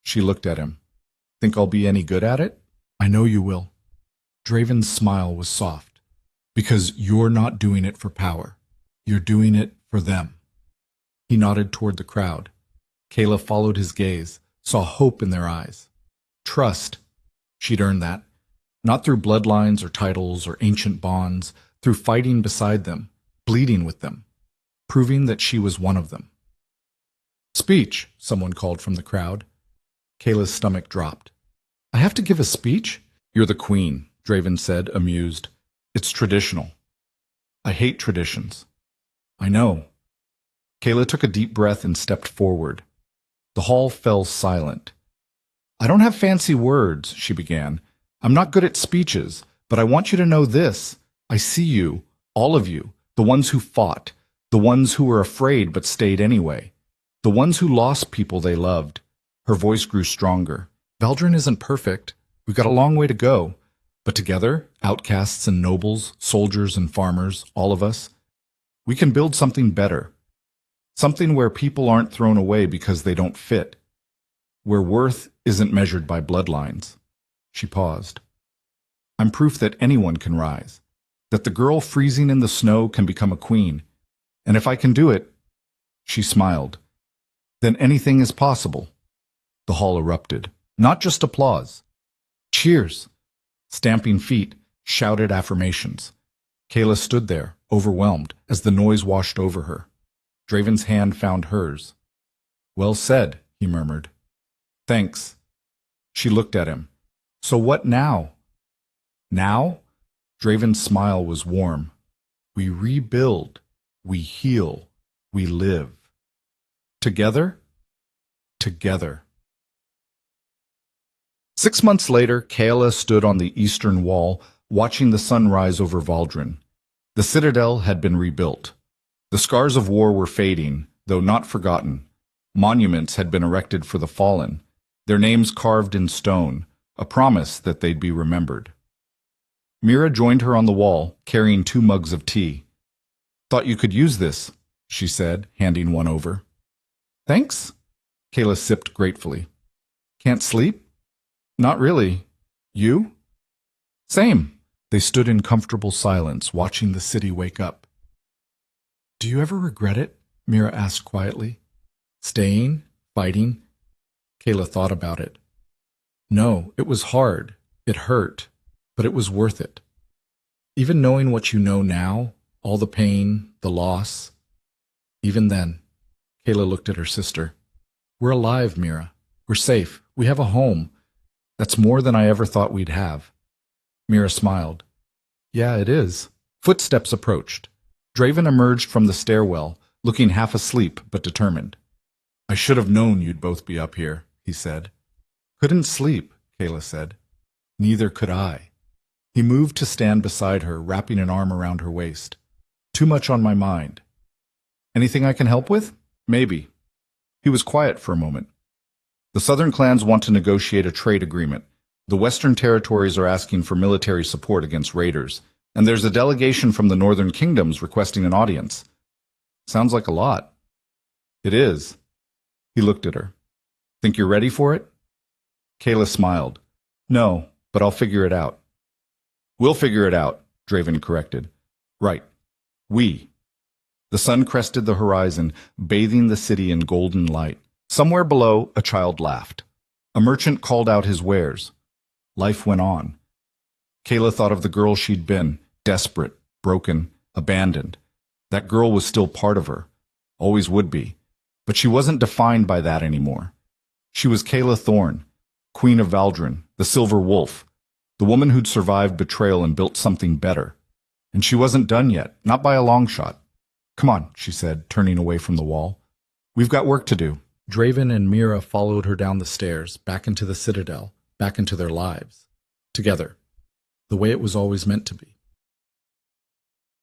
she looked at him. Think I'll be any good at it? I know you will. Draven's smile was soft. Because you're not doing it for power. You're doing it for them. He nodded toward the crowd. Kayla followed his gaze, saw hope in their eyes. Trust. She'd earned that. Not through bloodlines or titles or ancient bonds, through fighting beside them, bleeding with them, proving that she was one of them. Speech, someone called from the crowd. Kayla's stomach dropped. I have to give a speech? You're the queen, Draven said, amused. It's traditional. I hate traditions. I know. Kayla took a deep breath and stepped forward. The hall fell silent. I don't have fancy words, she began. I'm not good at speeches, but I want you to know this. I see you, all of you, the ones who fought, the ones who were afraid but stayed anyway, the ones who lost people they loved. Her voice grew stronger. Valdrin isn't perfect. We've got a long way to go. But together, outcasts and nobles, soldiers and farmers, all of us, we can build something better. Something where people aren't thrown away because they don't fit. Where worth isn't measured by bloodlines. She paused. I'm proof that anyone can rise. That the girl freezing in the snow can become a queen. And if I can do it, she smiled, then anything is possible. The hall erupted. Not just applause. Cheers. Stamping feet, shouted affirmations. Kayla stood there, overwhelmed, as the noise washed over her. Draven's hand found hers. Well said, he murmured. Thanks. She looked at him. So what now? Now? Draven's smile was warm. We rebuild. We heal. We live. Together? Together. 6 months later, Kayla stood on the eastern wall, watching the sun rise over Valdrin. The citadel had been rebuilt. The scars of war were fading, though not forgotten. Monuments had been erected for the fallen, their names carved in stone, a promise that they'd be remembered. Mira joined her on the wall, carrying 2 mugs of tea. Thought you could use this, she said, handing one over. Thanks? Kayla sipped gratefully. Can't sleep? Not really. You? Same. They stood in comfortable silence, watching the city wake up. Do you ever regret it? Mira asked quietly. Staying? Fighting? Kayla thought about it. No, it was hard. It hurt. But it was worth it. Even knowing what you know now, all the pain, the loss, even then, Kayla looked at her sister. We're alive, Mira. We're safe. We have a home. That's more than I ever thought we'd have. Mira smiled. Yeah, it is. Footsteps approached. Draven emerged from the stairwell, looking half asleep but determined. I should have known you'd both be up here, he said. Couldn't sleep, Kayla said. Neither could I. He moved to stand beside her, wrapping an arm around her waist. Too much on my mind. Anything I can help with? Maybe. He was quiet for a moment. The southern clans want to negotiate a trade agreement. The western territories are asking for military support against raiders, and there's a delegation from the northern kingdoms requesting an audience. Sounds like a lot. It is. He looked at her. Think you're ready for it? Kayla smiled. No, but I'll figure it out. We'll figure it out, Draven corrected. Right. We. The sun crested the horizon, bathing the city in golden light. Somewhere below, a child laughed. A merchant called out his wares. Life went on. Kayla thought of the girl she'd been, desperate, broken, abandoned. That girl was still part of her. Always would be. But she wasn't defined by that anymore. She was Kayla Thorne, Queen of Valdrin, the Silver Wolf, the woman who'd survived betrayal and built something better. And she wasn't done yet, not by a long shot. Come on, she said, turning away from the wall. We've got work to do. Draven and Mira followed her down the stairs, back into the citadel, back into their lives. Together. The way it was always meant to be.